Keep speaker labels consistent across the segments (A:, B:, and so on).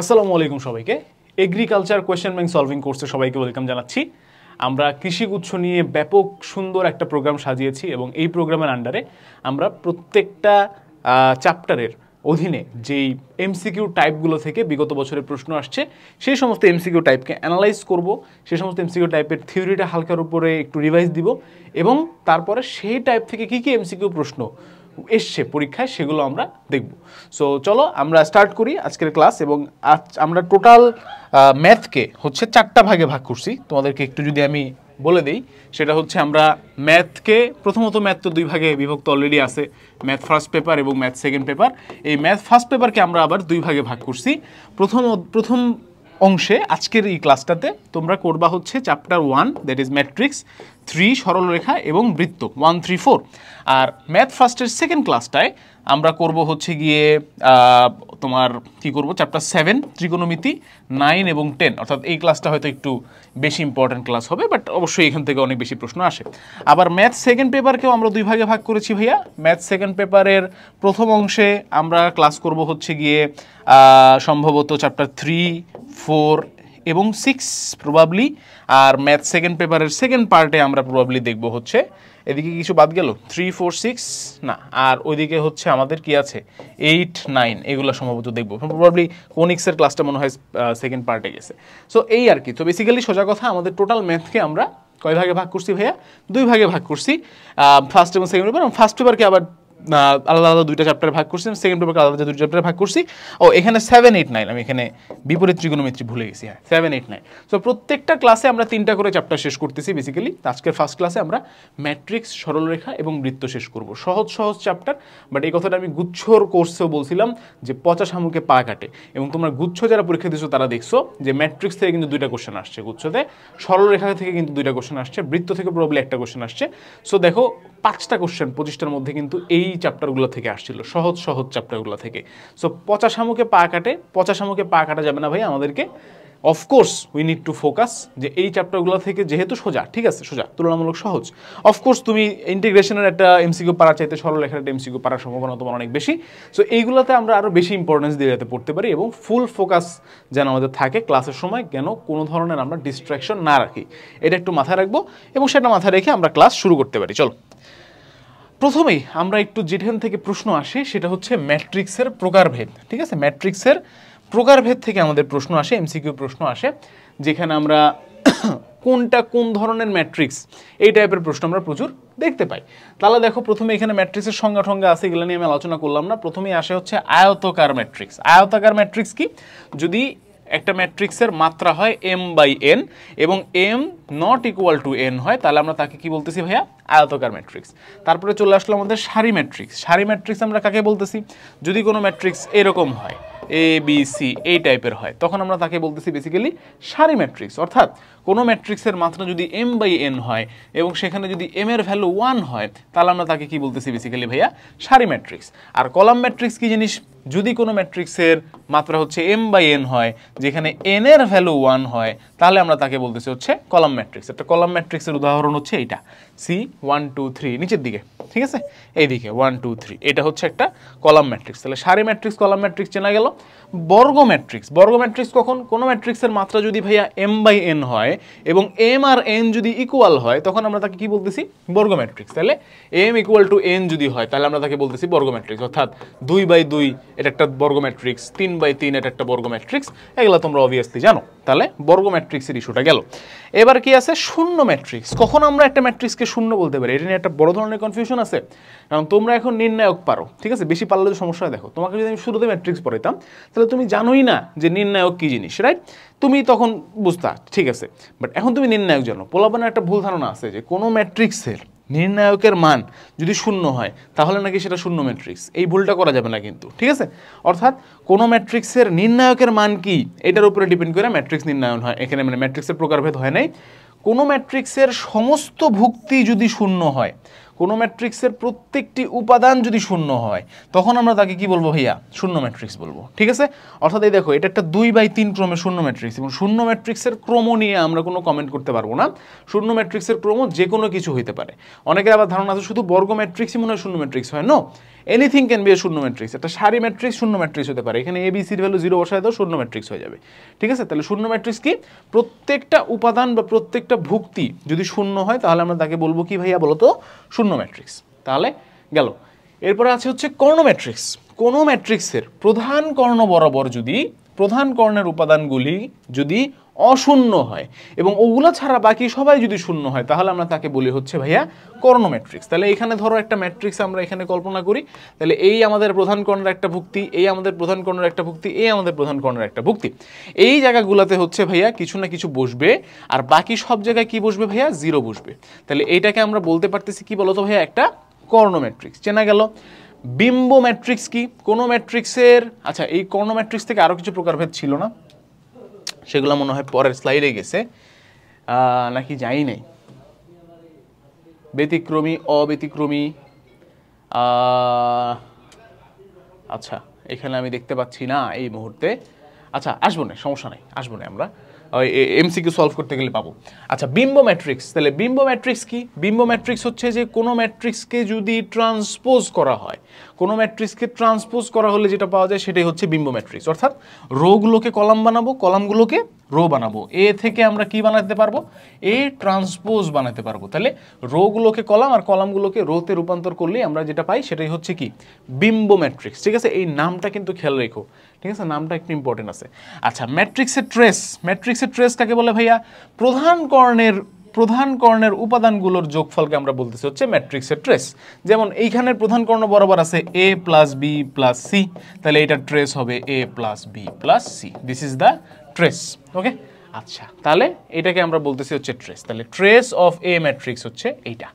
A: আসসালামু আলাইকুম সবাইকে। এগ্রিকালচার কোয়েশ্চেন ব্যাংক সলভিং কোর্সে সবাইকে ওয়েলকাম জানাচ্ছি। আমরা কৃষিগুচ্ছ নিয়ে ব্যাপক সুন্দর একটা প্রোগ্রাম সাজিয়েছি এবং এই প্রোগ্রামের আন্ডারে আমরা প্রত্যেকটা চ্যাপ্টারের অধীনে যেই এমসিকিউ টাইপগুলো থেকে বিগত বছরের প্রশ্ন আসছে সেই সমস্ত এমসিকিউ টাইপকে অ্যানালাইজ করব, সেই সমস্ত এমসিকিউ টাইপের থিওরিটা হালকার উপরে একটু রিভাইজ দিব এবং তারপরে সেই টাইপ থেকে কী কী এমসিকিউ প্রশ্ন এসছে পরীক্ষায় সেগুলো আমরা দেখব। সো চলো আমরা স্টার্ট করি আজকের ক্লাস। এবং আজ আমরা টোটাল ম্যাথকে হচ্ছে 4টা ভাগে ভাগ করছি। তোমাদেরকে একটু যদি আমি বলে দিই, সেটা হচ্ছে আমরা ম্যাথকে প্রথমত ম্যাথ তো 2 ভাগে বিভক্ত অলরেডি আছে, ম্যাথ ফার্স্ট পেপার এবং ম্যাথ সেকেন্ড পেপার। এই ম্যাথ ফার্স্ট পেপারকে আমরা আবার 2 ভাগে ভাগ করছি। প্রথম অংশে আজকের এই ক্লাসটাতে তোমরা করবা হচ্ছে চ্যাপ্টার 1 দ্যাট ইজ ম্যাট্রিক্স, 3 সরলরেখা এবং বৃত্ত 1, 3, 4। আর ম্যাথ ফার্স্টের সেকেন্ড ক্লাসটায় আমরা করব হচ্ছে গিয়ে তোমার কি করব চ্যাপ্টার 7 ত্রিকোণমিতি, 9 এবং 10। অর্থাৎ এই ক্লাসটা হয়তো একটু বেশি ইম্পর্টেন্ট ক্লাস হবে, বাট অবশ্যই এখান থেকে অনেক বেশি প্রশ্ন আসে। আবার ম্যাথ সেকেন্ড পেপারকেও আমরা 2 ভাগে ভাগ করেছি ভাইয়া। ম্যাথ সেকেন্ড পেপারের প্রথম অংশে আমরা ক্লাস করব হচ্ছে গিয়ে সম্ভবত চ্যাপ্টার 3, 4 এবং 6 প্রবাবলি। আর ম্যাথ সেকেন্ড পেপারের সেকেন্ড পার্টে আমরা প্রবাবলি দেখব হচ্ছে এদিকে কিছু বাদ গেল 3, 4, 6 না, আর ওইদিকে হচ্ছে আমাদের কি আছে 8, 9 এগুলো সম্ভবত দেখবো। প্রবাবলি কোনিক্সের ক্লাসটা মনে হয় সেকেন্ড পার্টে গেছে। সো এই আর কি। তো বেসিক্যালি সোজা কথা আমাদের টোটাল ম্যাথকে আমরা কয় ভাগে ভাগ করছি ভাইয়া? 2 ভাগে ভাগ করছি, ফার্স্ট এবং সেকেন্ড পেপার। এবং ফার্স্ট পেপারকে আবার আলাদা আলাদা 2টা চ্যাপ্টারে ভাগ করছি, সেকেন্ড পেপারকে আলাদা 2টা চ্যাপ্টারে ভাগ করছি। ও এখানে 7, 8, 9 আমি এখানে বিপরীত ত্রিকোণমিতি ভুলে গেছি। হ্যাঁ, 7, 8, 9। সো প্রত্যেকটা ক্লাসে আমরা 3টা করে চ্যাপ্টার শেষ করতেছি বেসিক্যালি। আজকের ফার্স্ট ক্লাসে আমরা ম্যাট্রিক্স, সরলরেখা এবং বৃত্ত শেষ করব। সহজ সহজ চ্যাপ্টার, বাট এই কথাটা আমি গুচ্ছর কোর্সেও বলছিলাম যে পচা শামুকে পা কাটে। এবং তোমরা গুচ্ছ যারা পরীক্ষা দিচ্ছ তারা দেখছো যে ম্যাট্রিক্স থেকে কিন্তু 2টা কোশ্চেন আসছে, গুচ্ছতে সরলরেখা থেকে কিন্তু 2টা কোশ্চেন আসছে, বৃত্ত থেকে প্রবাবলি একটা কোশ্চেন আসছে। সো দেখো 5টা কোশ্চেন 25টার মধ্যে কিন্তু এই চ্যাপ্টারগুলো থেকে আসছিল, সহজ সহজ চ্যাপ্টারগুলো থেকে। সো পচা শামুকে পা কাটে, পচা শামুকে পা কাটা যাবে না ভাই আমাদেরকে। Of course we need to focus যে এই চ্যাপ্টারগুলো থেকে যেহেতু সোজা, ঠিক আছে, সোজা তুলনামূলক সহজ। অফকোর্স তুমি ইন্টিগ্রেশনের একটা এমসিকিউ পারার চাইতে সরলরেখার একটা এমসিকিউ পারার সম্ভাবনা তোমার অনেক বেশি। সো এইগুলোতে আমরা আরও বেশি ইম্পর্টেন্স দিয়ে যাতে পড়তে পারি এবং ফুল ফোকাস যেন আমাদের থাকে ক্লাসের সময়, কেন কোনো ধরনের আমরা ডিস্ট্রাকশন না রাখি, এটা একটু মাথায় রাখবো এবং সেটা মাথায় রেখে আমরা ক্লাস শুরু করতে পারি। চলো প্রথমেই আমরা একটু যেখান থেকে প্রশ্ন আসে সেটা হচ্ছে ম্যাট্রিক্সের প্রকারভেদ। ঠিক আছে, ম্যাট্রিক্সের প্রকারভেদ থেকে আমাদের প্রশ্ন আসে, এমসিকিউ প্রশ্ন আসে, যেখানে আমরা কোনটা কোন ধরনের ম্যাট্রিক্স এই টাইপের প্রশ্ন আমরা প্রচুর দেখতে পাই। তাহলে দেখো প্রথমে এখানে ম্যাট্রিক্সের সংজ্ঞা ঠঙ্গা আছে, এগুলো নিয়ে আমি আলোচনা করলাম না। প্রথমেই আসে হচ্ছে আয়তাকার ম্যাট্রিক্স। আয়তাকার ম্যাট্রিক্স কি? যদি একটা ম্যাট্রিক্সের মাত্রা হয় m/n এবং m not equal to n হয়, তাহলে আমরা তাকে কি বলতেছি ভাইয়া? আয়তাকার ম্যাট্রিক্স। তারপরে চলে আসলো আমাদের সারি ম্যাট্রিক্স। সারি ম্যাট্রিক্স আমরা কাকে বলতেছি? যদি কোনো ম্যাট্রিক্স এরকম হয় ABC এই টাইপের হয়, তখন আমরা তাকে বলতেছি বেসিক্যালি সারি ম্যাট্রিক্স। অর্থাৎ কোনো ম্যাট্রিক্সের মাত্রা যদি m/n হয় এবং সেখানে যদি m এর ভ্যালু 1 হয়, তাহলে আমরা তাকে কি বলতেছি বেসিক্যালি ভাইয়া? সারি ম্যাট্রিক্স। আর কলাম ম্যাট্রিক্স কি জিনিস? যদি কোনো ম্যাট্রিক্সের মাত্রা হচ্ছে m/n হয়, যেখানে n এর ভ্যালু 1 হয়, তাহলে আমরা তাকে বলতেছি হচ্ছে কলাম ম্যাট্রিক্স। একটা কলাম ম্যাট্রিক্সের উদাহরণ হচ্ছে এইটা C1, 2, 3 নিচের দিকে, ঠিক আছে, এইদিকে 1, 2, 3, এটা হচ্ছে একটা কলাম ম্যাট্রিক্স। তাহলে সারি ম্যাট্রিক্স, কলাম ম্যাট্রিক্স চেনা গেল। বর্গ ম্যাট্রিক্স। বর্গ ম্যাট্রিক্স কখন? কোনো ম্যাট্রিক্সের মাত্রা যদি ভাইয়া m/n হয় এবং m আর n যদি ইকুয়াল হয়, তখন আমরা তাকে কি বলতেছি? বর্গ ম্যাট্রিক্স। তাহলে m ইকুয়াল টু n যদি হয়, তাহলে আমরা তাকে বলতেছি বর্গ ম্যাট্রিক্স। অর্থাৎ 2/2 এটা একটা বর্গ ম্যাট্রিক্স, 3/3 এটা একটা বর্গ ম্যাট্রিক্স। এগুলো তোমরা অবভিয়াসলি জানো। তাহলে বর্গ ম্যাট্রিক্সের ইস্যুটা গেল। এবার কি আছে? শূন্য ম্যাট্রিক্স। কখন আমরা একটা ম্যাট্রিক্সকে শূন্য বলতে পারি? এটা নিয়ে একটা বড় ধরনের কনফিউশন আছে, কারণ তোমরা এখন নির্ণায়ক পারো, ঠিক আছে, বেশি পারলে তো সমস্যা হয়। দেখো তোমাকে যদি আমি শুরুতে ম্যাট্রিক্স পড়াইতাম, তাহলে তুমি জানোই না যে নির্ণায়ক কি জিনিস, রাইট? তুমি তখন বুঝতা, ঠিক আছে, বাট এখন তুমি নির্ণায়ক জানো। পোলাপানের একটা ভুল ধারণা আছে যে কোনো ম্যাট্রিক্সের নির্ণায়কের মান যদি শূন্য হয় তাহলে নাকি সেটা শূন্য ম্যাট্রিক্স। এই ভুলটা করা যাবে না কিন্তু, ঠিক আছে? অর্থাৎ কোনো ম্যাট্রিক্সের নির্ণায়কের মান কি এটার উপরে ডিপেন্ড করে ম্যাট্রিক্স নির্ণয়ন হয়। এখানে মানে ম্যাট্রিক্সের প্রকারভেদ হয় নাই। কোনো ম্যাট্রিক্সের সমস্ত ভুক্তি যদি শূন্য হয়, কোনো ম্যাট্রিক্সের প্রত্যেকটি উপাদান যদি শূন্য হয় তখন আমরা তাকে কি বলবো ভাইয়া? শূন্য ম্যাট্রিক্স বলবো। ঠিক আছে, অর্থাৎ এই দেখো এটা একটা 2/3 ক্রমের শূন্য ম্যাট্রিক্স, এবং শূন্য ম্যাট্রিক্সের ক্রম নিয়ে আমরা কোনো কমেন্ট করতে পারবো না। শূন্য ম্যাট্রিক্সের ক্রম যে কোনো কিছু হইতে পারে। অনেকের আবার ধারণা আছে শুধু বর্গ ম্যাট্রিক্সই মনে হয় শূন্য ম্যাট্রিক্স হয়। No, anything can B A শূন্য ম্যাট্রিক্স। একটা সারি ম্যাট্রিক্স শূন্য ম্যাট্রিক্স হতে পারে। এখানে এবিসির ভ্যালু 0 বসায় দাও, শূন্য ম্যাট্রিক্স হয়ে যাবে। ঠিক আছে, তাহলে শূন্য ম্যাট্রিক্স কি? প্রত্যেকটা উপাদান বা প্রত্যেকটা ভুক্তি যদি শূন্য হয় তাহলে আমরা তাকে বলবো কি ভাইয়া বলো তো? শূন্য ম্যাট্রিক্স। তাহলে গেল। এরপরে আছে হচ্ছে কর্ণ ম্যাট্রিক্স। কোনো ম্যাট্রিক্সের প্রধান কর্ণ বরাবর যদি প্রধান কর্ণের উপাদানগুলি যদি অশূন্য হয় এবং ওগুলা ছাড়া বাকি সবাই যদি শূন্য হয় তাহলে আমরা তাকে বলি হচ্ছে ভাইয়া কর্ণ ম্যাট্রিক্স। তাহলে এখানে ধরো একটা ম্যাট্রিক্স আমরা এখানে কল্পনা করি, তাহলে এই আমাদের প্রধান কর্ণের একটা ভুক্তি, এই আমাদের প্রধান কর্ণের একটা ভুক্তি, এই আমাদের প্রধান কর্ণের একটা ভুক্তি। এই জায়গাগুলোতে হচ্ছে ভাইয়া কিছু না কিছু বসবে, আর বাকি সব জায়গায় কি বসবে ভাইয়া? 0 বসবে। তাহলে এইটাকে আমরা বলতে পারতেছি কি বলতো ভাইয়া? একটা কর্ণ ম্যাট্রিক্স। চেনা গেল। বিম্ব ম্যাট্রিক্স কি? কোন ম্যাট্রিক্সের, আচ্ছা এই কর্ণ ম্যাট্রিক্স থেকে আরো কিছু প্রকারভেদ ছিল না? সেগুলো মনে হয় পরের স্লাইডে গেছে নাকি যাই নাই। ব্যতিক্রমী, অব্যতিক্রমী, আচ্ছা এখানে আমি দেখতে পাচ্ছি না এই মুহূর্তে। আচ্ছা আসবো না, সমস্যা নাই, আসবো না, আমরা এমসিকিউ সলভ করতে গেলে পাবো। আচ্ছা বিম্ব ম্যাট্রিক্স। তাহলে বিম্ব ম্যাট্রিক্স কি? বিম্ব ম্যাট্রিক্স হচ্ছে যে কোনো ম্যাট্রিক্সকে যদি ট্রান্সপোজ করা হয়, কোনো ম্যাট্রিক্সকে ট্রান্সপোজ করা হলে যেটা পাওয়া যায় সেটাই হচ্ছে বিম্ব ম্যাট্রিক্স। অর্থাৎ রোগুলোকে কলাম বানাবো, কলামগুলোকে রো বানাবো। এ থেকে আমরা কি বানাতে পারবো? এ ট্রান্সপোজ বানাতে পারবো। তাহলে রোগুলোকে কলাম আর কলামগুলোকে রোতে রূপান্তর করলেই আমরা যেটা পাই সেটাই হচ্ছে কি? বিম্ব ম্যাট্রিক্স। ঠিক আছে, এই নামটা কিন্তু খেয়াল রেখো। ঠিক আছে, নামটা একটু ইম্পর্টেন্ট আছে। আচ্ছা ম্যাট্রিক্সের ট্রেস। ম্যাট্রিক্সের ট্রেস কাকে বলে ভাইয়া? প্রধান কর্ণের উপাদানগুলোর যোগফলকে আমরা বলতেছি হচ্ছে ম্যাট্রিক্সের ট্রেস। যেমন এইখানের প্রধান কর্ণ বরাবর আছে a plus b plus c, তাহলে এটার ট্রেস হবে a plus b plus c. This is the trace. Okay, আচ্ছা তাহলে এটাকে আমরা বলতেছি হচ্ছে ট্রেস। তাহলে ট্রেস অফ এ ম্যাট্রিক্স হচ্ছে এইটা।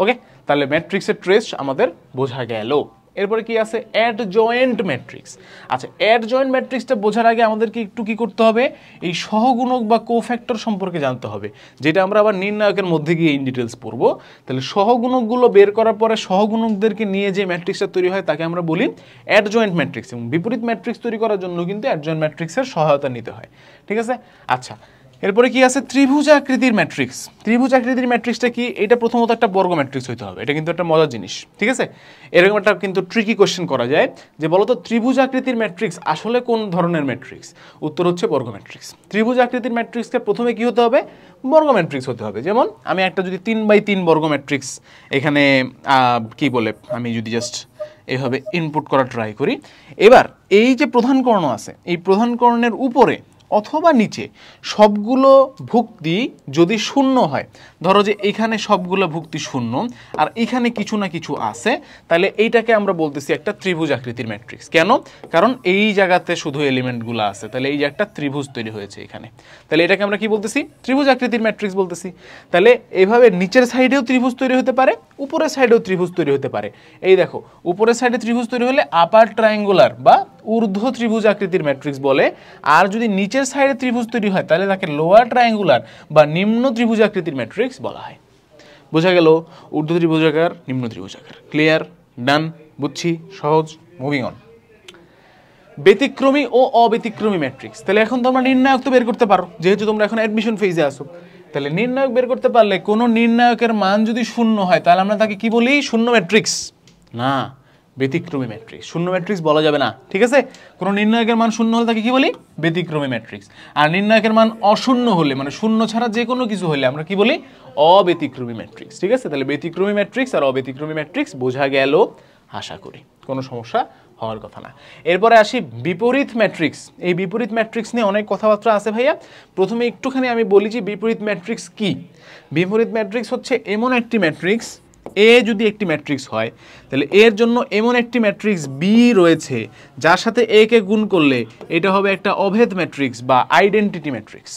A: ওকে, তাহলে ম্যাট্রিক্সের ট্রেস আমাদের বোঝা গেল। এরপরে কি আছে? Adjoint matrix. আচ্ছা অ্যাডজয়েন্ট ম্যাট্রিক্সটা বোঝার আগে আমাদেরকে একটু কি করতে হবে? এই সহগুণক বা কোফ্যাক্টর সম্পর্কে জানতে হবে, যেটা আমরা আবার নির্ণায়কের মধ্যে গিয়ে ইন ডিটেলস পড়বো। তাহলে সহগুণকগুলো বের করার পরে সহগুণকদেরকে নিয়ে যে ম্যাট্রিক্সটা তৈরি হয় তাকে আমরা বলি অ্যাডজয়েন্ট ম্যাট্রিক্স, এবং বিপরীত ম্যাট্রিক্স তৈরি করার জন্য কিন্তু অ্যাডজয়েন্ট ম্যাট্রিক্সের সহায়তা নিতে হয়। ঠিক আছে, আচ্ছা এরপরে কি আছে? ত্রিভুজাকৃতির ম্যাট্রিক্স। ত্রিভুজাকৃতির ম্যাট্রিক্সটা কি? এটা প্রথমত একটা বর্গ ম্যাট্রিক্স হইতে হবে। এটা কিন্তু একটা মজার জিনিস। ঠিক আছে, এরকম একটা কিন্তু ট্রিকি কোশ্চেন করা যায় যে বলতো ত্রিভুজাকৃতির ম্যাট্রিক্স আসলে কোন ধরনের ম্যাট্রিক্স? উত্তর হচ্ছে বর্গ ম্যাট্রিক্স। ত্রিভুজাকৃতির ম্যাট্রিক্সকে প্রথমে কি হতে হবে? বর্গ ম্যাট্রিক্স হতে হবে। যেমন আমি একটা যদি 3/3 বর্গ ম্যাট্রিক্স এখানে কি বলে আমি যদি জাস্ট এভাবে ইনপুট করা ট্রাই করি, এবার এই যে প্রধান কর্ণ আছে এই প্রধান কর্ণের উপরে অথবা নিচে সবগুলো ভুক্তি যদি শূন্য হয়, ধরো যে এখানে সবগুলো ভুক্তি শূন্য আর এখানে কিছু না কিছু আছে, তাহলে এইটাকে আমরা বলতেছি একটা ত্রিভুজ আকৃতির ম্যাট্রিক্স। কেন? কারণ এই জায়গাতে শুধু এলিমেন্টগুলো আছে, তাহলে এই যে একটা ত্রিভুজ তৈরি হয়েছে এখানে, তাহলে এটাকে আমরা কি বলতেছি? ত্রিভুজ আকৃতির ম্যাট্রিক্স বলতেছি। তাহলে এইভাবে নিচের সাইডেও ত্রিভুজ তৈরি হতে পারে, উপরের সাইডেও ত্রিভুজ তৈরি হতে পারে। এই দেখো উপরের সাইডে ত্রিভুজ তৈরি হলে আপার ট্রায়াঙ্গুলার বা ঊর্ধ্ব ত্রিভুজ আকৃতির ম্যাট্রিক্স বলে, আর যদি নিচের সাইডে ত্রিভুজ তৈরি হয় তাহলে তাকে লোয়ার ট্রায়াঙ্গুলার বা নিম্ন ত্রিভুজ আকৃতির ম্যাট্রিক্স বলা হয়। বোঝা গেল? ঊর্ধ্ব ত্রিভুজাকার, নিম্ন ত্রিভুজাকার। ক্লিয়ার? ডান? বুঝছি? সহজ? Moving on. ব্যতিক্রমী ও অব্যতিক্রমী ম্যাট্রিক্স। তাহলে এখন তোমরা নির্ণায়ক তো বের করতে পারো, যেহেতু তোমরা এখন অ্যাডমিশন ফেজে আসো। তাহলে নির্ণায়ক বের করতে পারলে কোনো নির্ণায়কের মান যদি শূন্য হয় তাহলে আমরা তাকে কি বলি? শূন্য ম্যাট্রিক্স না, ব্যতিক্রমী ম্যাট্রিক্স। শূন্য ম্যাট্রিক্স বলা যাবে না। ঠিক আছে, কোনো নির্ণায়কের মান শূন্য হলে তাকে কি বলি? ব্যতিক্রমী ম্যাট্রিক্স। আর নির্ণায়কের মান অশূন্য হলে, মানে শূন্য ছাড়া যে কোনো কিছু হলে আমরা কি বলি? অব্যতিক্রমী ম্যাট্রিক্স। ঠিক আছে, তাহলে ব্যতিক্রমী ম্যাট্রিক্স আর অব্যতিক্রমী ম্যাট্রিক্স বোঝা গেল আশা করি, কোনো সমস্যা হওয়ার কথা না। এরপরে আসি বিপরীত ম্যাট্রিক্স। এই বিপরীত ম্যাট্রিক্স নিয়ে অনেক কথাবার্তা আছে ভাইয়া। প্রথমে একটুখানি আমি বলি যে বিপরীত ম্যাট্রিক্স কি। বিপরীত ম্যাট্রিক্স হচ্ছে এমন একটি ম্যাট্রিক্স, এ যদি একটি ম্যাট্রিক্স হয় তাহলে এর জন্য এমন একটি ম্যাট্রিক্স বি রয়েছে যার সাথে এ কে গুণ করলে এটা হবে একটা অভেদ ম্যাট্রিক্স বা আইডেন্টিটি ম্যাট্রিক্স।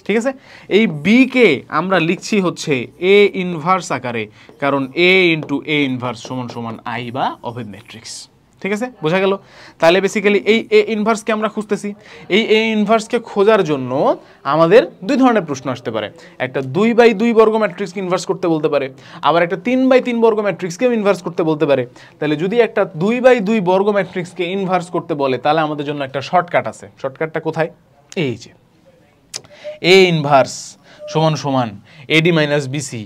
A: ঠিক আছে, এই বি কে আমরা লিখছি হচ্ছে এ ইনভার্স আকারে, কারণ এ ইন্টু এ ইনভার্স সমান সমান আই বা অভেদ ম্যাট্রিক্স। ঠিক আছে, বোঝা গেল? তাহলে বেসিক্যালি এই এ ইনভার্সকে আমরা খুঁজতেছি। এই এ ইনভার্সকে খোঁজার জন্য আমাদের দুই ধরনের প্রশ্ন আসতে পারে। একটা 2/2 বর্গ ম্যাট্রিক্সকে ইনভার্স করতে বলতে পারে, আবার একটা 3/3 বর্গ ম্যাট্রিক্সকেও ইনভার্স করতে বলতে পারে। তাহলে যদি একটা 2/2 বর্গ ম্যাট্রিক্সকে ইনভার্স করতে বলে তাহলে আমাদের জন্য একটা শর্টকাট আছে। শর্টকাটটা কোথায়? এই যে এ ইনভার্স সমান সমান a d minus b c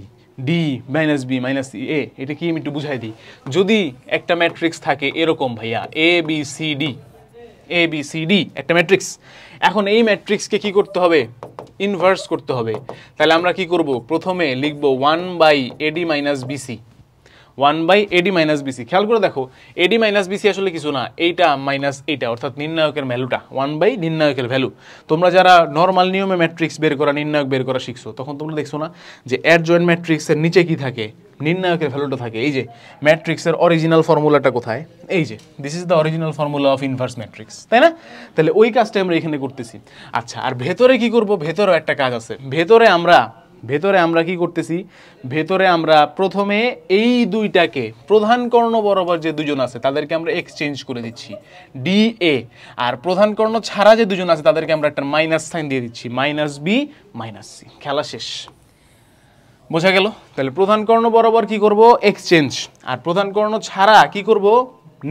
A: d minus b minus c a. এটা কি আমি একটু বুঝাই দিই। যদি একটা ম্যাট্রিক্স থাকে এরকম ভাইয়া এ বি সি ডি একটা ম্যাট্রিক্স, এখন এই ম্যাট্রিক্সকে কি করতে হবে? ইনভার্স করতে হবে। তাহলে আমরা কি করব? প্রথমে লিখব 1/AD minus BC, 1/AD minus BC. খেয়াল করে দেখো, এডি মাইনাস বিসি আসলে কিছু না, এইটা মাইনাস এইটা, অর্থাৎ নির্ণায়কের ভ্যালুটা 1/ নির্ণায়কের ভ্যালু। তোমরা যারা নর্মাল নিয়মে ম্যাট্রিক্স বের করা, নির্ণায়ক বের করা শিখছো, তখন তোমরা দেখছো না যে অ্যাডজয়েন্ট ম্যাট্রিক্সের নিচে কি থাকে? নির্ণায়কের ভ্যালুটা থাকে। এই যে ম্যাট্রিক্সের অরিজিনাল ফর্মুলাটা কোথায়? এই যে this is the original formula of inverse matrix, তাই না? তাহলে ওই কাজটা আমরা এখানে করতেছি। আচ্ছা, আর ভেতরে কি করব? ভেতরেও একটা কাজ আছে। ভেতরে আমরা কি করতেছি? ভেতরে আমরা প্রথমে এই দুইটাকে প্রধান কর্ণ বরাবর যে দুজন আছে তাদেরকে আমরা এক্সচেঞ্জ করে দিচ্ছি ডি এ, আর প্রধান কর্ণ ছাড়া যে দুজন আছে তাদেরকে আমরা একটা মাইনাস সাইন দিয়ে দিচ্ছি মাইনাস বি মাইনাস সি। খেলা শেষ, বোঝা গেল? তাহলে প্রধান কর্ণ বরাবর কি করব? এক্সচেঞ্জ। আর প্রধান কর্ণ ছাড়া কি করব?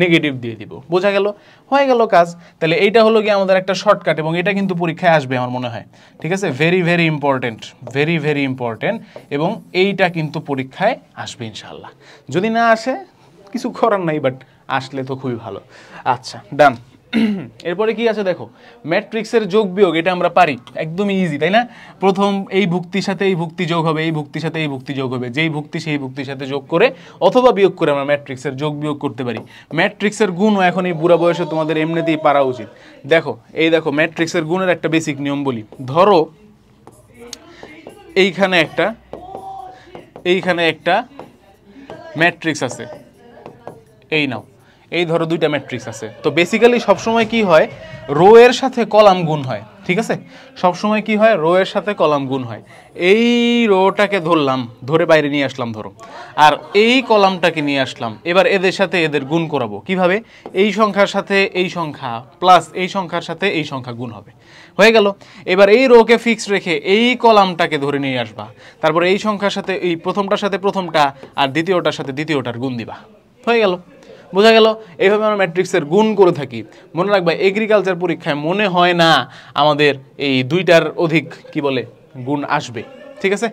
A: নেগেটিভ দিয়ে দিব। বোঝা গেল? হয়ে গেল কাজ। তাহলে এইটা হলো কি আমাদের একটা শর্টকাট, এবং এটা কিন্তু পরীক্ষায় আসবে আমার মনে হয়। ঠিক আছে, very very important, very very important, এবং এইটা কিন্তু পরীক্ষায় আসবে ইনশাআল্লাহ। যদি না আসে কিছু করার নাই, বাট আসলে তো খুবই ভালো। আচ্ছা, ডান। এরপরে কি আছে দেখো, ম্যাট্রিক্সের যোগ বিয়োগ, এটা আমরা পারি, একদমই ইজি, তাই না? প্রথম এই ভুক্তির সাথে এই ভুক্তি যোগ হবে, এই ভুক্তির সাথে এই ভুক্তি যোগ হবে, যেই ভুক্তি সেই ভুক্তির সাথে যোগ করে অথবা বিয়োগ করে আমরা ম্যাট্রিক্সের যোগ বিয়োগ করতে পারি। ম্যাট্রিক্সের গুণও এখন এই বুড়া বয়সে তোমাদের এমনিতেই পারা উচিত। দেখো, এই দেখো ম্যাট্রিক্সের গুণের একটা বেসিক নিয়ম বলি। ধরো এইখানে একটা ম্যাট্রিক্স আছে, এই নাও, এই ধরো দুইটা ম্যাট্রিক্স আছে। তো বেসিক্যালি সবসময় কি হয়? রো এর সাথে কলাম গুণ হয়। ঠিক আছে, সবসময় কি হয়? রো এর সাথে কলাম গুণ হয়। এই রোটাকে ধরলাম, ধরে বাইরে নিয়ে আসলাম ধরো, আর এই কলামটাকে নিয়ে আসলাম। এবার এদের সাথে এদের গুণ করাবো কিভাবে? এই সংখ্যার সাথে এই সংখ্যা প্লাস এই সংখ্যার সাথে এই সংখ্যা গুণ হবে। হয়ে গেল। এবার এই রোকে ফিক্স রেখে এই কলামটাকে ধরে নিয়ে আসবা, তারপরে এই সংখ্যার সাথে এই প্রথমটার সাথে প্রথমটা আর দ্বিতীয়টার সাথে দ্বিতীয়টার গুণ দিবা। হয়ে গেল, বোঝা গেল? এইভাবে আমরা ম্যাট্রিক্সের গুণ করে থাকি। মনে রাখবা, এগ্রিকালচার পরীক্ষায় মনে হয় না আমাদের এই দুইটার অধিক কি বলে গুণ আসবে। ঠিক আছে,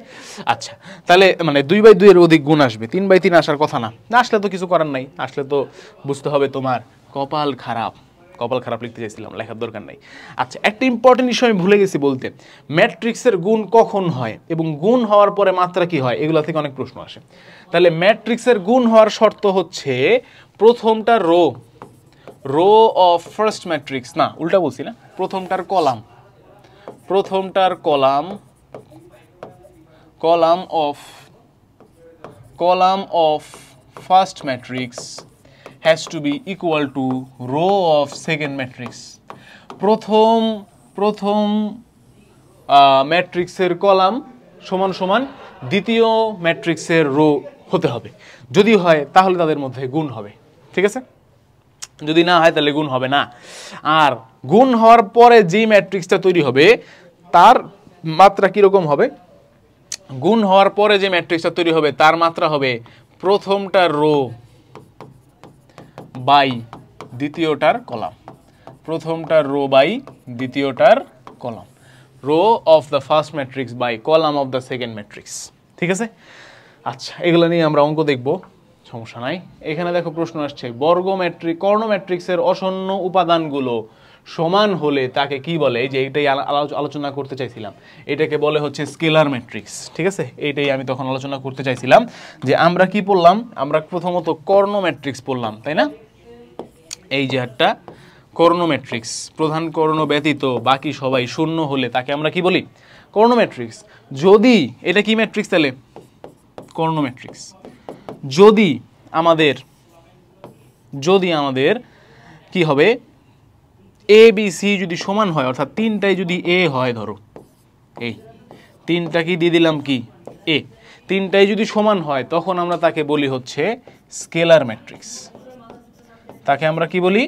A: আচ্ছা, তাহলে মানে 2/2 এর অধিক গুণ আসবে, 3/3 আসার কথা না। আসলে তো কিছু করার নাই, আসলে তো বুঝতে হবে তোমার কপাল খারাপ। কপাল খারাপ লিখতে চাইছিলাম, লেখার দরকার নাই। আচ্ছা, একটা ইম্পর্টেন্ট বিষয় আমি ভুলে গেছি বলতে। ম্যাট্রিক্সের গুণ কখন হয় এবং গুণ হওয়ার পরে মাত্রা কি হয়, এগুলো থেকে অনেক প্রশ্ন আসে। তাহলে ম্যাট্রিক্সের গুণ হওয়ার শর্ত হচ্ছে প্রথমটা রো অফ ফার্স্ট ম্যাট্রিক্স, না উল্টা বলছি না, প্রথমটার column of first matrix has to be equal to row of second matrix. প্রথম ম্যাট্রিক্সের কলাম সমান সমান দ্বিতীয় ম্যাট্রিক্সের রো হতে হবে। যদি হয় তাহলে তাদের মধ্যে গুণ হবে। ঠিক আছে, যদি না হয় তাহলে গুণ হবে না। আর গুণ হওয়ার পরে যে ম্যাট্রিক্সটা তৈরি হবে তার মাত্রা কিরকম হবে? গুণ হওয়ার পরে যে ম্যাট্রিক্সটা তৈরি হবে তার মাত্রা হবে প্রথমটার রো বাই দ্বিতীয়টার কলাম, প্রথমটার রো বাই দ্বিতীয়টার column, row of the first matrix by column of the second matrix. ঠিক আছে, আচ্ছা, এগুলো নিয়ে আমরা অঙ্ক দেখব, সমস্যা নাই। এখানে দেখো প্রশ্ন আসছে, কর্ণ ম্যাট্রিক্সের অশূন্য উপাদানগুলো সমান হলে তাকে কি বলে? যে এইটাই আলোচনা করতে চাইছিলাম, এটাকে বলে হচ্ছে স্কেলার ম্যাট্রিক্স। ঠিক আছে, এইটাই আমি তখন আলোচনা করতে চাইছিলাম যে আমরা কি পড়লাম, আমরা প্রথমত কর্ণ ম্যাট্রিক্স পড়লাম, তাই না? এই যে একটা কর্ণ ম্যাট্রিক্স, প্রধান কর্ণ ব্যতীত বাকি সবাই শূন্য হলে তাকে আমরা কি বলি? কর্ণ ম্যাট্রিক্স। যদি এটা কি ম্যাট্রিক্স? তাহলে কর্ণ ম্যাট্রিক্স। যদি আমাদের কি হবে? এ বি সি যদি সমান হয়, অর্থাৎ তিনটাই যদি এ হয়, ধরো এই তিনটা কি দিয়ে দিলাম কি এ, তিনটাই যদি সমান হয় তখন আমরা তাকে বলি হচ্ছে স্কেলার ম্যাট্রিক্স। তাকে আমরা কি বলি?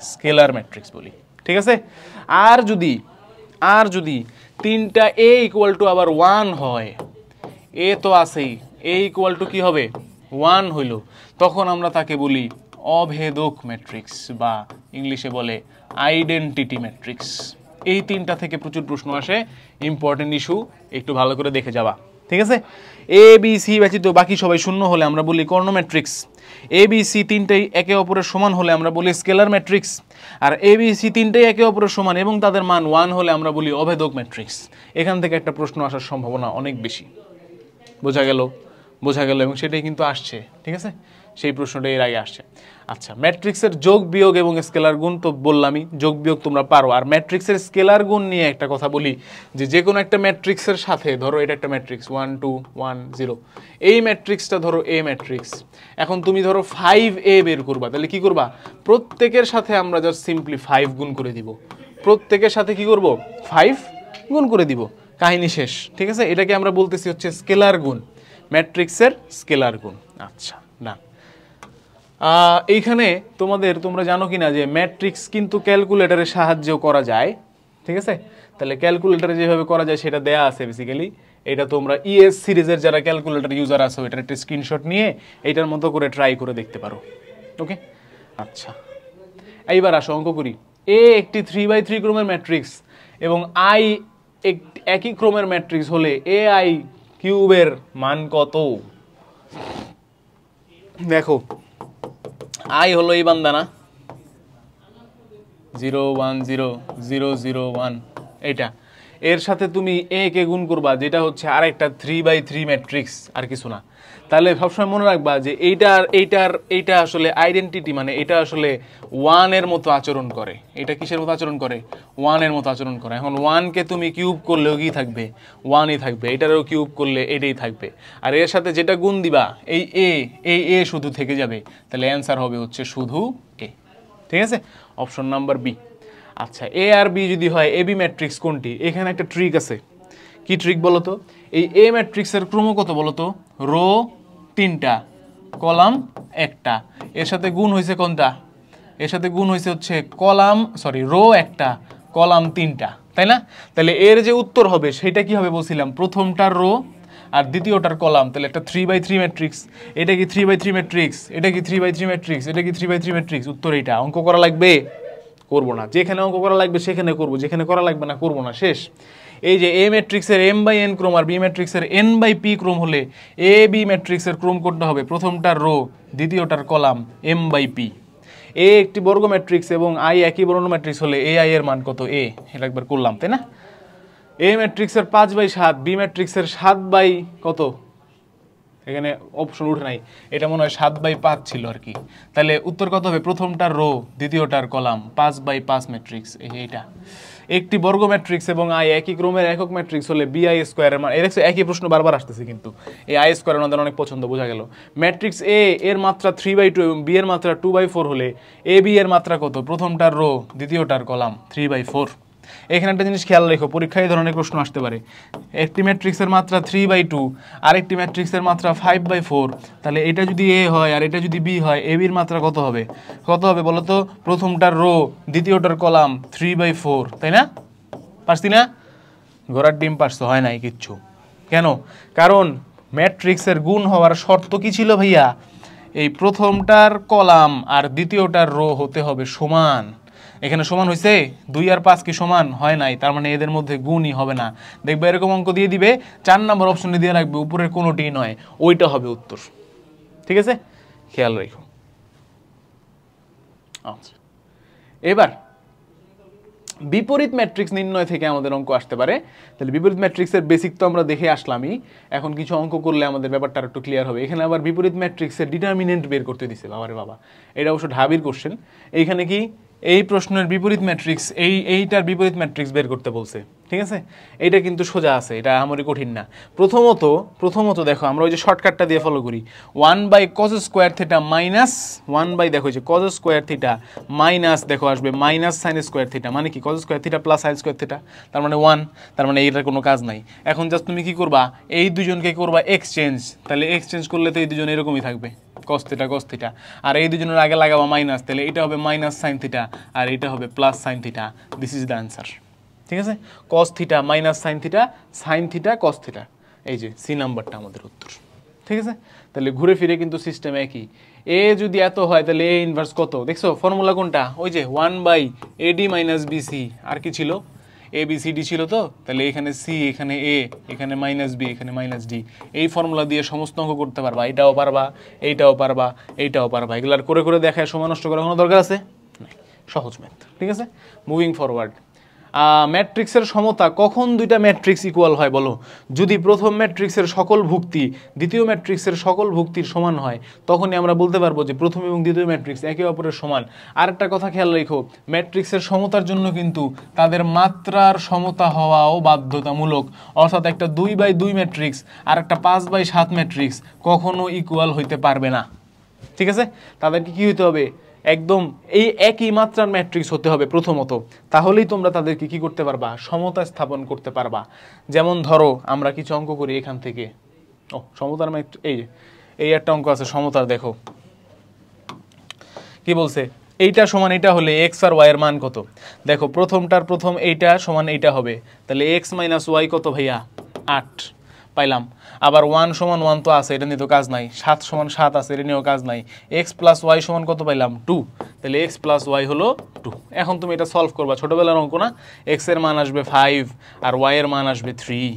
A: স্কেলার ম্যাট্রিক্স বলি। ঠিক আছে? আর যদি তিনটা এ ইকুয়াল টু আবার 1 হয়, এ তো আছেই, এ ইকুয়াল টু কি হবে? 1 হইল, তখন আমরা তাকে বলি অভেদক ম্যাট্রিক্স বা ইংলিশে বলে আইডেন্টিটি ম্যাট্রিক্স। এই তিনটা থেকে প্রচুর প্রশ্ন আসে, ইম্পর্টেন্ট ইস্যু, একটু ভালো করে দেখে যাবা। ঠিক আছে? এ বি সি ব্যতীত বাকি সবাই শূন্য হলে আমরা বলি কর্ণ ম্যাট্রিক্স। এ বি সি তিনটেই একে অপরের সমান হলে আমরা বলি scalar matrix. R A B C তিনটেই একে অপরের সমান এবং তাদের মান 1 হলে আমরা বলি অভেদক ম্যাট্রিক্স। এখান থেকে একটা প্রশ্ন আসার সম্ভাবনা অনেক বেশি। বোঝা গেল এবং সেটাই কিন্তু আসছে। ঠিক আছে? সেই প্রশ্নটা এর আগে আসছে। আচ্ছা, ম্যাট্রিক্সের যোগ বিয়োগ এবং স্কেলার গুণ তো বললামই, যোগ বিয়োগ তোমরা পারো। আর ম্যাট্রিক্সের স্কেলার গুণ নিয়ে একটা কথা বলি, যে কোনো একটা ম্যাট্রিক্সের সাথে, ধরো এটা একটা ম্যাট্রিক্স 1 2 1 0, এই ম্যাট্রিক্সটা ধরো এ ম্যাট্রিক্স। এখন তুমি ধরো 5a বের করবা, তাহলে কি করবা? প্রত্যেকের সাথে আমরা জাস্ট সিম্পলি 5 গুণ করে দিব। প্রত্যেকের সাথে কি করব? 5 গুণ করে দিব, কাহিনী শেষ। ঠিক আছে? এটাকে আমরা বলতেছি হচ্ছে স্কেলার গুণ, ম্যাট্রিক্সের স্কেলার গুণ। আচ্ছা, না এইখানে তোমরা জানো কি না যে ম্যাট্রিক্স কিন্তু ক্যালকুলেটরের সাহায্যেও করা যায়। ঠিক আছে? তাহলে ক্যালকুলেটরে যেভাবে করা যায় সেটা দেয়া আছে বেসিক্যালি। এটা তোমরা ইএস সিরিজের যারা ক্যালকুলেটর ইউজার আছো, এটার একটা স্ক্রিনশট নিয়ে এইটার মতো করে ট্রাই করে দেখতে পারো। ওকে, আচ্ছা, এইবার আসো অঙ্ক করি। এ একটি 3x3 ক্রমের ম্যাট্রিক্স এবং আই একই ক্রমের ম্যাট্রিক্স হলে এ আই কিউবের মান কত? দেখো, আই হলো এই বান্দা না, 0 1 0 0 0 1, এইটা। এর সাথে তুমি এ কে গুণ করবা, যেটা হচ্ছে আরেকটা 3x3 ম্যাট্রিক্স, আর কিছু না। তাহলে সবসময় মনে রাখবা যে এইটা আসলে আইডেন্টিটি, মানে এটা আসলে 1 এর মতো আচরণ করে। এটা কিসের মতো আচরণ করে? 1 এর মতো আচরণ করে। এখন 1 কে তুমি কিউব করলেও কি থাকবে? 1ই থাকবে। এটারও কিউব করলে এটাই থাকবে। আর এর সাথে যেটা গুণ দিবা, এই এ শুধু থেকে যাবে। তাহলে অ্যান্সার হবে হচ্ছে শুধু এ। ঠিক আছে? Option number B. আচ্ছা, এ আর বি যদি হয়, এ বি ম্যাট্রিক্স কোনটি? এখানে একটা ট্রিক আছে। কি ট্রিক বলো তো? এই এ ম্যাট্রিক্সের ক্রম কত বলো তো? রো 3টা, কলাম 1টা। এর সাথে গুণ হয়েছে কোনটা? এর সাথে গুণ হয়েছে হচ্ছে রো 1টা, কলাম 3টা, তাই না? তাহলে এর যে উত্তর হবে সেটা কি হবে বলছিলাম? প্রথমটার রো আর দ্বিতীয়টার কলাম। তাহলে একটা 3x3 ম্যাট্রিক্স। এটা কি 3x3 ম্যাট্রিক্স? এটা কি 3x3 ম্যাট্রিক্স? এটা কি 3x3 ম্যাট্রিক্স? উত্তর এইটা। অঙ্ক করা লাগবে? করবো না। যেখানে অঙ্ক করা লাগবে সেখানে করবো, যেখানে করা লাগবে না করবো না, শেষ। এই যে এ ম্যাট্রিক্সের m/n ক্রম আর বি ম্যাট্রিক্সের n/p ক্রম হলে এ বি ম্যাট্রিক্সের ক্রম করতে হবে প্রথমটার রো, দ্বিতীয়টার কলাম, m/p। এ একটি বর্গ ম্যাট্রিক্স এবং আই একই বর্গ ম্যাট্রিক্স হলে এ আই এর মান কত? এ। এটা একবার করলাম, তাই না? এ ম্যাট্রিক্সের 5/7, বি ম্যাট্রিক্সের 7 কত? এখানে অপশন উঠে নাই, এটা মনে হয় 7/5 ছিল আর কি। তাহলে উত্তর কত হবে? প্রথমটার রো, দ্বিতীয়টার কলাম, 5/5 ম্যাট্রিক্স। এইটা একটি বর্গ ম্যাট্রিক্স এবং আই একই ক্রমের একক ম্যাট্রিক্স হলে বি আই স্কোয়ারের মান। এই দেখছো, একই প্রশ্ন বারবার আসতেছে, কিন্তু এই আই স্কোয়ার আমাদের অনেক পছন্দ, বোঝা গেল। ম্যাট্রিক্স এ এর মাত্রা 3/2 এবং বি এর মাত্রা 2/4 হলে এ বি এর মাত্রা কত? প্রথমটার রো, দ্বিতীয়টার কলাম, 3/4। এখানে একটা জিনিস খেয়াল রেখো, পরীক্ষায় এই ধরনের প্রশ্ন আসতে পারে। একটি ম্যাট্রিক্সের মাত্রা 3/2, আরেকটি ম্যাট্রিক্সের মাত্রা 5/4। তাহলে এটা যদি এ হয় আর এটা যদি বি হয়, এ বির মাত্রা কত হবে? কত হবে বলো তো? প্রথমটার রো, দ্বিতীয়টার কলাম, 3/4, তাই না? পারছি না? ঘোড়ার ডিম পারছো? হয় নাই কিচ্ছু। কেন? কারণ ম্যাট্রিক্সের গুণ হওয়ার শর্ত কি ছিল ভাইয়া? এই প্রথমটার কলাম আর দ্বিতীয়টার রো হতে হবে সমান। এখানে সমান হয়েছে? 2 আর 5 কি সমান হয় নাই? তার মানে এদের মধ্যে গুণই হবে না। দেখবে এরকম অঙ্ক দিয়ে দিবে, 4 নম্বর অপশনে দিয়ে রাখবে উপরের কোনোটি নয়, ওইটা হবে উত্তর। ঠিক আছে? খেয়াল রেখো। আচ্ছা, এবার বিপরীত ম্যাট্রিক্স নির্ণয় থেকে আমাদের অঙ্ক আসতে পারে। তাহলে বিপরীত ম্যাট্রিক্সের বেসিক তো আমরা দেখে আসলামই, এখন কিছু অঙ্ক করলে আমাদের ব্যাপারটা একটু ক্লিয়ার হবে। এখানে আবার বিপরীত ম্যাট্রিক্সের ডিটারমিনেন্ট বের করতে দিছে, বাবারে বাবা, এটা অবশ্য ঢাবির কোশ্চেন। এইখানে কি এই প্রশ্নের বিপরীত ম্যাট্রিক্স, এইটার বিপরীত ম্যাট্রিক্স বের করতে বলছে। ঠিক আছে? এইটা কিন্তু সোজা আছে, এটা আমারই কঠিন না। প্রথমত দেখো, আমরা ওই যে শর্টকাটটা দিয়ে ফলো করি, 1/cos স্কোয়ার থিটা মাইনাস 1/, দেখো যে cos স্কোয়ার থিটা মাইনাস, দেখো আসবে মাইনাস সাইন স্কোয়ার থিটা, মানে কি cos square theta plus sine square theta, তার মানে 1। তার মানে এইটার কোনো কাজ নাই। এখন জাস্ট তুমি কি করবা? এই দুজনকে করবা এক্সচেঞ্জ। তাহলে এক্সচেঞ্জ করলে তো এই দুজন এরকমই থাকবে, cos থিটা cos থিটা, আর এই দুজনের আগে লাগাবো মাইনাস, তাহলে এটা হবে মাইনাস সাইন থিটা আর এটা হবে plus sine theta. This is the answer. ঠিক আছে, cos theta minus sine theta cos theta, এই যে সি নাম্বারটা আমাদের উত্তর। ঠিক আছে, তাহলে ঘুরে ফিরে কিন্তু সিস্টেম একই। এ যদি এত হয় তাহলে এ ইনভার্স কত, দেখছো ফর্মুলা কোনটা, ওই যে 1/AD - BC, আর কি ছিল ABCD ছিল, তো তাহলে এখানে সি, এখানে এ, এখানে মাইনাস বি, এখানে মাইনাস ডি। এই ফর্মুলা দিয়ে সমস্ত অঙ্ক করতে পারবা, এইটাও পারবা, এইটাও পারবা, এইটাও পারবা। এগুলার করে করে দেখায় সময় নষ্ট করার কোনো দরকার আছে? সহজ ম্যাথ। ঠিক আছে, মুভিং ফরওয়ার্ড। ম্যাট্রিক্সের সমতা কখন দুইটা ম্যাট্রিক্স ইকুয়াল হয় বলো? যদি প্রথম ম্যাট্রিক্সের সকল ভুক্তি দ্বিতীয় ম্যাট্রিক্সের সকল ভুক্তির সমান হয়, তখনই আমরা বলতে পারবো যে প্রথম এবং দ্বিতীয় ম্যাট্রিক্স একে অপরের সমান। আরেকটা কথা খেয়াল রেখো, ম্যাট্রিক্সের সমতার জন্য কিন্তু তাদের মাত্রার সমতা হওয়াও বাধ্যতামূলক। অর্থাৎ একটা 2/2 ম্যাট্রিক্স আর একটা 5/7 ম্যাট্রিক্স কখনো ইকুয়াল হইতে পারবে না। ঠিক আছে, তাদেরকে কি হইতে হবে, একদম এই একই মাত্রার ম্যাট্রিক্স হতে হবে প্রথমত, তাহলেই তোমরা তাদেরকে কি করতে পারবা, সমতা স্থাপন করতে পারবা। যেমন ধরো আমরা কিছু অঙ্ক করি এখান থেকে, সমতার এই যে এই একটা অঙ্ক আছে সমতার, দেখো কি বলছে, এইটা সমান এইটা হলে এক্স আর ওয়াই এর মান কত। দেখো প্রথমটার প্রথম এইটা সমান এইটা হবে, তাহলে এক্স মাইনাস ওয়াই কত ভাইয়া, 8 পাইলাম। আবার 1 সমান 1 তো আছে, এটা নিয়ে তো কাজ নাই। 7 সমান 7 আছে, এটা নিয়েও কাজ নাই। এক্স প্লাস ওয়াই সমান কত পাইলাম, 2, তাহলে এক্স প্লাস ওয়াই হলো 2। এখন তুমি এটা সলভ করবা, ছোটবেলার অঙ্ক না, এক্স এর মান আসবে 5 আর ওয়াই এর মান আসবে 3,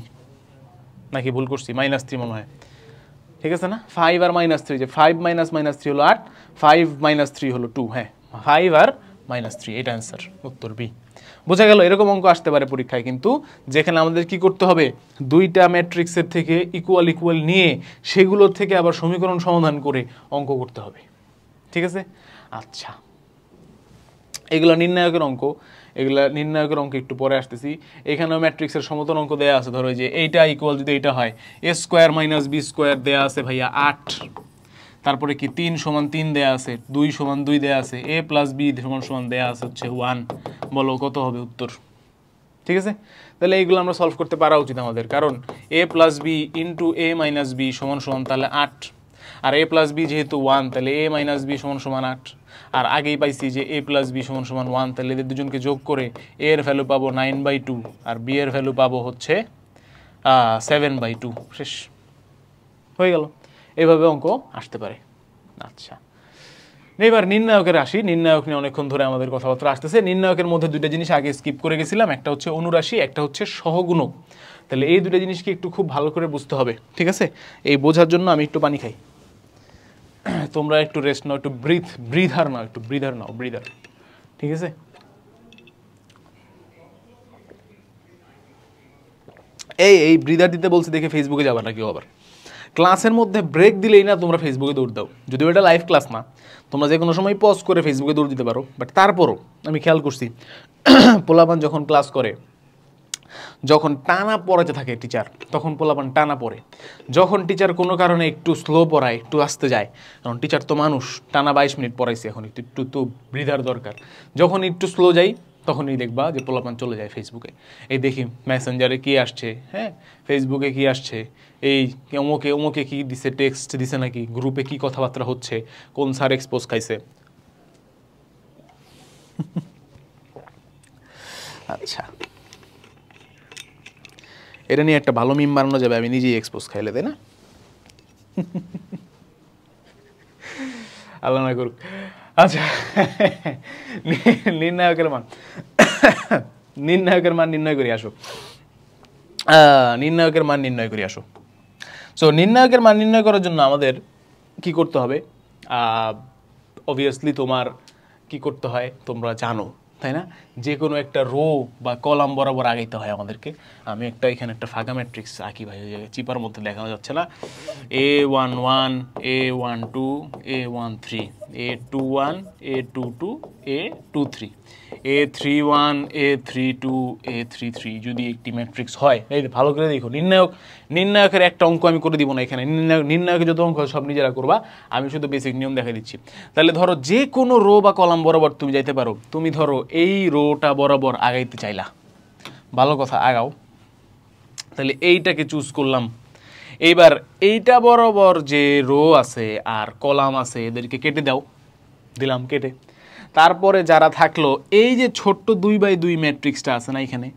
A: নাকি ভুল করছি, -3 মনে হয়। ঠিক আছে না, 5 আর -3, যে 5 - -3 হলো 8, 5 - 3 হলো 2। হ্যাঁ, 5 আর -3, এটা অ্যান্সার, উত্তর বি। বোঝা গেল, এরকম অঙ্ক আসতে পারে পরীক্ষায়, কিন্তু যেখানে আমাদের কি করতে হবে, দুইটা ম্যাট্রিক্সের থেকে ইকুয়াল ইকুয়াল নিয়ে সেগুলোর থেকে আবার সমীকরণ সমাধান করে অঙ্ক করতে হবে। ঠিক আছে, আচ্ছা এগুলো নির্ণায়কের অঙ্ক, এগুলা নির্ণায়কের অঙ্ক একটু পরে আসতেছি। এখানেও ম্যাট্রিক্সের সমতল অঙ্ক দেয়া আছে, ধরো যে এইটা ইকুয়াল যদি এইটা হয় a² - b² দেয়া আছে ভাইয়া 8, তারপরে কি 3 = 3 দেয়া আছে, 2 = 2 দেয়া আছে, a + b = দেয়া আছে হচ্ছে 1। বলো কত হবে উত্তর? ঠিক আছে, তাহলে এইগুলো আমরা সলভ করতে পারা উচিত আমাদের, কারণ a + b * a - b = তাহলে 8, আর a + b যেহেতু 1 তাহলে a - b = 8, আর আগেই পাইছি যে a + b = 1, তাহলে এদের দুজনকে যোগ করে a এর ভ্যালু পাবো 9/2 আর b এর ভ্যালু পাবো হচ্ছে 7/2। শেষ হয়ে গেল, এইভাবে অঙ্ক আসতে পারে। আচ্ছা, এবার নির্ণায়কের আসি। নির্ণায়ক নিয়ে অনেকক্ষণ ধরে আমাদের কথাবার্তা আসতেছে। নির্ণায়কের মধ্যে দুইটা জিনিস আগে স্কিপ করে গেছিলাম, একটা হচ্ছে অনুরাশি, একটা হচ্ছে সহগুণক। তাহলে এই দুইটা জিনিসকে একটু খুব ভালো করে বুঝতে হবে। ঠিক আছে, এই বোঝার জন্য আমি একটু পানি খাই, তোমরা একটু রেস্ট নাও, একটু ব্রিদার নাও, একটু ব্রিদার নাও, ব্রিদার। ঠিক আছে, এই ব্রিদার দিতে বলছি দেখে ফেসবুকে যাবা না কেউ আবার। ক্লাসের মধ্যে ব্রেক দিলেই না তোমরা ফেসবুকে দৌড় দাও, যদিও এটা লাইভ ক্লাস না, তোমরা যে কোনো সময় পজ করে ফেসবুকে দৌড় দিতে পারো। বাট তারপরও আমি খেয়াল করছি পোলাপান যখন ক্লাস করে, যখন টানা পড়াতে থাকে টিচার, তখন পোলাপান টানা পড়ে। যখন টিচার কোনো কারণে একটু স্লো পড়ায়, একটু আসতে যায়, কারণ টিচার তো মানুষ, টানা 22 মিনিট পড়াইছে, এখন একটু তো ব্রিদার দরকার। যখন একটু স্লো যাই তখনই দেখবা যে পোলাপান চলে যায় ফেসবুকে। এই দেখি মেসেঞ্জারে কি আসছে, হ্যাঁ ফেসবুকে কি আসছে, এই অমুকে কি দিছে, টেক্সট দিছে নাকি, গ্রুপে কি কথাবার্তা হচ্ছে, কোন স্যার এক্সপোজ খাইছে। আচ্ছা, এটা নিয়ে একটা ভালো মিম বানানো যাবে, আমি নিজেই এক্সপোজ খাইলে, তাই না? আল্লাহ না করুক। আচ্ছা, নির্ণায়কের মান নির্ণয় করি আসো। নির্ণায়কের মান নির্ণয় করি আসো। সো নির্ণায়কের মান নির্ণয় করার জন্য আমাদের কি করতে হবে? অবভিয়াসলি তোমার কি করতে হয় তোমরা জানো, তাই না? যে কোনো একটা রো বা কলাম বরাবর আগাইতে হয় আমাদেরকে। আমি এখানে একটা ফাঁকা ম্যাট্রিক্স আঁকি ভাই, চিপার মধ্যে দেখানো যাচ্ছে না। A11 A12 A13 A21 A22 A23 A31 A32 A33 যদি একটি ম্যাট্রিক্স হয়, এই ভালো করে দেখো। নির্ণায়কের একটা অঙ্ক আমি করে দিব না এখানে, নির্ণায়কের যত অঙ্ক সব নিজেরা করবা, আমি শুধু বেসিক নিয়ম দেখা দিচ্ছি। তাহলে ধরো যে কোনো রো বা কলাম বরাবর তুমি যাইতে পারো। তুমি ধরো এই রোটা বরাবর আগাইতে চাইলা, ভালো কথা আগাও। তাহলে এইটাকে চুজ করলাম, এইবার এইটা বরাবর যে রো আছে আর কলাম আছে এদেরকে কেটে দাও, দিলাম কেটে। তারপরে যারা থাকলো এই যে ছোট্ট 2/2 ম্যাট্রিক্সটা আছে না এখানে,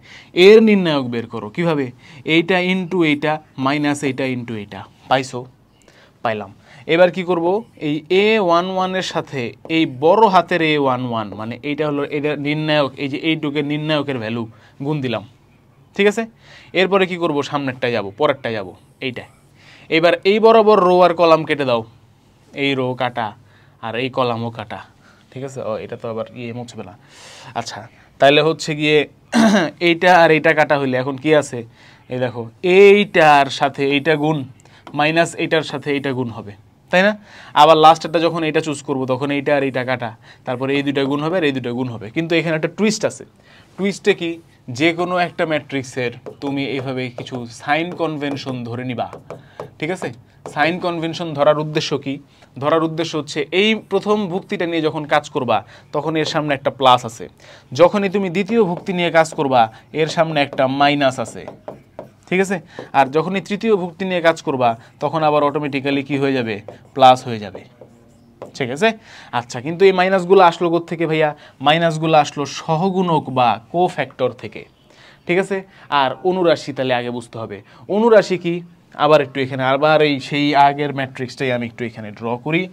A: এর নির্ণায়ক বের করো কিভাবে, এইটা ইনটু এইটা মাইনাস এইটা ইনটু এইটা, পাইছো? পাইলাম। এবার কি করব, এই A11 এর সাথে এই বড় হাতের A11 মানে এইটা হলো এটা নির্ণায়ক, এই যে এইটুকের নির্ণায়কের ভ্যালু গুণ দিলাম, ঠিক আছে? এরপরে কি করব, সামনেরটায় যাব, পরেরটায় যাব, এইটা। এবার এই বরাবর রো আর কলাম কেটে দাও, এই রো কাটা আর এই কলামও কাটা, ঠিক আছে? ও এটা তো আবার মুছবে না। আচ্ছা, তাহলে হচ্ছে গিয়ে এইটা আর এইটা কাটা হইলে এখন কি আছে, এই দেখো এইটার সাথে এইটা গুণ মাইনাস এইটার সাথে এইটা গুণ হবে, তাই না? আবার লাস্টেরটা যখন এইটা চুজ করব তখন এইটা আর এইটা কাটা, তারপরে এই দুইটা গুণ হবে আর এই দুইটা গুণ হবে। কিন্তু এখানে একটা টুইস্ট আছে। টুইস্টে কি, যে কোনো একটা ম্যাট্রিক্সের তুমি এইভাবে কিছু সাইন কনভেনশন ধরে নিবা, ঠিক আছে? সাইন কনভেনশন ধরার উদ্দেশ্য কি? ধরার উদ্দেশ্য হচ্ছে এই প্রথম ভুক্তিটা নিয়ে যখন কাজ করবা তখন এর সামনে একটা প্লাস আছে, যখনই তুমি দ্বিতীয় ভুক্তি নিয়ে কাজ করবা এর সামনে একটা মাইনাস আছে, ঠিক আছে? আর যখনই তৃতীয় ভুক্তি নিয়ে কাজ করবা তখন আবার অটোমেটিক্যালি কি হয়ে যাবে, প্লাস হয়ে যাবে, ঠিক আছে? আচ্ছা, কিন্তু এই মাইনাসগুলো আসলো কোত্থেকে ভাইয়া? মাইনাসগুলো আসলো সহগুণক বা কোফ্যাক্টর থেকে, ঠিক আছে? আর অনুরাশি তাহলে আগে বুঝতে হবে অনুরাশি কি। আবার একটু এখানে আবার এই সেই আগের ম্যাট্রিক্সটাই আমি একটু এখানে ড্র করি।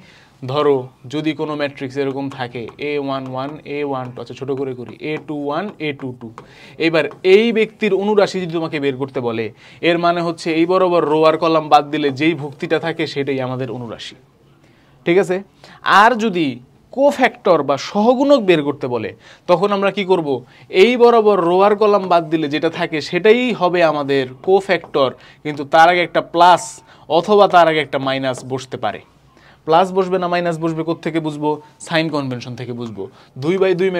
A: ধরো যদি কোনো ম্যাট্রিক্স এরকম থাকে A11 A12, আচ্ছা ছোটো করে করি A21 A22। এবার এই ব্যক্তির অনুরাশি যদি তোমাকে বের করতে বলে, এর মানে হচ্ছে এই বরাবর রো আর কলাম বাদ দিলে যেই ভুক্তিটা থাকে সেটাই আমাদের অনুরাশি, ঠিক আছে? আর যদি কোফ্যাক্টর বা সহগুণক বের করতে বলে তখন আমরা কি করব, এই বরাবর রো আর কলাম বাদ দিলে যেটা থাকে সেটাই হবে আমাদের কোফ্যাক্টর, কিন্তু তার আগে একটা প্লাস অথবা তার আগে একটা মাইনাস বসতে পারে। প্লাস বসবে না মাইনাস বসবে কোত্থেকে বুঝবো? সাইন কনভেনশন থেকে বুঝবো। 2/2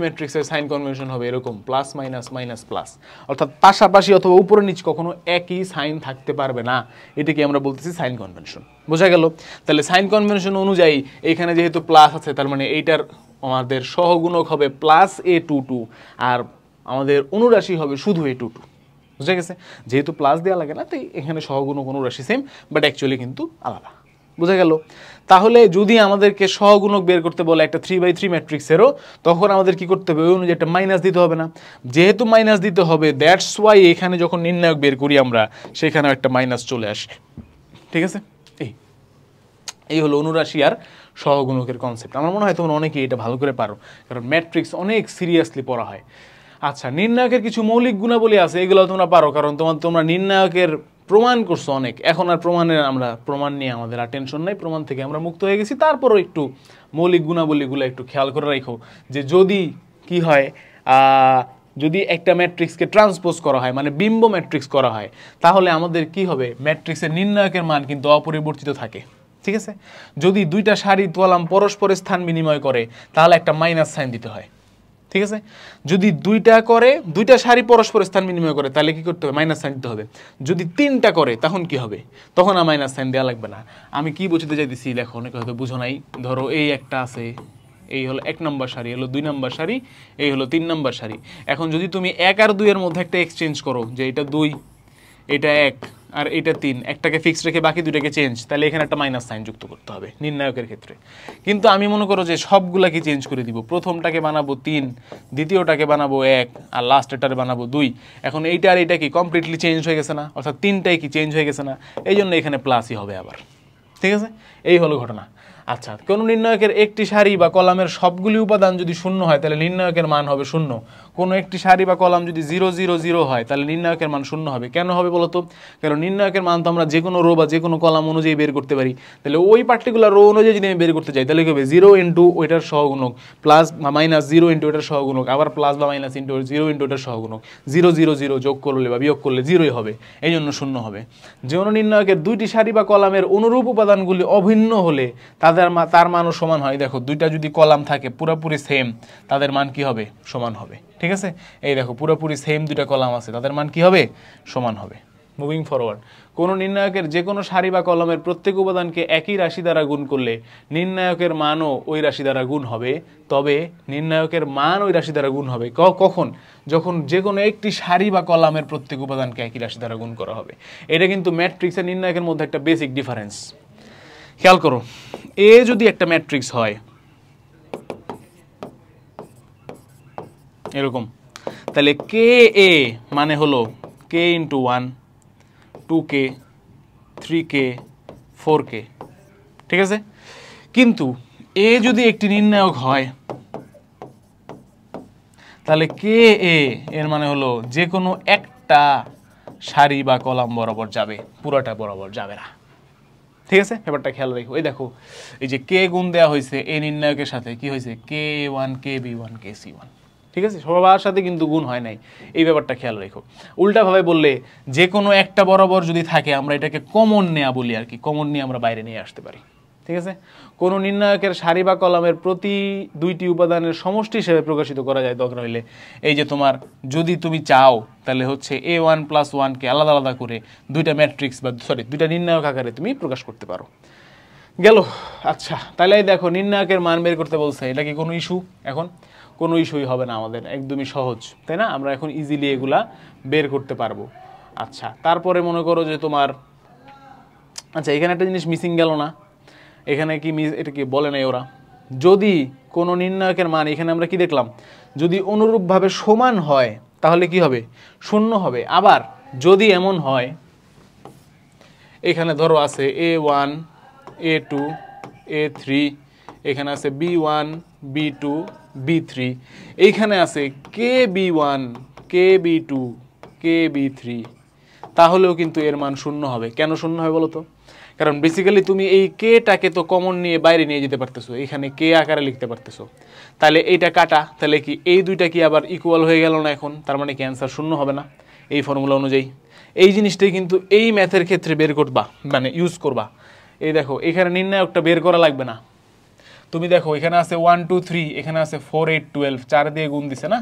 A: ম্যাট্রিক্সের সাইন কনভেনশন হবে এরকম প্লাস মাইনাস মাইনাস প্লাস, অর্থাৎ পাশাপাশি অথবা উপরে নিচ কখনো একই সাইন থাকতে পারবে না, এটাকে আমরা বলতেছি সাইন কনভেনশন। বোঝা গেল? তাহলে সাইন কনভেনশন অনুযায়ী এখানে যেহেতু প্লাস আছে তার মানে এইটার আমাদের সহগুণক হবে প্লাস A22 আর আমাদের অনুরাশি হবে শুধু A22। বুঝা গেছে? যেহেতু প্লাস দেওয়া লাগে না তাই এখানে সহগুণক অনুরাশি সেম, বাট অ্যাকচুয়ালি কিন্তু আলাদা। বোঝা গেল? তাহলে যদি আমাদেরকে সহগুণক বের করতে বলে একটা 3/3 ম্যাট্রিক্সেরও, তখন আমাদের কি করতে হবে, ওই অনুযায়ী একটা মাইনাস দিতে হবে না? যেহেতু মাইনাস দিতে হবে, দ্যাটস ওয়াই এখানে যখন নির্ণায়ক বের করি আমরা সেখানেও একটা মাইনাস চলে আসে, ঠিক আছে? এই হলো অনুরাশি আর সহগুণকের কনসেপ্ট। আমার মনে হয় তোমরা অনেকেই এটা ভালো করে পারো, কারণ ম্যাট্রিক্স অনেক সিরিয়াসলি পড়া হয়। আচ্ছা, নির্ণায়কের কিছু মৌলিক গুণাবলী আছে, এগুলো তোমরা পারো, কারণ তোমরা নির্ণায়কের প্রমাণ করছো অনেক। এখন আর প্রমাণ নিয়ে আমাদের আর টেনশন নাই, প্রমাণ থেকে আমরা মুক্ত হয়ে গেছি। তারপরও একটু মৌলিক গুণাবলীগুলো একটু খেয়াল করে রাখো, যে যদি কি হয়, যদি একটা ম্যাট্রিক্সকে ট্রান্সপোজ করা হয় মানে বিম্ব ম্যাট্রিক্স করা হয়, তাহলে আমাদের কি হবে, ম্যাট্রিক্সের নির্ণায়কের মান কিন্তু অপরিবর্তিত থাকে, ঠিক আছে? যদি দুইটা সারি কলাম পরস্পরের স্থান বিনিময় করে তাহলে একটা মাইনাস সাইন দিতে হয়, ঠিক আছে? যদি দুইটা সারি পরস্পর স্থান বিনিময় করে তাহলে কি করতে হবে, মাইনাস সাইন দিতে হবে। যদি তিনটা করে তখন কি হবে, তখন আর মাইনাস সাইন দেওয়া লাগবে না। আমি কি বুঝতে চাইতেছি দেখো, অনেকে হয়তো বুঝো নাই। ধরো এই একটা আছে, এই হলো 1 নম্বর সারি, হলো 2 নম্বর সারি, এই হলো 3 নম্বর সারি। এখন যদি তুমি 1 আর 2 এর মধ্যে একটা এক্সচেঞ্জ করো, যে এটা 2 এটা 1 আর এটা 3, একটাকে ফিক্সড রেখে বাকি দুটাকে চেঞ্জ, তাহলে এখানে একটা মাইনাস সাইন যুক্ত করতে হবে নির্ণায়কের ক্ষেত্রে। কিন্তু আমি মনে করো যে সবগুলাকে চেঞ্জ করে দিব, প্রথমটাকে বানাবো 3, দ্বিতীয়টাকে বানাবো 1 আর লাস্টেরটারে বানাবো 2। এখন এইটা আর এইটা কি কমপ্লিটলি চেঞ্জ হয়ে গেছে না, অর্থাৎ তিনটাই কি চেঞ্জ হয়ে গেছে না, এই জন্য এখানে প্লাসই হবে আবার, ঠিক আছে? এই হলো ঘটনা। আচ্ছা, কোন নির্ণায়কের একটি সারি বা কলামের সবগুলি উপাদান যদি শূন্য হয় তাহলে নির্ণায়কের মান হবে 0। কোনো একটি সারি বা কলাম যদি 0 0 0 হয় তাহলে নির্ণায়কের মান 0 হবে। কেন হবে বলো তো? কারণ নির্ণায়কের মান তো আমরা যে কোনো রো বা যে কোনো কলাম অনুযায়ী বের করতে পারি। তাহলে ওই পার্টিকুলার রো অনুযায়ী যদি আমি বের করতে চাই তাহলে কি হবে, 0 ইন্টু ওইটার সহগুণক প্লাস বা মাইনাস 0 ইন্টু ওইটার সহগুণক, আবার প্লাস বা মাইনাস ইন্টু 0 ইন্টু ওইটার সহগুণক, 0 0 0 যোগ করলে বা বিয়োগ করলে 0ই হবে, এই জন্য 0 হবে। যেমন নির্ণায়কের দুইটি সারি বা কলামের অনুরূপ উপাদানগুলি অভিন্ন হলে তার মানও সমান হয়। দেখো, দুইটা যদি কলাম থাকে পুরোপুরি সেম, তাদের মান কি হবে, সমান হবে, ঠিক আছে? এই দেখো পুরোপুরি সেম দুইটা কলাম আছে, তাদের মান কি হবে, সমান হবে, মুভিং ফরওয়ার্ড, কোনো নির্ণায়কের যে কোনো সারি বা কলামের প্রত্যেক উপাদানকে একই রাশি দ্বারা গুণ করলে নির্ণায়কের মানও ওই রাশি দ্বারা গুণ হবে, তবে নির্ণায়কের মান ওই রাশি দ্বারা গুণ হবে কখন? যখন যে কোনো একটি সারি বা কলামের প্রত্যেক উপাদানকে একই রাশি দ্বারা গুণ করা হবে। এটা কিন্তু ম্যাট্রিক্স আর নির্ণায়কের মধ্যে একটা বেসিক ডিফারেন্স। খেয়াল করো, এ যদি একটা ম্যাট্রিক্স হয় এরকম, তাহলে কে এ মানে হলো কে ইন্টু 1, 2k, 3k, 4k, ঠিক আছে? কিন্তু এ যদি একটি নির্ণায়ক হয় তাহলে কে এ এর মানে হলো যে কোনো একটা সারি বা কলাম বরাবর যাবে, পুরোটা বরাবর যাবে না, ঠিক আছে? ব্যাপারটা খেয়াল রাখো। এই দেখো, এই যে কে গুণ দেওয়া হয়েছে এ নির্ণায়কের সাথে, কি হয়েছে? k1, kb1, kc1, ঠিক আছে? সবার সাথে কিন্তু গুণ হয় নাই, এই ব্যাপারটা খেয়াল রেখো। উল্টাভাবে বললে যে কোনো একটা বরাবর যদি থাকে আমরা এটাকে কমন নেয়া বলি আর কি, কমন নিয়ে আমরা বাইরে নিয়ে আসতে পারি, ঠিক আছে? কোনো নির্ণায়কের সারি বা কলামের প্রতি দুইটি উপাদানের সমষ্টি হিসেবে প্রকাশিত করা যায় দরকার হইলে। এই যে তোমার যদি তুমি চাও তাহলে হচ্ছে a1 + 1কে আলাদা আলাদা করে দুইটা ম্যাট্রিক্স বা দুইটা নির্ণায়ক আকারে তুমি প্রকাশ করতে পারো। গেল? আচ্ছা, তাহলে দেখো নির্ণায়কের মান বের করতে বলছে, এটা কি কোনো ইস্যু? এখন কোনো ইস্যুই হবে না আমাদের, একদমই সহজ, তাই না? আমরা এখন ইজিলি এগুলা বের করতে পারবো। আচ্ছা, তারপরে মনে করো যে তোমার, আচ্ছা এখানে একটা জিনিস মিসিং গেল না, এখানে কি এটা কি বলে নাই ওরা, যদি কোনো নির্ণায়কের মান, এখানে আমরা কি দেখলাম, যদি অনুরূপভাবে সমান হয় তাহলে কি হবে? শূন্য হবে। আবার যদি এমন হয়, এখানে ধরো আছে a1, a2, a3, এখানে আছে b1, b2, b3, এইখানে আছে kb1, kb2, kb3, তাহলেও কিন্তু এর মান শূন্য হবে। কেন শূন্য হবে বলো তো? কারণ বেসিক্যালি তুমি এই কেটাকে তো কমন নিয়ে বাইরে নিয়ে যেতে পারতেছো, এখানে কে আকারে লিখতে পারতেছো, তাহলে এইটা কাটা, তাহলে কি এই দুইটা কি আবার ইকুয়াল হয়ে গেল না এখন? তার মানে কি অ্যান্সার শূন্য হবে না এই ফর্মুলা অনুযায়ী? এই জিনিসটাই কিন্তু এই ম্যাথের ক্ষেত্রে বের করবা, মানে ইউজ করবা। এই দেখো, এখানে নির্ণায়কটা বের করা লাগবে না, তুমি দেখো এখানে আছে 1 2 3, এখানে আছে 4 8 12, 4 দিয়ে গুণ দিছে না?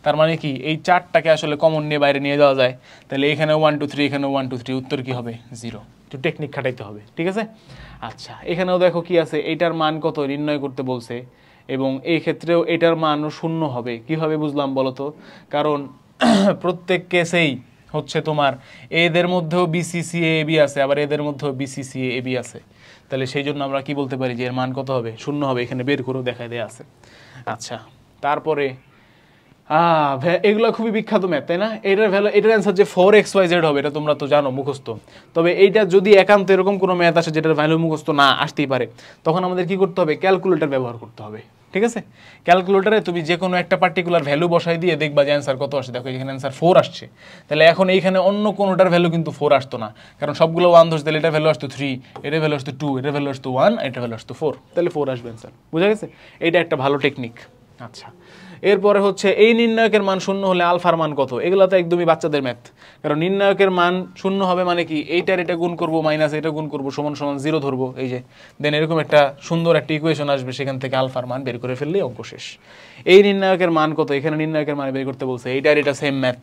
A: তার মানে কি এই চারটাকে আসলে কমন নিয়ে বাইরে নিয়ে যাওয়া যায়, তাহলে এখানে 1 2 3, এখানে 1 2 3, উত্তর কি হবে? 0। একটু টেকনিক খাটাইতে হবে, ঠিক আছে? আচ্ছা, এখানেও দেখো কি আছে, এইটার মান কত নির্ণয় করতে বলছে, এবং এই ক্ষেত্রেও এটার মানও শূন্য হবে। কিভাবে বুঝলাম বলো তো? কারণ প্রত্যেক কেসেই হচ্ছে তোমার এদের মধ্যেও বিসিসিএ এবি আছে, আবার এদের মধ্যেও বিসিসিএ এবি আছে, তাহলে সেই জন্য আমরা কি বলতে পারি যে এর মান কত হবে? শূন্য হবে। এখানে বের করেও দেখায় দেয়া আছে। আচ্ছা, তারপরে এগুলো খুবই বিখ্যাত ম্যাথ, তাই না? এটার ভ্যালু, এটার অ্যান্সার যে 4xyz হবে, এটা তোমরা তো জানো মুখস্থ। তবে এইটা যদি একান্ত এরকম কোনো ম্যাথ আসে যেটার ভ্যালু মুখস্থ না আসতেই পারে, তখন আমাদের কি করতে হবে? ক্যালকুলেটর ব্যবহার করতে হবে, ঠিক আছে? ক্যালকুলেটরে তুমি যে কোনো একটা পার্টিকুলার ভ্যালু বসাই দিয়ে দেখবা যে অ্যান্সার কত আসে। দেখো এখানে অ্যান্সার 4 আসছে, তাহলে এখন এইখানে অন্য কোনোটার ভ্যালু কিন্তু 4 আসতো না, কারণ সবগুলো 1 ধরছে, তাহলে এটার ভ্যালু আসতো 3, এটার ভ্যালু আসতো 2, এটার ভ্যালু আসতো 1, এটার ভ্যালু আসতো 4, তাহলে 4 আসবে অ্যান্সার। বুঝা গেছে? এটা একটা ভালো টেকনিক। আচ্ছা, এরপরে হচ্ছে এই নির্ণায়কের মান শূন্য হলে আলফার মান কত? এগুলো তো একদমই বাচ্চাদের ম্যাথ, কারণ নির্ণায়কের মান শূন্য হবে মানে কি, এইটার এটা গুণ করবো মাইনাস এটা গুণ করবো সমান সমান 0 ধরবো, এই যে দেন এরকম একটা সুন্দর একটা ইকুয়েশন আসবে, সেখান থেকে আলফার মান বের করে ফেললেই অঙ্ক শেষ। এই নির্ণায়কের মান কত? এখানে নির্ণায়কের মান বের করতে বলছে, এইটার এটা সেম ম্যাথ,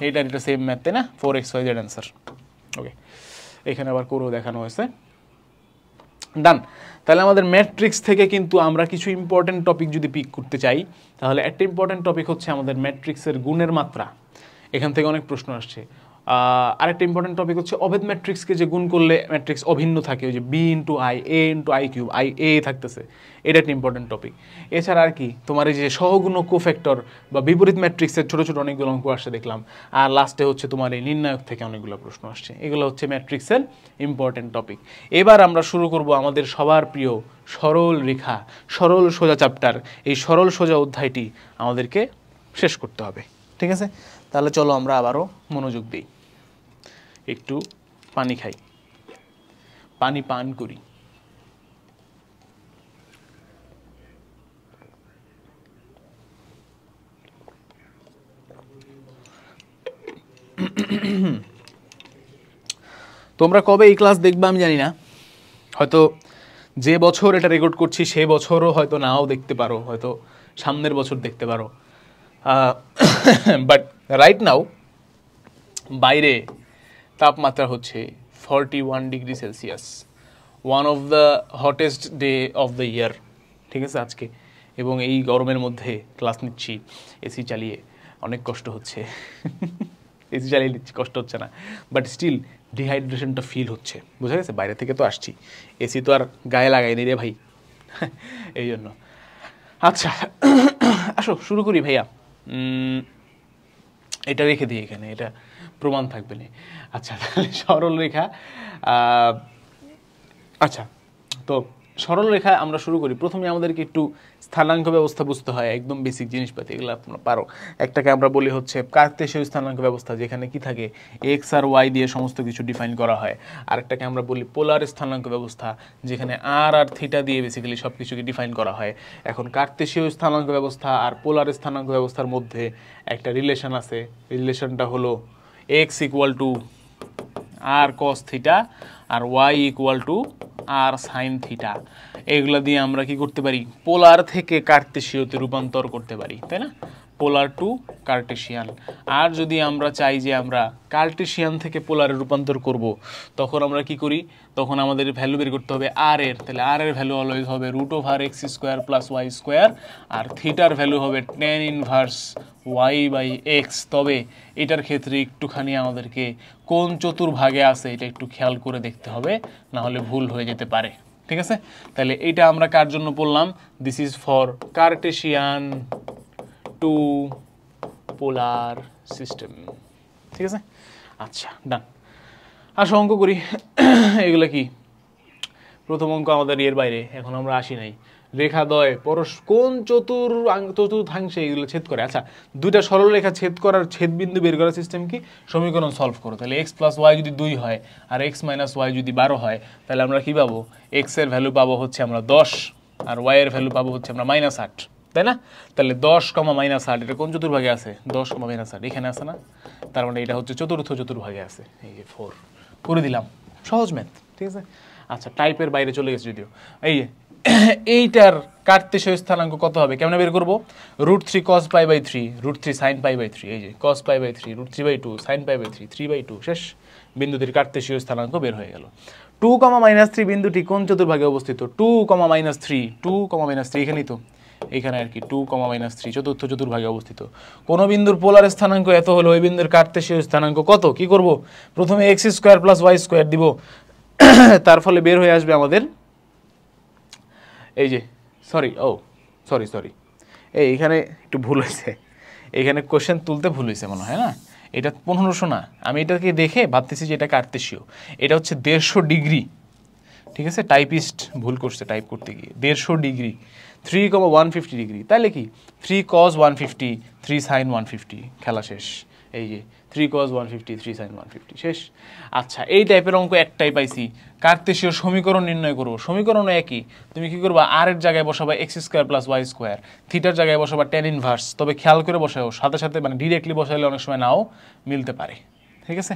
A: এইটার এটা সেম ম্যাথ, তাই না? 4xyz answer. ওকে, এখানে আবার করেও দেখানো হয়েছে। ডান। তাহলে আমাদের ম্যাট্রিক্স থেকে কিন্তু আমরা কিছু ইম্পর্টেন্ট টপিক যদি পিক করতে চাই, তাহলে একটা ইম্পর্টেন্ট টপিক হচ্ছে আমাদের ম্যাট্রিক্সের গুণের মাত্রা। এখান থেকে অনেক প্রশ্ন আসছে। আরেকটা ইম্পর্টেন্ট টপিক হচ্ছে অভেদ ম্যাট্রিক্সকে যে গুণ করলে ম্যাট্রিক্স অভিন্ন থাকে, ওই যে B into I, A into I cube, I A থাকতেছে, এটা একটা ইম্পর্টেন্ট টপিক। এছাড়া আর কি তোমার এই যে সহগুণ কোফ্যাক্টর বা বিপরীত ম্যাট্রিক্সের ছোটো ছোটো অনেকগুলো অঙ্ক আসছে দেখলাম, আর লাস্টে হচ্ছে তোমার এই নির্ণায়ক থেকে অনেকগুলো প্রশ্ন আসছে। এগুলো হচ্ছে ম্যাট্রিক্সের ইম্পর্টেন্ট টপিক। এবার আমরা শুরু করব আমাদের সবার প্রিয় সরল রেখা, সরল সোজা চ্যাপ্টার। এই সরল সোজা অধ্যায়টি আমাদেরকে শেষ করতে হবে, ঠিক আছে? তাহলে চলো আমরা আবারও মনোযোগ দিই, একটু পানি খাই, পানি পান করি। তোমরা কবে এই ক্লাস দেখবে আমি জানি না, হয়তো যে বছর এটা রেকর্ড করছি সে বছরও হয়তো নাও দেখতে পারো, হয়তো সামনের বছর দেখতে পারো, বাট রাইট নাও বাইরে তাপমাত্রা হচ্ছে 41 degree Celsius, one of the hottest day of the year, ঠিক আছে আজকে। এবং এই গরমের মধ্যে ক্লাস নিচ্ছি এসি চালিয়ে, অনেক কষ্ট হচ্ছে। এসি চালিয়ে নিচ্ছি, কষ্ট হচ্ছে না, বাট স্টিল ডিহাইড্রেশনটা ফিল হচ্ছে, বোঝা গেছে? বাইরে থেকে তো আসছি, এসি তো আর গায়ে লাগাইনি রে ভাই, এই জন্য। আচ্ছা আসো শুরু করি ভাইয়া। এটা রেখে দিই এখানে, এটা প্রমাণ থাকবে না। আচ্ছা তাহলে সরলরেখা, আচ্ছা তো সরলরেখা আমরা শুরু করি। প্রথমে আমাদেরকে একটু স্থানাঙ্ক ব্যবস্থা বুঝতে হয়, একদম বেসিক জিনিসপাতি, এগুলো আপনারা পারো। একটাকে আমরা বলি হচ্ছে কার্তেশীয় স্থানাঙ্ক ব্যবস্থা, যেখানে কি থাকে এক্স আর ওয়াই দিয়ে সমস্ত কিছু ডিফাইন করা হয়। আরেকটাকে আমরা বলি পোলার স্থানাঙ্ক ব্যবস্থা, যেখানে আর আর থিটা দিয়ে বেসিক্যালি সব কিছুকে ডিফাইন করা হয়। এখন কার্তেশীয় স্থানাঙ্ক ব্যবস্থা আর পোলার স্থানাঙ্ক ব্যবস্থার মধ্যে একটা রিলেশন আছে, রিলেশনটা হলো x equal to r cos theta আর y equal to r sine theta. এগুলো দিয়ে আমরা কি করতে পারি, পোলার থেকে কার্তেশীয়তে রূপান্তর করতে পারি, তাই না? পোলার টু কার্টেশিয়ান। আর যদি আমরা চাই যে আমরা কার্টেশিয়ান থেকে পোলারে রূপান্তর করব, তখন আমরা কি করি, তখন আমাদের ভ্যালু বের করতে হবে আর এর। তাহলে আর এর ভ্যালু অলওয়েজ হবে root over x square plus y square, আর থিটার ভ্যালু হবে tan inverse y by x. তবে এটার ক্ষেত্রে একটুখানি আমাদেরকে কোন চতুর্ভাগে আছে এটা একটু খেয়াল করে দেখতে হবে, না হলে ভুল হয়ে যেতে পারে, ঠিক আছে? তাহলে এইটা আমরা কার জন্য বললাম, this is for Cartesian to polar system, ঠিক আছে? আচ্ছা ডান, আসো অঙ্ক করি। এগুলো কি প্রথম অঙ্ক আমাদের এর বাইরে, এখন আমরা আসি নাই। রেখাদ্বয় কোন চতুর্থাংশে এগুলো ছেদ করে। আচ্ছা দুইটা সরলরেখা ছেদ করার ছেদবিন্দু বের করার সিস্টেম কি, সমীকরণ সলভ করো। তাহলে এক্স প্লাস ওয়াই যদি 2 হয় আর এক্স মাইনাস ওয়াই যদি 12 হয়, তাহলে আমরা কি পাবো, এক্স এর ভ্যালু পাবো হচ্ছে আমরা 10 আর ওয়াই এর ভ্যালু পাবো হচ্ছে আমরা -8, তাই না? তাহলে 10, -8 এটা কোন চতুর্ভাগে আছে, 10, -8 এখানে আছে না? তার মানে এটা হচ্ছে চতুর্থ চতুর্ভাগে আছে, এই যে 4 করে দিলাম, সহজ ম্যাথ, ঠিক আছে? আচ্ছা টাইপের বাইরে চলে গেছে যদিও। এই এইটার কার্তেশীয় স্থানাঙ্ক কত হবে, কেমন বের করবো, √3 cos π/3 √3 sin π/3, এই যে cos π/3 √3/2 sin π/3 3/2, শেষ। বিন্দুটির কার্তেশীয় স্থানাঙ্ক বের হয়ে গেল। 2, -3 বিন্দুটি কোন চতুর্ভাগে অবস্থিত, 2, -3 2, -3 এখানেই তো, এখানে আর কি 2, -3 চতুর্থ চতুর্ভাগে অবস্থিত। কোন বিন্দুর পোলার স্থানাঙ্ক এত হলো, ওই বিন্দুর কার্তেশীয় স্থানাঙ্ক কত, কি করব, প্রথমে x square plus y square দিব, তার ফলে বের হয়ে আসবে আমাদের এই যে সরি এইখানে একটু ভুল হয়েছে, এইখানে কোশ্চেন তুলতে ভুল হয়েছে মনে হয়, না এটা 1500 না, আমি এটাকে দেখে ভাবতেছি যে এটা কার্তেশীয়, এটা হচ্ছে 150 ডিগ্রি, ঠিক আছে? টাইপিস্ট ভুল করছে টাইপ করতে গিয়ে, 150 ডিগ্রি 3, 150 ডিগ্রি, তাহলে কি 3 cos 150 3 sin 150, খেলা শেষ। এই যে 3 cos 150 3 sin 150, শেষ। আচ্ছা এই টাইপের অঙ্ক একটাই পাইছি, কার্তেশীয় সমীকরণ নির্ণয় করবো। সমীকরণ একই, তুমি কি করবা, আর এর জায়গায় বসাবা x square plus y square, থিটার জায়গায় বসাবা ট্যান ইনভার্স। তবে খেয়াল করে বসাও, সাথে সাথে মানে ডিরেক্টলি বসাইলে অনেক সময় নাও মিলতে পারে, ঠিক আছে?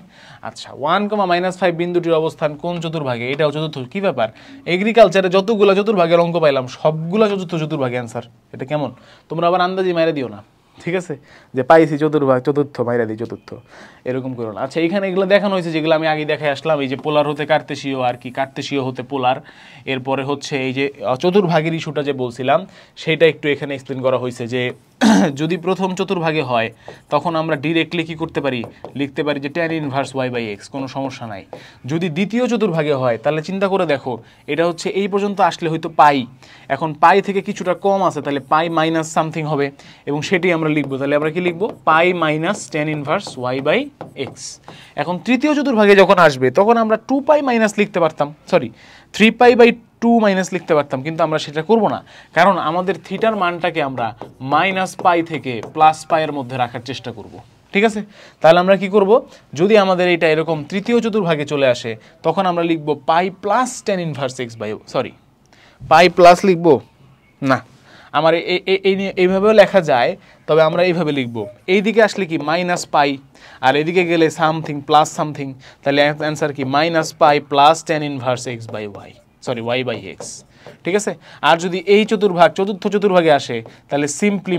A: আচ্ছা 1, -5 বিন্দুটির অবস্থান কোন চতুর্ভাগে, এটাও চতুর্থ। কি ব্যাপার, এগ্রিকালচারে যতগুলো চতুর্ভাগের অঙ্ক পাইলাম সবগুলো চতুর্থ চতুর্ভাগে অ্যান্সার, এটা কেমন? তোমরা আবার আন্দাজি মাইরা দিও না, ঠিক আছে? যে পাইছি চতুর্থ মাইরা দিই চতুর্থ, এরকম করো না। আচ্ছা এখানে এগুলো দেখানো হয়েছে যেগুলো আমি আগে দেখে আসলাম, এই যে পোলার হতে কার্তেশীয় আর কি, কার্তেশীয় হতে পোলার। এরপরে হচ্ছে এই যে চতুর্ভাগের ইস্যুটা যে বলছিলাম সেটা একটু এখানে এক্সপ্লেন করা হয়েছে, যে যদি প্রথম চতুর্ভাগে হয় তখন আমরা ডিরেক্টলি কি করতে পারি, লিখতে পারি যে ট্যান ইনভার্স y/x, কোনো সমস্যা নাই। যদি দ্বিতীয় চতুর্ভাগে হয় তাহলে চিন্তা করে দেখো, এটা হচ্ছে এই পর্যন্ত আসলে হয়তো পাই, এখন পাই থেকে কিছুটা কম আছে, তাহলে পাই মাইনাস সামথিং হবে, এবং সেটি আমরা লিখবো। তাহলে আমরা কি লিখবো, পাই মাইনাস ট্যান ইনভার্স y/x। এখন তৃতীয় চতুর্ভাগে যখন আসবে তখন আমরা 2π মাইনাস লিখতে পারতাম, সরি 3π/2 মাইনাস লিখতে পারতাম, কিন্তু আমরা সেটা করব না, কারণ আমাদের থিটার মানটাকে আমরা -π থেকে +π এর মধ্যে রাখার চেষ্টা করব, ঠিক আছে? তাহলে আমরা কি করব, যদি আমাদের এটা এরকম তৃতীয় চতুর্ভাগে চলে আসে তখন আমরা লিখব pi plus tan inverse x by, sorry pi plus লিখব না, আমার এইভাবেও লেখা যায়, তবে আমরা এইভাবে লিখব, এইদিকে আসলে কি -π আর এদিকে গেলে সামথিং প্লাস সামথিং, তাহলে অ্যান্সার কি -π প্লাস ট্যান ইনভার্স y/x, ঠিক আছে? আর যদি এই চতুর্থ চতুর্ভাগে আসে তাহলে সিম্পলি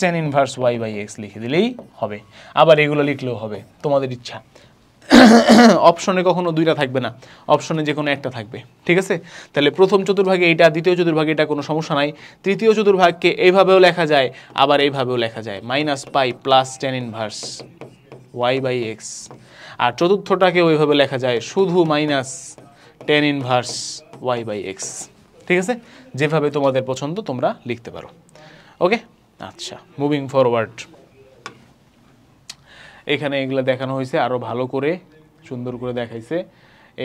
A: -ট্যান ইনভার্স y/x লিখে দিলেই হবে, আবার এগুলো লিখলেও হবে, তোমাদের ইচ্ছা। অপশনে কখনো দুইটা থাকবে না, অপশনে যে কোনো একটা থাকবে, ঠিক আছে? তাহলে প্রথম চতুর্ভাগে এইটা, দ্বিতীয় চতুর্ভাগে এটা, কোনো সমস্যা নাই। তৃতীয় চতুর্ভাগকে এইভাবেও লেখা যায়, আবার এইভাবেও লেখা যায়, -π প্লাস tan ইনভার্স y/x। আর চতুর্থটাকে ওইভাবে লেখা যায় শুধু -tan ইনভার্স y/x, ঠিক আছে? যেভাবে তোমাদের পছন্দ তোমরা লিখতে পারো। ওকে, আচ্ছা, মুভিং ফরওয়ার্ড। এখানে এগুলো দেখানো হয়েছে, আরও ভালো করে সুন্দর করে দেখাইছে।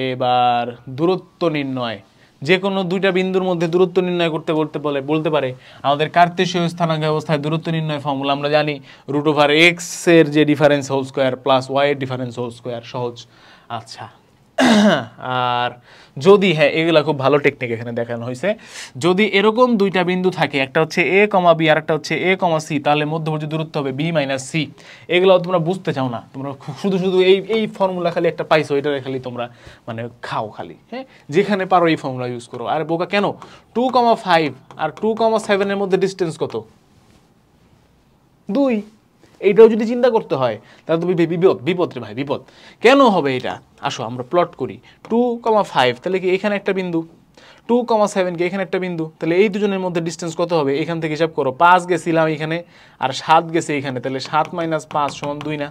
A: এবার দূরত্ব নির্ণয়, যে কোনো দুইটা বিন্দুর মধ্যে দূরত্ব নির্ণয় করতে বলতে পারে। আমাদের কার্তেশীয় স্থানাঙ্ক ব্যবস্থায় দূরত্ব নির্ণয় ফর্মুলা আমরা জানি, √x এর যে difference whole square plus y এর ডিফারেন্স হোল স্কোয়ার, সহজ। আচ্ছা, আর যদি, হ্যাঁ, এগুলা খুব ভালো টেকনিক এখানে দেখানো হয়েছে। যদি এরকম দুইটা বিন্দু থাকে, একটা হচ্ছে a, b আর একটা হচ্ছে a, c, তাহলে মধ্যবর্তী দূরত্ব হবে b - c। এগুলো তোমরা বুঝতে চাও না, তোমরা শুধু শুধু এই ফর্মুলা খালি একটা পাইছো, এটা খালি তোমরা মানে খাও খালি, হ্যাঁ, যেখানে পারো এই ফর্মুলা ইউজ করো। আর বোকা কেন, 2, 5 আর 2, 7 এর মধ্যে ডিস্টেন্স কত? 2। এইটাও যদি চিন্তা করতে হয় তাহলে তুমি বিপদ রে ভাই, বিপদ। কেন হবে এটা? আসো আমরা প্লট করি। 2, 5 তাহলে কি এখানে একটা বিন্দু, 2, 7 কি এখানে একটা বিন্দু, তাহলে এই দুজনের মধ্যে ডিস্টেন্স কত হবে? এখান থেকে হিসাব করো, 5 গেছিলাম এখানে আর 7 গেছে এখানে, তাহলে 7 - 5 = 2 না?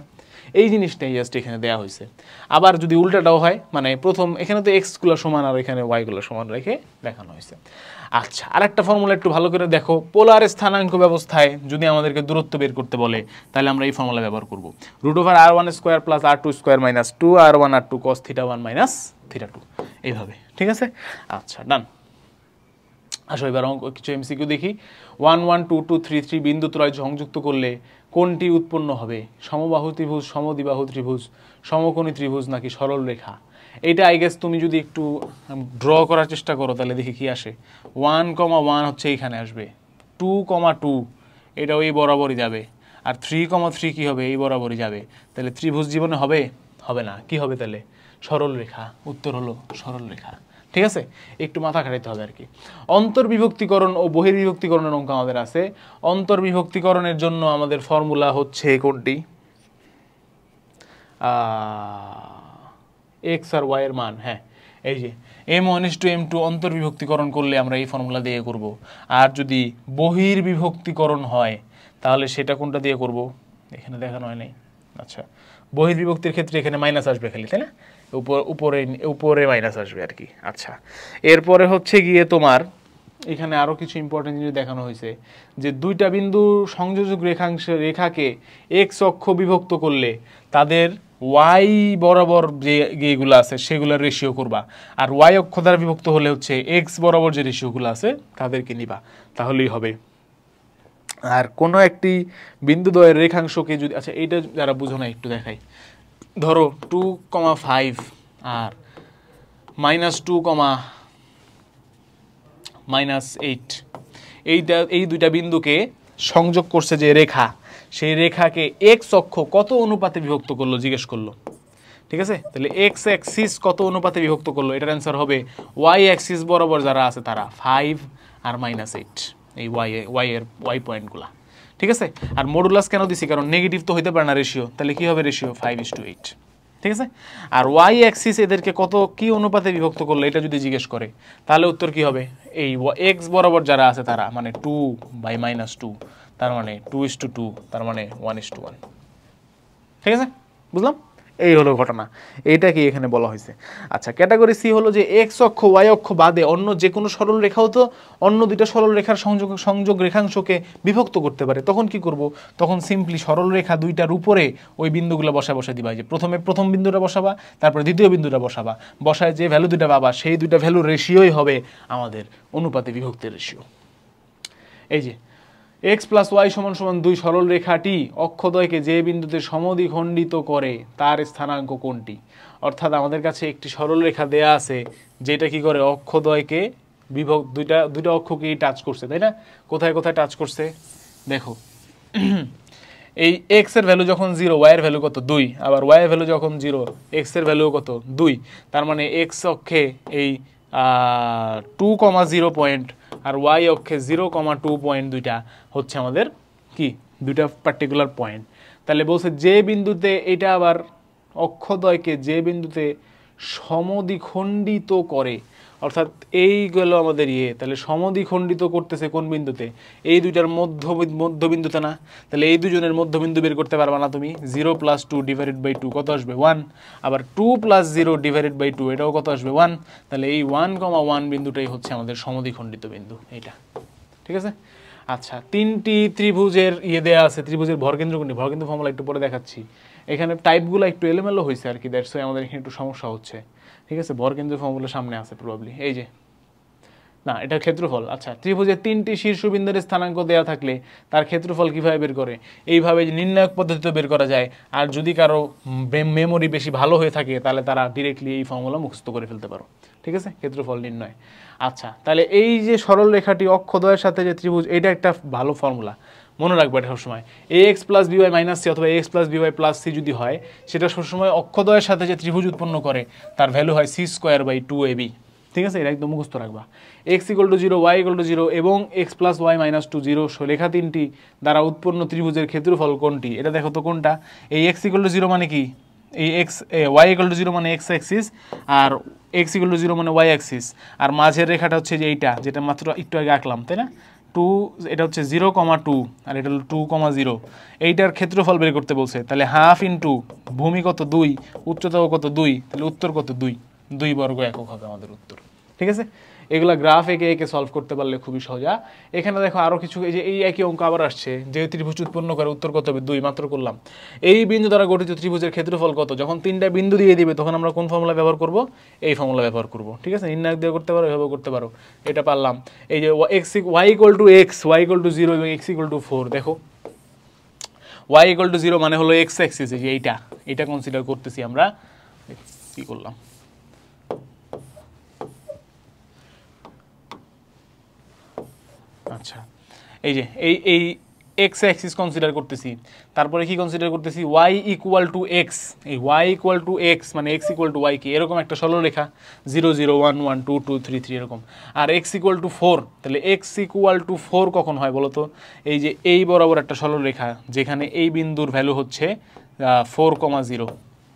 A: এই জিনিসটাই জাস্ট এখানে দেওয়া হয়েছে। আবার যদি উল্টাটাও হয়, মানে প্রথম এখানে তো x গুলো সমান আর এখানে y গুলো সমান রেখে দেখানো হয়েছে। আচ্ছা, আরেকটা ফর্মুলা একটু ভালো করে দেখো। পোলার স্থানাঙ্ক ব্যবস্থায় যদি আমাদেরকে দূরত্ব বের করতে বলে, তাহলে আমরা এই ফর্মুলা ব্যবহার করব, √r1² + r2² - 2r1 r2 cos θ1 - θ2, এইভাবে, ঠিক আছে? আচ্ছা, ডান। আসো এবার কিছু এমসিকিউ দেখি। 1, 1, 2, 2, 3, 3 বিন্দু ত্রয় সংযুক্ত করলে কোনটি উৎপন্ন হবে? সমবাহু ত্রিভুজ, সমদ্বিবাহু ত্রিভুজ, সমকোণী ত্রিভুজ নাকি সরল রেখা? এটা আই গেস তুমি যদি একটু ড্র করার চেষ্টা করো তাহলে দেখি কি আসে। 1, 1 হচ্ছে এইখানে আসবে, 2, 2 এটা ওই বরাবরই যাবে, আর 3, 3 কি হবে? এই বরাবরই যাবে। তাহলে ত্রিভুজ জীবনে হবে? হবে না। কি হবে তাহলে? সরল রেখা। উত্তর হলো সরল রেখা, ঠিক আছে? একটু মাথা খাটাইতে হবে আর কি। অন্তর্বিভক্তিকরণ ও বহির্বিভক্তিকরণের অঙ্ক আমাদের আছে। অন্তর্বিভক্তিকরণের জন্য আমাদের ফর্মুলা হচ্ছে কোনটি? x আর y এর মান, হ্যাঁ, এই যে m1:m2 অন্তর্বিভক্তিকরণ করলে আমরা এই ফর্মুলা দিয়ে করব। আর যদি বহির্বিভক্তিকরণ হয় তাহলে সেটা কোনটা দিয়ে করব? এখানে দেখানো হয় নাই। আচ্ছা, বহির্বিভক্তির ক্ষেত্রে এখানে মাইনাস আসবে খালি, তাই না? উপরে মাইনাস আসবে আর কি। আচ্ছা, এরপরে হচ্ছে গিয়ে তোমার এখানে আরও কিছু ইম্পর্টেন্ট জিনিস দেখানো হয়েছে, যে দুইটা বিন্দু সংযোজক রেখাকে এক্স অক্ষ বিভক্ত করলে তাদের ওয়াই বরাবর যে এগুলো আছে সেগুলোর রেশিও করবা, আর ওয়াই অক্ষ দ্বারা বিভক্ত হলে হচ্ছে এক্স বরাবর যে রেশিওগুলো আছে তাদেরকে নিবা, তাহলেই হবে। আর কোনো একটি বিন্দুদ্বয়ের রেখাংশকে যদি, আচ্ছা এইটা যারা বুঝো না একটু দেখাই। ধরো 2, 5 আর -2, -8, এই দুইটা বিন্দুকে সংযোগ করছে যে রেখা, সেই রেখাকে এক্স অক্ষ কত অনুপাতে বিভক্ত করলো জিজ্ঞেস করলো, ঠিক আছে? তাহলে এক্স অ্যাক্সিস কত অনুপাতে বিভক্ত করলো, এটার অ্যান্সার হবে ওয়াই অ্যাক্সিস বরাবর যারা আছে তারা 5 আর -8, এই ওয়াই পয়েন্টগুলা, ঠিক আছে? আর মডুলাস কেন দিছি? কারণ নেগেটিভ তো হইতে পারে না রেশিও, তাহলে কি হবে রেশিও? 5:8, ঠিক আছে? আর ওয়াই অ্যাক্সিস এদেরকে কি অনুপাতে বিভক্ত করলো এটা যদি জিজ্ঞেস করে তাহলে উত্তর কি হবে? এই এক্স বরাবর যারা আছে তারা, মানে 2/-2, তার মানে 2:2, তার মানে 1:1, ঠিক আছে? বুঝলাম? এই হলো ঘটনা, এইটা কি এখানে বলা হয়েছে। আচ্ছা, ক্যাটাগরি সি হলো যে এক্স অক্ষ ওয়াই অক্ষ বাদে অন্য যে কোনো সরল রেখাও তো অন্য দুইটা সরল রেখার সংযোগ রেখাংশকে বিভক্ত করতে পারে। তখন কি করব? তখন সিম্পলি সরল রেখা দুইটার উপরে ওই বিন্দুগুলো বসা দিবা, যে প্রথমে প্রথম বিন্দুটা বসাবা, তারপরে দ্বিতীয় বিন্দুটা বসাবা, বসায় যে ভ্যালু দুইটা পাবা সেই দুইটা ভ্যালুর রেশিওই হবে আমাদের অনুপাতে বিভক্তের রেশিও। এই যে x + y = 2 সরল রেখাটি অক্ষদ্বয়কে যে বিন্দুতে সমদ্বিখণ্ডিত করে তার স্থানাঙ্ক কোনটি? অর্থাৎ আমাদের কাছে একটি সরল রেখা দেয়া আছে যেটা কি করে অক্ষদ্বয়কে দুইটা অক্ষকেই টাচ করছে, তাই না? কোথায় কোথায় টাচ করছে দেখো। এই x এর ভ্যালু যখন 0, y এর ভ্যালু কত? 2, আবার y এর ভ্যালু যখন 0, x এর ভ্যালু কত? 2। তার মানে x অক্ষে এই 2,0 পয়েন্ট আর ওয়াই অক্ষে 0,2 পয়েন্ট, দুইটা হচ্ছে আমাদের কি দুইটা পার্টিকুলার পয়েন্ট। তাহলে বলছে যে বিন্দুতে এটা আবার অক্ষদ্বয়কে যে বিন্দুতে সমদ্বিখণ্ডিত করে, অর্থাৎ এই গেল আমাদের তাহলে সমদ্বিখণ্ডিত করতেছে কোন বিন্দুতে? এই দুইটার মধ্যবিন্দুতে না? তাহলে এই দুজনের মধ্যবিন্দু বের করতে পারবা না তুমি? 0+2 ডিভাইডেড বাই 2 কত আসবে? 1। আবার 2+0 ডিভাইডেড বাই 2 এটাও কত আসবে? 1। তাহলে এই 1,1 বিন্দুটাই হচ্ছে আমাদের সমদ্বিখণ্ডিত বিন্দু, এইটা। ঠিক আছে? আচ্ছা, তিনটি ত্রিভুজের দেয়া আছে, ত্রিভুজের ভরকেন্দ্র কোনটি? ভরকেন্দ্র ফর্মুলা একটু পরে দেখাচ্ছি। এখানে টাইপগুলো একটু এলোমেলো হয়েছে আর কি, দ্যাটস ওয়াই আমাদের এখানে একটু সমস্যা হচ্ছে। ঠিক আছে, ভরকেন্দ্র ফর্মুলা সামনে আছে প্রবাবলি, এই যে না, এটা ক্ষেত্রফল। আচ্ছা, ত্রিভুজের তিনটি শীর্ষবিন্দুর স্থানাঙ্ক দেওয়া থাকলে তার ক্ষেত্রফল কিভাবে বের করে? এইভাবে নির্ণায়ক পদ্ধতিতে বের করা যায়। আর যদি কারো মেমোরি বেশি ভালো হয়ে থাকে তাহলে তারা ডিরেক্টলি এই ফর্মুলা মুখস্থ করে ফেলতে পারো। ঠিক আছে, ক্ষেত্রফল নির্ণয়। আচ্ছা, তাহলে এই যে সরল রেখাটি অক্ষদ্বয়ের সাথে যে ত্রিভুজ, এটা একটা ভালো ফর্মুলা, মনে রাখবে এটা সবসময়। ax + by - c অথবা ax + by + c যদি হয়, সেটা সবসময় অক্ষদ্বয়ের সাথে যে ত্রিভুজ উৎপন্ন করে তার ভ্যালু হয় c²/2ab। ঠিক আছে, এটা একদম মুখস্থ রাখবা। x = 0, y = 0 এবং x + y - 2 0 রেখা তিনটি দ্বারা উৎপন্ন ত্রিভুজের ক্ষেত্রফল কোনটি? এটা দেখো তো কোনটা? এই x = 0 মানে কি? এই y = 0 মানে x অ্যাক্সিস, আর x = 0 মানে y অ্যাক্সিস, আর মাঝের রেখাটা হচ্ছে যে এইটা, যেটা মাত্র একটু আগে আঁকলাম, তাই না? 2, এটা হচ্ছে 0,2 আর এটা হলো 2,0। এইটার ক্ষেত্রফল বের করতে বলছে। তাহলে হাফ ইন্টু ভূমি কত? 2, উচ্চতাও কত? 2, তাহলে উত্তর কত? 2 বর্গ একক হবে আমাদের উত্তর। ঠিক আছে, এগুলা গ্রাফ এঁকে এঁকে সলভ করতে পারলে খুবই সহজা। এখানে দেখো আরও কিছু, এই যে এই একই অঙ্ক আবার আসছে, যে ত্রিভুজ উৎপন্ন করে উত্তর কত হবে? 2 মাত্র করলাম। এই বিন্দু দ্বারা গঠিত ত্রিভুজের ক্ষেত্রফল কত? যখন তিনটা বিন্দু দিয়ে দিবে তখন আমরা কোন ফর্মুলা ব্যবহার করব? এই ফর্মুলা ব্যবহার করব। ঠিক আছে, নির্ণায়ক দিয়ে করতে পারো, এভাবে করতে পারো। এটা পারলাম। এই যে y = x, y = 0 এবং x = 4, দেখো y = 0 মানে হলো x অ্যাক্সিস, এই যে এইটা কনসিডার করতেছি আমরা। কি করলাম? আচ্ছা, এই যে এই x অ্যাক্সিস কনসিডার করতেছি, তারপরে কি কনসিডার করতেছি? y = x। এই y = x মানে x = y কি? এরকম একটা সরলরেখা 0 0 1 1 2 2 3 3 এরকম। আর x = 4, তাহলে x = 4 কখন হয় বলো তো? এই যে এই বরাবর একটা সরলরেখা যেখানে এই বিন্দুর ভ্যালু হচ্ছে 4,0।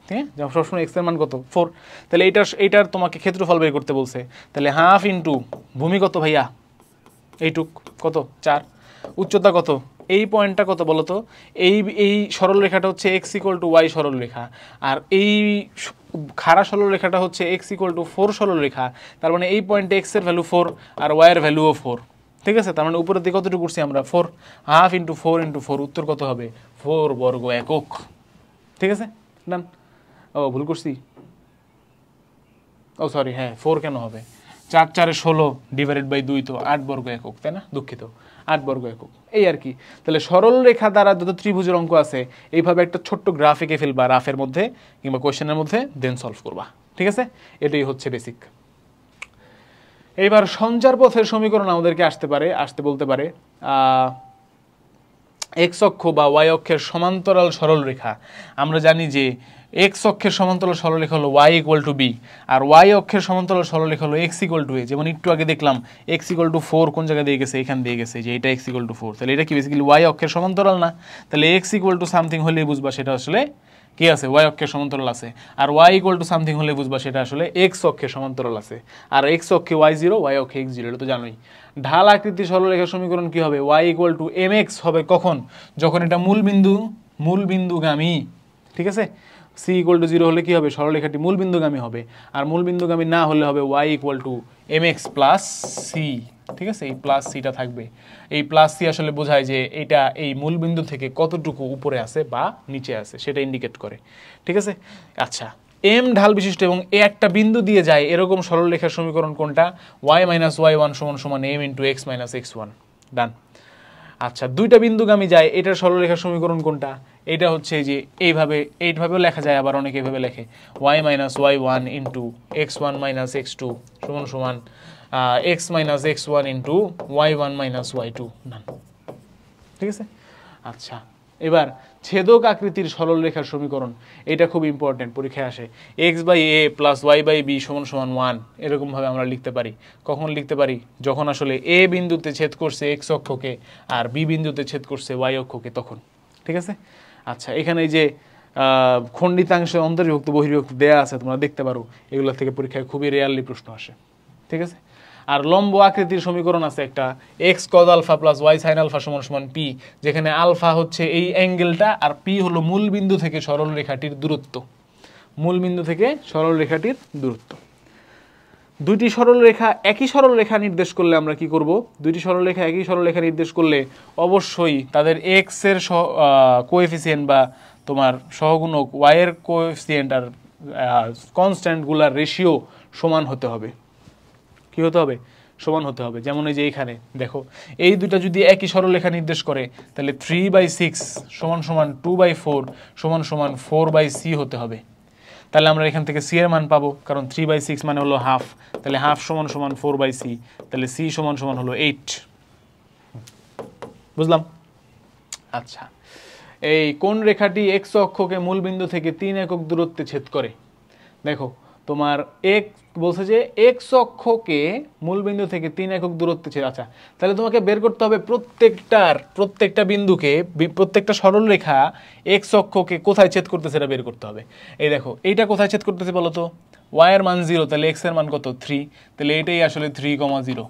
A: হ্যাঁ, যেমন সবসময় x এর মান কত? 4। তাহলে এইটার তোমাকে ক্ষেত্রফল বের করতে বলছে। তাহলে হাফ ইন্টু ভূমি কত ভাইয়া? এইটুক কত? 4। উচ্চতা কত? এই পয়েন্টটা কত বলো তো? এই সরল রেখাটা হচ্ছে x = y সরল রেখা, আর এই খাড়া সরল রেখাটা হচ্ছে x = 4 সরল রেখা। তার মানে এই পয়েন্টে x এর ভ্যালু 4 আর y এর ভ্যালুও 4। ঠিক আছে, তার মানে উপরের দিকে কতটুকু করছি আমরা? 4। হাফ ইন্টু 4 ইন্টু 4, উত্তর কত হবে? 4 বর্গ একক। ঠিক আছে, ডান। ও ভুল করছি, ও সরি, হ্যাঁ 4 কেন হবে? 4 4 16 ডিভাইডেড বাই 2 তো 8 বর্গ একক, তাই না? দুঃখিত, 8 বর্গ একক, এই আর কি। তাহলে সরল রেখা দ্বারা যত ত্রিভুজের অঙ্ক আছে এইভাবে একটা ছোট্ট গ্রাফ এঁকে ফেলবা রাফের মধ্যে কিংবা কোয়েশ্চেনের মধ্যে, দেন সলভ করবা। ঠিক আছে, এটাই হচ্ছে বেসিক। এইবার সঞ্চার পথের সমীকরণ আমাদেরকে আসতে বলতে পারে এক্স অক্ষ বা ওয়াই অক্ষের সমান্তরাল সরল রেখা। আমরা জানি যে এক্স অক্ষের সমান্তরাল সরলরেখা হলো y = b, আর y অক্ষের সমান্তরাল সরলরেখা হলো x = a। যেমন একটু আগে দেখলাম x = 4 কোন জায়গা দিয়ে গেছে? এখান দিয়ে গেছে, যে এটা x = 4। তাহলে এটা কি বেসিক্যালি y অক্ষের সমান্তরাল না? তাহলে x = সামথিং হলে বুঝবা সেটা আসলে কি আছে? y অক্ষের সমান্তরাল আছে। আর y = সামথিং হলে বুঝবা সেটা আসলে x অক্ষের সমান্তরাল আছে। আর x অক্ষে y0, y অক্ষে x0, এটা তো জানোই। ঢাল আকৃতির সরলরেখার সমীকরণ কি হবে? y = mx হবে কখন? যখন এটা মূল বিন্দুগামী। ঠিক আছে, c = 0 হলে কি হবে? সরলরেখাটি মূল বিন্দুগামী হবে। আর মূল বিন্দুগামী না হলে হবে y = mx + c। ঠিক আছে, এই প্লাস সিটা থাকবে। এই প্লাস সি আসলে বোঝায় যে এটা এই মূল বিন্দু থেকে কতটুকু উপরে আছে বা নিচে আছে সেটা ইন্ডিকেট করে। ঠিক আছে, আচ্ছা, এম ঢাল বিশিষ্ট এবং এ একটা বিন্দু দিয়ে যায় এরকম সরলরেখার সমীকরণ কোনটা? y - y1 = m × x - x1। ডান। আচ্ছা, দুইটা বিন্দুগামী যায়, এটার সরলরেখার সমীকরণ কোনটা? এটা হচ্ছে যে এইভাবেও লেখা যায়, আবার অনেকে এভাবে লেখে y - y1 × x1 - x2 = x - x1 × y1 - y2। ডান। ঠিক আছে, আচ্ছা, এবার ছেদক আকৃতির সরলরেখার সমীকরণ, এটা খুব ইম্পর্টেন্ট, পরীক্ষায় আসে। x/a + y/b = 1, এরকমভাবে আমরা লিখতে পারি। কখন লিখতে পারি? যখন আসলে a বিন্দুতে ছেদ করছে x অক্ষকে আর b বিন্দুতে ছেদ করছে y অক্ষকে, তখন। ঠিক আছে, আচ্ছা, এখানে এই যে খণ্ডিতাংশে অন্তর্বিভক্ত বহির্বিভক্ত দেয়া আছে, তোমরা দেখতে পারো, এগুলো থেকে পরীক্ষায় খুবই রেয়ারলি প্রশ্ন আসে। ঠিক আছে, আর লম্ব আকৃতির সমীকরণ আছে একটা, x cos alpha plus y sine alpha সমান সমান পি, যেখানে আলফা হচ্ছে এই অ্যাঙ্গেলটা আর পি হলো মূল বিন্দু থেকে সরল রেখাটির দূরত্ব, মূল বিন্দু থেকে সরল রেখাটির দূরত্ব। দুইটি সরল রেখা একই সরল রেখা নির্দেশ করলে আমরা কি করব, দুইটি সরল রেখা একই সরল রেখা নির্দেশ করলে অবশ্যই তাদের এক্স এর কোএফিসিয়েন্ট বা তোমার সহগুণক ওয়াই এর কোএফিসিয়েন্ট আর কনস্ট্যান্টগুলার রেশিও সমান হতে হবে। কি হতে হবে? সমান হতে হবে। যেমন এই যে এইখানে দেখো, এই দুটা যদি একই সরলরেখা নির্দেশ করে তাহলে 3/6 সমান সমান 2/4 সমান সমান 4/c হতে হবে। তাহলে আমরা এখান থেকে c এর মান পাবো, কারণ 3/6 মানে হলো হাফ, তাহলে হাফ সমান সমান 4/c, তাহলে c সমান সমান হলো 8। বুঝলাম? আচ্ছা, এই কোন রেখাটি এক্স অক্ষকে মূল বিন্দু থেকে 3 একক দূরত্বে ছেদ করে? দেখো তোমার বলছে যে এক্স অক্ষকে মূল বিন্দু থেকে 3 একক দূরত্বে ছেদ। আচ্ছা, তাহলে তোমাকে বের করতে হবে প্রত্যেকটা বিন্দুকে, প্রত্যেকটা সরল রেখা এক্স অক্ষকে কোথায় ছেদ করতেছে সেটা বের করতে হবে। এই দেখো এইটা কোথায় ছেদ করতেছে বলো তো? ওয়াই এর মান 0, তাহলে এক্স এর মান কত? 3, তাহলে এটাই আসলে 3,0।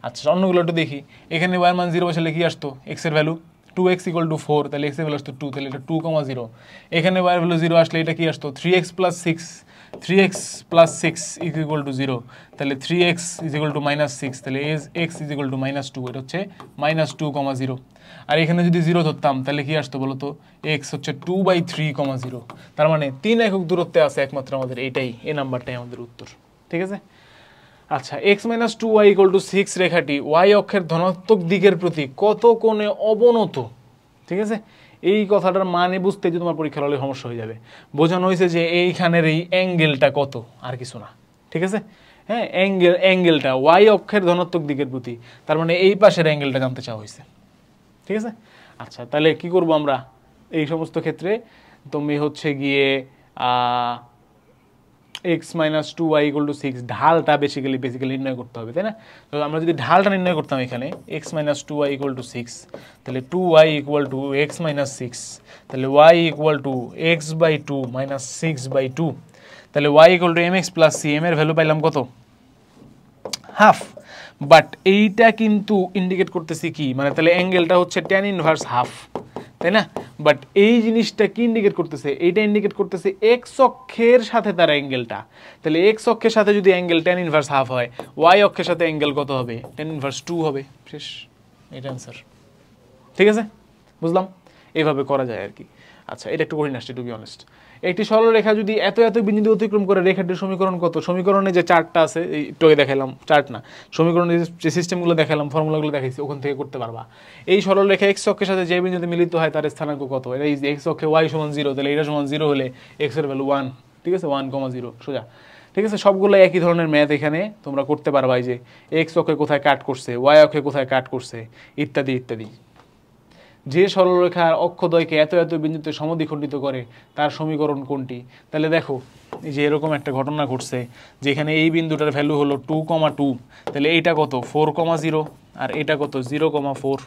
A: আচ্ছা, অন্যগুলো একটু দেখি। এখানে ওয়াই এর মান 0 বসালে কি আসতো? এক্স এর ভ্যালু 2x = 4, তাহলে x এর ভ্যালু আসতো 2, তাহলে এটা 2,0। এখানে y এর ভ্যালু 0 আসলে এটা কি আসতো? 3x + 6 = 0, তাহলে 3x = -6, তাহলে x = -2, এটা হচ্ছে -2,0। আর এখানে যদি 0 ধরতাম তাহলে কি আসতো বলো তো? x হচ্ছে 2/3,0। তার মানে 3 একক দূরত্বে আছে একমাত্র আমাদের এইটাই, এই নাম্বারটাই আমাদের উত্তর। ঠিক আছে। আচ্ছা, x - 2y = 6 রেখাটি y অক্ষের ধনাত্মক দিকের প্রতি কত কোণে অবনত? ঠিক আছে, এই কথাটার মানে বুঝতে যে তোমার পরীক্ষার হলে সমস্যা হয়ে যাবে। বোঝানো হয়েছে যে এইখানের এই অ্যাঙ্গেলটা কত, আর কিছু না। ঠিক আছে, হ্যাঁ, অ্যাঙ্গেলটা y অক্ষের ধনাত্মক দিকের প্রতি, তার মানে এই পাশের অ্যাঙ্গেলটা জানতে চাওয়া হয়েছে। ঠিক আছে। আচ্ছা, তাহলে কি করব আমরা এই সমস্ত ক্ষেত্রে? তুমি হচ্ছে গিয়ে x - 2y = 6 ঢালটা বেসিক্যালি নির্ণয় করতে হবে, তাই না? তো আমরা যদি ঢালটা নির্ণয় করতাম এখানে x - 2y = 6, তাহলে 2y = x - 6, তাহলে y = x/2 - 6/2, তাহলে y = mx + c, m এর ভ্যালু পাইলাম কত? হাফ। বাট এইটা কিন্তু ইন্ডিকেট করতেছি কি, মানে তাহলে অ্যাঙ্গেলটা হচ্ছে tan ইনভার্স হাফ, তাই না? বাট এই জিনিসটা কি ইন্ডিকেট করতেছে? এইটা ইন্ডিকেট করতেছে এক্স অক্ষের সাথে তার অ্যাঙ্গেলটা। তাহলে এক্স অক্ষের সাথে যদি অ্যাঙ্গেল tan ইনভার্স হাফ হয়, ওয়াই অক্ষের সাথে অ্যাঙ্গেল কত হবে? tan ইনভার্স 2 হবে। শেষ, এটা অ্যান্সার। ঠিক আছে, বুঝলাম? এইভাবে করা যায় আর কি। আচ্ছা, এটা একটু কঠিন আসছে টু বি অনেস্ট। একটি সরলরেখা যদি এত বিন্দু অতিক্রম করে, রেখাটির সমীকরণ কত? সমীকরণে যে চার্টটা আছে, একটু আগে দেখালাম, চার্ট না, সমীকরণে যে সিস্টেমগুলো দেখালাম, ফর্মুলাগুলো দেখাইছি, ওখান থেকে করতে পারবা। এই সরলরেখা এক্স অক্ষের সাথে যে বিন্দুতে মিলিত হয় তার স্থানাঙ্ক কত? এটা এই এক্স অক্ষে y = 0, তাহলে এটা সমান 0 হলে এক্স এর ভ্যালু 1। ঠিক আছে, 1,0 সোজা। ঠিক আছে, সবগুলো একই ধরনের ম্যাথ এখানে তোমরা করতে পারবা। এই যে এক্স অক্ষে কোথায় কাট করছে, ওয়াই অক্ষে কোথায় কাট করছে, ইত্যাদি ইত্যাদি। যে সরলরেখার অক্ষদ্বয়কে এত বিন্দুতে সমদ্বিখণ্ডিত করে তার সমীকরণ কোনটি? তাহলে দেখো, এই যে এরকম একটা ঘটনা ঘটছে, যেখানে এই বিন্দুটার ভ্যালু হলো 2,2, তাহলে এইটা কত? 4,0, আর এটা কত? 0,4।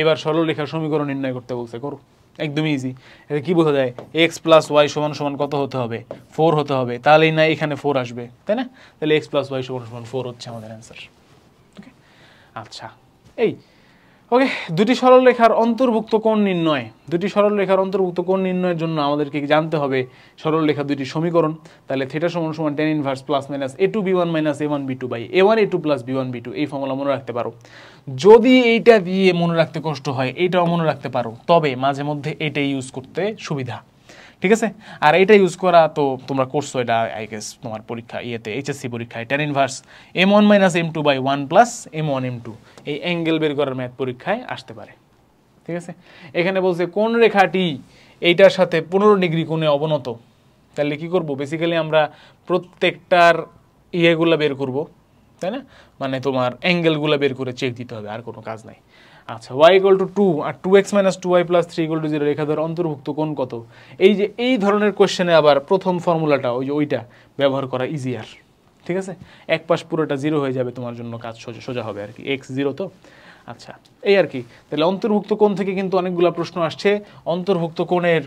A: এবার সরলরেখার সমীকরণ নির্ণয় করতে বলছে, করো, একদমই ইজি। এটা কি বোঝা যায়? x + y = কত হতে হবে? 4 হতে হবে, তাহলেই না এখানে 4 আসবে, তাই না? তাহলে x + y = 4 হচ্ছে আমাদের অ্যান্সার। ওকে, আচ্ছা, এই ওকে, দুটি সরলরেখার অন্তর্ভুক্ত কোণ নির্ণয়। দুটি সরলরেখার অন্তর্ভুক্ত কোণ নির্ণয়ের জন্য আমাদেরকে জানতে হবে সরলরেখা দুটি সমীকরণ। তাহলে θ = tan inverse ± a2b1 - a1b2/a1a2 + b1b2, এই ফর্মুলা মনে রাখতে পারো। যদি এইটা দিয়ে মনে রাখতে কষ্ট হয়, এইটাও মনে রাখতে পারো, তবে মাঝে মধ্যে এটাই ইউজ করতে সুবিধা। ঠিক আছে, আর এটা ইউজ করা তো তোমরা করছো, এটা আই গেস তোমার পরীক্ষা এইচএসসি পরীক্ষায় tan inverse m1 - m2/1 + m1 m2, এই অ্যাঙ্গেল বের করার ম্যাথ পরীক্ষায় আসতে পারে। ঠিক আছে, এখানে বলছে কোন রেখাটি এইটার সাথে 15 ডিগ্রি কোণে অবনত। তাহলে কি করব? বেসিক্যালি আমরা প্রত্যেকটার ইয়েগুলো বের করব, তাই না? মানে তোমার অ্যাঙ্গেলগুলো বের করে চেক দিতে হবে, আর কোনো কাজ নাই। আচ্ছা, y = 2 আর 2x - 2y + 3 = 0 রেখাদ্বয়ের অন্তর্ভুক্ত কোণ কত? এই যে এই ধরনের কোশ্চেনে আবার প্রথম ফর্মুলাটা ওইটা ব্যবহার করা ইজিয়ার। ঠিক আছে, এক পাশ পুরোটা 0 হয়ে যাবে, তোমার জন্য কাজ সোজা হবে আর কি, x 0 তো। আচ্ছা, এই আর কি। তাহলে অন্তর্ভুক্ত কোণ থেকে কিন্তু অনেকগুলো প্রশ্ন আসছে। অন্তর্ভুক্ত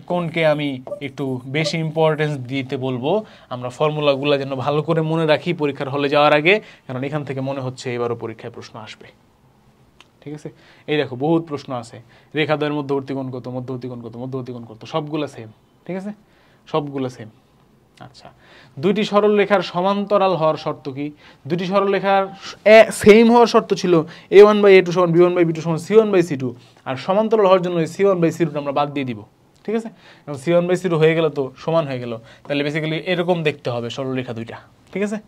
A: কোণকে আমি একটু বেশি ইম্পর্টেন্স দিতে বলবো। আমরা ফর্মুলাগুলো যেন ভালো করে মনে রাখি পরীক্ষার হলে যাওয়ার আগে, কারণ এখান থেকে মনে হচ্ছে এবারও পরীক্ষায় প্রশ্ন আসবে। ঠিক আছে, এই দেখো বহুত প্রশ্ন আছে। রেখাদ্বয়ের মধ্যবর্তী কোণ কত, মধ্যবর্তী কোণ কত, মধ্যবর্তী কোণ কত, সবগুলো সেম। ঠিক আছে, সবগুলো সেম। আচ্ছা, দুইটি সরলরেখার সমান্তরাল হওয়ার শর্ত কি? দুইটি সরলরেখার সেম হওয়ার শর্ত ছিল a1/a2 সমান b1/b2 সমান c1/c2, আর সমান্তরাল হওয়ার জন্য c1/c2 আমরা বাদ দিয়ে দিব। ঠিক আছে, এবং c1/c2 হয়ে গেল তো সমান হয়ে গেল, তাহলে বেসিক্যালি এরকম দেখতে হবে সরলরেখা দুইটা। ঠিক আছে,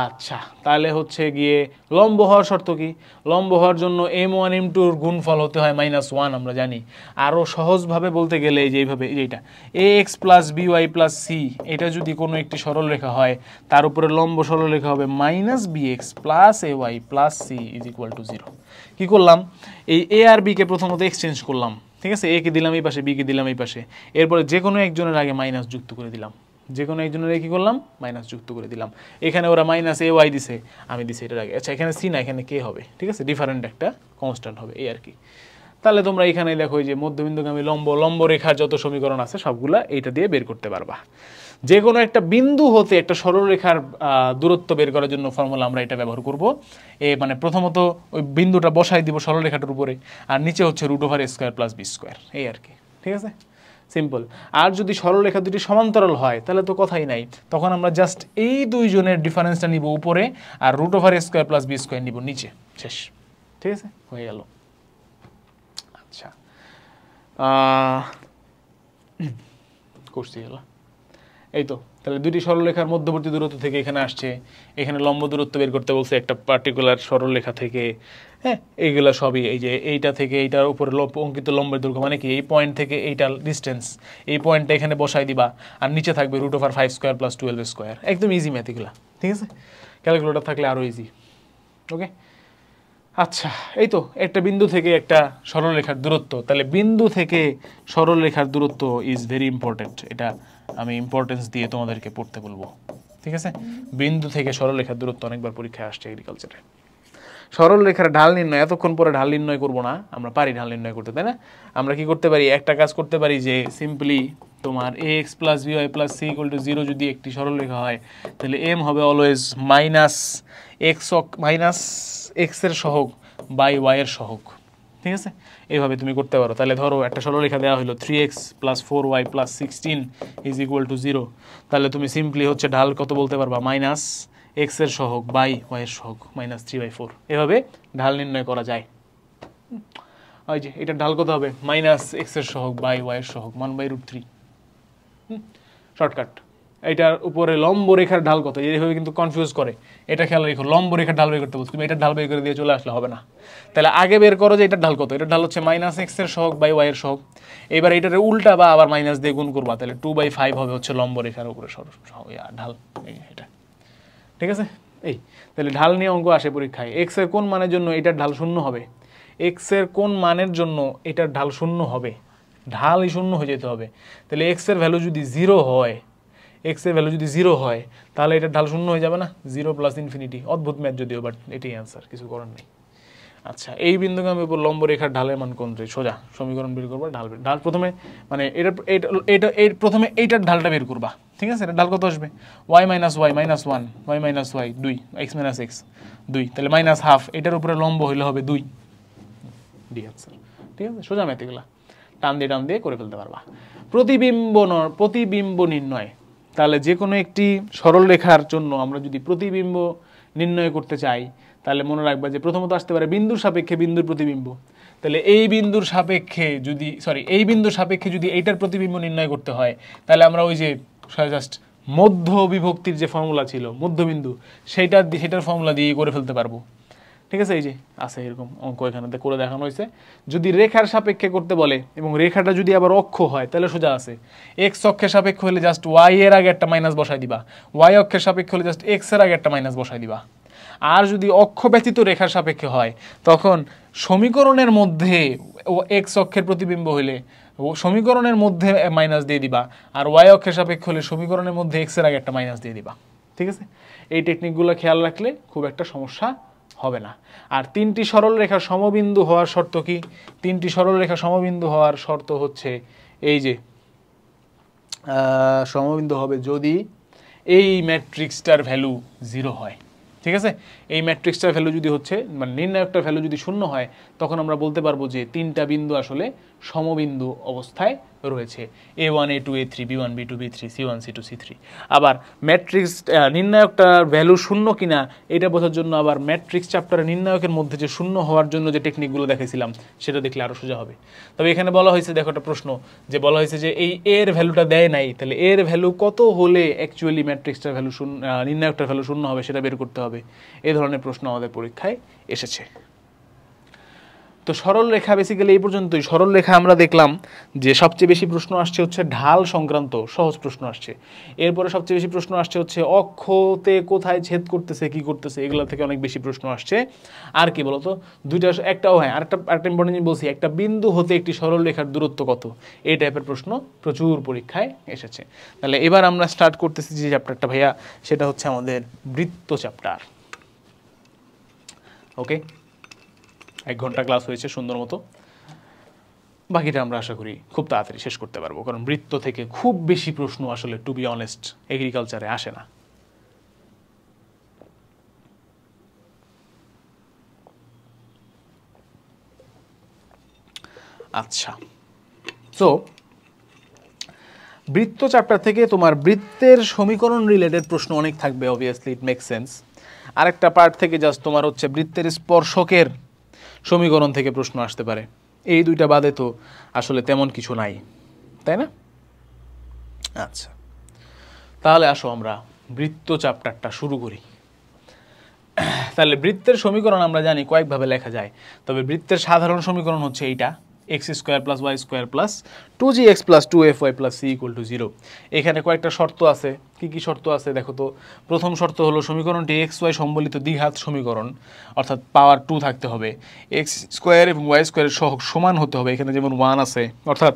A: আচ্ছা তাহলে হচ্ছে গিয়ে লম্ব হওয়ার শর্ত কি? লম্ব হওয়ার জন্য m1 m2 এর গুণফল হতে হয় -1, আমরা জানি। আরও সহজভাবে বলতে গেলে এইভাবে, এইটা ax + by + c, এটা যদি কোনো একটি সরলরেখা হয় তার উপরে লম্ব সরলরেখা হবে -bx + ay + c = 0। কি করলাম? এই a আর b কে প্রথমত এক্সচেঞ্জ করলাম। ঠিক আছে, a কে দিলাম এই পাশে, b কে দিলাম এই পাশে, এরপরে যে কোনো একজনের আগে মাইনাস যুক্ত করে দিলাম। যে কোনো একজনের কি করলাম? মাইনাস যুক্ত করে দিলাম। এখানে ওরা -ay দিছে, আমি দিছি এটার আগে। আচ্ছা, এখানে c না, এখানে k হবে। ঠিক আছে, ডিফারেন্ট একটা কনস্ট্যান্ট হবে, এই আর কি। তাহলে তোমরা এখানে দেখো যে মধ্যবিন্দুগামী লম্ব রেখার যত সমীকরণ আছে সবগুলা এইটা দিয়ে বের করতে পারবা। যে কোনো একটা বিন্দু হতে একটা সরলরেখার দূরত্ব বের করার জন্য ফর্মুলা আমরা এটা ব্যবহার করব। মানে প্রথমত ওই বিন্দুটা বসাই দিব সরলরেখাটার উপরে, আর নিচে হচ্ছে √a² + b², এই আর কি। ঠিক আছে, সিম্পল। আর যদি সরলরেখা দুটি সমান্তরাল হয় তাহলে তো কথাই নাই, তখন আমরা জাস্ট এই দুইজনের ডিফারেন্সটা নিব উপরে, আর √a² + b² নিব নিচে, শেষ। ঠিক আছে, হয়ে গেল। আচ্ছা, করছি গেল এই তো। তাহলে দুটি সরলরেখার মধ্যবর্তী দূরত্ব থেকে এখানে আসছে, এখানে লম্ব দূরত্ব বের করতে বলছে একটা পার্টিকুলার সরলরেখা থেকে। হ্যাঁ, এইগুলো সবই এই যে এইটা থেকে এইটার উপরে অঙ্কিত লম্বের দৈর্ঘ্য, মানে কি এই পয়েন্ট থেকে এইটা ডিস্টেন্স, এই পয়েন্টটা এখানে বসাই দিবা, আর নিচে থাকবে √5² + 12²। একদম ইজি ম্যাথ এগুলা। ঠিক আছে, ক্যালকুলেটর থাকলে আরও ইজি। ওকে, আচ্ছা এই তো একটা বিন্দু থেকে একটা সরলরেখার দূরত্ব। তাহলে বিন্দু থেকে সরলরেখার দূরত্ব ইজ ভেরি ইম্পর্টেন্ট, এটা আমি ইম্পর্টেন্স দিয়ে তোমাদেরকে পড়তে বলবো। ঠিক আছে, বিন্দু থেকে সরলরেখার দূরত্ব অনেকবার পরীক্ষায় আসছে এগ্রিকালচারে। সরলরেখার ঢাল নির্ণয়, এতক্ষণ পরে ঢাল নির্ণয় করবো না, আমরা পারি ঢাল নির্ণয় করতে, তাই না? আমরা কি করতে পারি? একটা কাজ করতে পারি যে সিম্পলি তোমার ax + by + c = 0 যদি একটি সরলরেখা হয়, তাহলে m হবে অলওয়েজ -x এর সহগ বাই y এর সহগ। ঠিক আছে, এইভাবে তুমি করতে পারো। তাহলে ধরো একটা সরলরেখা দেওয়া হলো 3x + 4y + 16 = 0, তাহলে তুমি সিম্পলি হচ্ছে ঢাল কত বলতে পারবা? -x এর সহগ বাই y এর সহগ -3/4। এভাবে ঢাল নির্ণয় করা যায়। ওই যে এটা ঢাল কত হবে? -x এর সহগ বাই y এর সহগ 1/√3। শর্টকাট। এটার উপরে লম্ব রেখার ঢাল কত? এইভাবে কিন্তু কনফিউজ করে, এটা খেয়াল রেখো। লম্ব রেখার ঢাল বের করতে বলছো, তুমি এটার ঢাল বের করে দিয়ে চলে আসলে হবে না। তাহলে আগে বের করো যে এটার ঢাল কত। এটার ঢাল হচ্ছে -x এর সহগ বাই y এর সহগ। এবার এটার উল্টা বা আবার মাইনাস দিয়ে গুণ করবা, তাহলে 2/5 হবে হচ্ছে লম্ব রেখার উপরে ঢাল, এটা। ঠিক আছে, এই তাহলে ঢাল নিয়ে অঙ্ক আসে পরীক্ষায়। এক্স এর কোন মানের জন্য এটার ঢাল 0 হবে? এক্স এর কোন মানের জন্য এটার ঢাল 0 হবে? ঢালই 0 হয়ে যেতে হবে। তাহলে এক্স এর ভ্যালু যদি 0 হয়, এক্স এর ভ্যালু যদি 0 হয়, তাহলে এটার ঢাল 0 হয়ে যাবে না? 0 + ∞। অদ্ভুত ম্যাথ যদিও, বাট এটাই অ্যান্সার, কিছু করার নেই। আচ্ছা, এই বিন্দুগামী উপর লম্ব রেখার ঢালের মান কোন? সোজা সমীকরণ বের করবা। ঢাল প্রথমে মানে এটা প্রথমে এইটার ঢালটা বের করবা। ঠিক আছে, এটা ঢাল কত আসবে? y - y - 1, y - y 2, x - x 2, তাহলে -½ এটার উপরে লম্ব হইলে হবে 2, ডি অ্যান্সার। ঠিক আছে, সোজা ম্যাথ এগুলা টান দিয়ে করে ফেলতে পারবা। প্রতিবিম্ব নির্ণয়। তাহলে যে কোনো একটি সরল রেখার জন্য আমরা যদি প্রতিবিম্ব নির্ণয় করতে চাই, তাহলে মনে রাখবা যে প্রথমত আসতে পারে বিন্দুর সাপেক্ষে বিন্দুর প্রতিবিম্ব। তাহলে এই বিন্দুর সাপেক্ষে যদি এইটার প্রতিবিম্ব নির্ণয় করতে হয়, তাহলে আমরা ওই যে জাস্ট মধ্য বিভক্তির যে ফর্মুলা ছিল, মধ্যবিন্দু, সেটার ফর্মুলা দিয়ে করে ফেলতে পারবো। ঠিক আছে, এই যে আছে এরকম অঙ্ক এখানে করে দেখানো হয়েছে। যদি রেখার সাপেক্ষে করতে বলে এবং রেখাটা যদি আবার অক্ষ হয়, তাহলে সোজা আছে। এক্স অক্ষের সাপেক্ষে হলে জাস্ট ওয়াই এর আগে একটা মাইনাস বসাই দিবা, ওয়াই অক্ষের সাপেক্ষে হলে জাস্ট এক্স এর আগে একটা মাইনাস বসাই দিবা। আর যদি অক্ষ ব্যতীত রেখার সাপেক্ষে হয়, তখন সমীকরণের মধ্যে এক্স অক্ষের প্রতিবিম্ব হইলে সমীকরণের মধ্যে মাইনাস দিয়ে দিবা, আর ওয়াই অক্ষের সাপেক্ষে হলে সমীকরণের মধ্যে এক্স এর আগে একটা মাইনাস দিয়ে দিবা। ঠিক আছে, এই টেকনিকগুলো খেয়াল রাখলে খুব একটা সমস্যা হবে না। আর তিনটি সরল রেখা সমবিন্দু হওয়ার শর্ত কি? তিনটি সরল রেখা সমবিন্দু হওয়ার শর্ত হচ্ছে এই যে সমবিন্দু হবে যদি এই ম্যাট্রিক্সটার ভ্যালু 0 হয়। ঠিক আছে, এই ম্যাট্রিক্সটার ভ্যালু যদি হচ্ছে মানে নির্ণায়কটার ভ্যালু যদি 0 হয় তখন আমরা বলতে পারবো যে তিনটা বিন্দু আসলে সমবিন্দু অবস্থায় রয়েছে, A1 A2 A3 B1 B2 B3 C1 C2 C3। আবার ম্যাট্রিক্স নির্ণায়কটার ভ্যালু 0 কিনা এটা বোঝার জন্য আবার ম্যাট্রিক্স চ্যাপ্টারের নির্ণায়কের মধ্যে যে 0 হওয়ার জন্য যে টেকনিকগুলো দেখেছিলাম সেটা দেখলে আরও সোজা হবে। তবে এখানে বলা হয়েছে, দেখো একটা প্রশ্ন যে বলা হয়েছে যে এই এর ভ্যালুটা দেয় নাই, তাহলে এর ভ্যালু কত হলে অ্যাকচুয়ালি ম্যাট্রিক্সটার ভ্যালু নির্ণায়কটার ভ্যালু 0 হবে সেটা বের করতে হবে। এই ধরনের প্রশ্ন আমাদের পরীক্ষায় এসেছে। তো সরল রেখা বেসিক্যালি এই পর্যন্তই। সরল রেখা আমরা দেখলাম যে সবচেয়ে বেশি প্রশ্ন আসছে হচ্ছে ঢাল সংক্রান্ত সহজ প্রশ্ন আসছে, এরপরে সবচেয়ে বেশি প্রশ্ন আসছে হচ্ছে অক্ষতে কোথায় ছেদ করতেছে কি করতেছে, এগুলো থেকে অনেক বেশি প্রশ্ন আসছে। আর কি বলতো, দুইটা একটাও হয় আরেকটা ইম্পর্টেন্ট জিনিস বলছি, একটা বিন্দু হতে একটি সরল রেখার দূরত্ব কত, এই টাইপের প্রশ্ন প্রচুর পরীক্ষায় এসেছে। তাহলে এবার আমরা স্টার্ট করতেছি যে চ্যাপ্টারটা ভাইয়া, সেটা হচ্ছে আমাদের বৃত্ত চ্যাপ্টার। ওকে, 1 ঘন্টা ক্লাস হয়েছে সুন্দর মতো, বাকিটা আমরা আশা করি খুব তাড়াতাড়ি শেষ করতে পারবো, কারণ বৃত্ত থেকে খুব বেশি প্রশ্ন আসলে টু বি অনেস্ট এগ্রিকালচারে আসে না। আচ্ছা, সো বৃত্ত চ্যাপ্টার থেকে তোমার বৃত্তের সমীকরণ রিলেটেড প্রশ্ন অনেক থাকবে, অবভিয়াসলি ইট মেক সেন্স। আরেকটা পার্ট থেকে জাস্ট তোমার হচ্ছে বৃত্তের স্পর্শকের সমীকরণ থেকে প্রশ্ন আসতে পারে। এই দুইটা বাদে তো আসলে তেমন কিছু নাই, তাই না? আচ্ছা, তাহলে আসো আমরা বৃত্ত চ্যাপ্টারটা শুরু করি। তাহলে বৃত্তের সমীকরণ আমরা জানি কয়েকভাবে লেখা যায়, তবে বৃত্তের সাধারণ সমীকরণ হচ্ছে এইটা, x² + y² + 2gx + 2fy + c = 0। এখানে কয়েকটা শর্ত আছে। কি কি শর্ত আছে দেখো তো। প্রথম শর্ত হলো সমীকরণটি xy সম্বলিত দ্বিঘাত সমীকরণ, অর্থাৎ পাওয়ার 2 থাকতে হবে, x² এবং y² এর সহগ সমান হতে হবে। এখানে যেমন 1 আছে, অর্থাৎ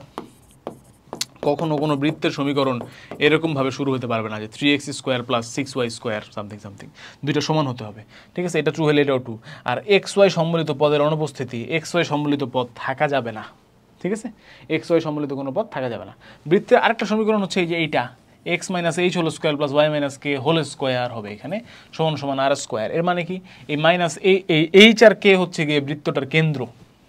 A: কখনো কোনো বৃত্তের সমীকরণ এরকমভাবে শুরু হতে পারবে না যে 3x² + 6y² সামথিং সামথিং, দুইটা সমান হতে হবে। ঠিক আছে, এটা ট্রু হলে এটাও ট্রু। আর xy সম্বলিত পদের অনুপস্থিতি, xy সম্বলিত পদ থাকা যাবে না। ঠিক আছে, xy সম্বলিত কোনো পদ থাকা যাবে না। বৃত্তের আরেকটা সমীকরণ হচ্ছে এই যে এইটা, x - h² + y - k² হবে এখানে সমান সমান r²। এর মানে কি, এই মাইনাস এই h আর k হচ্ছে গিয়ে বৃত্তটার কেন্দ্র।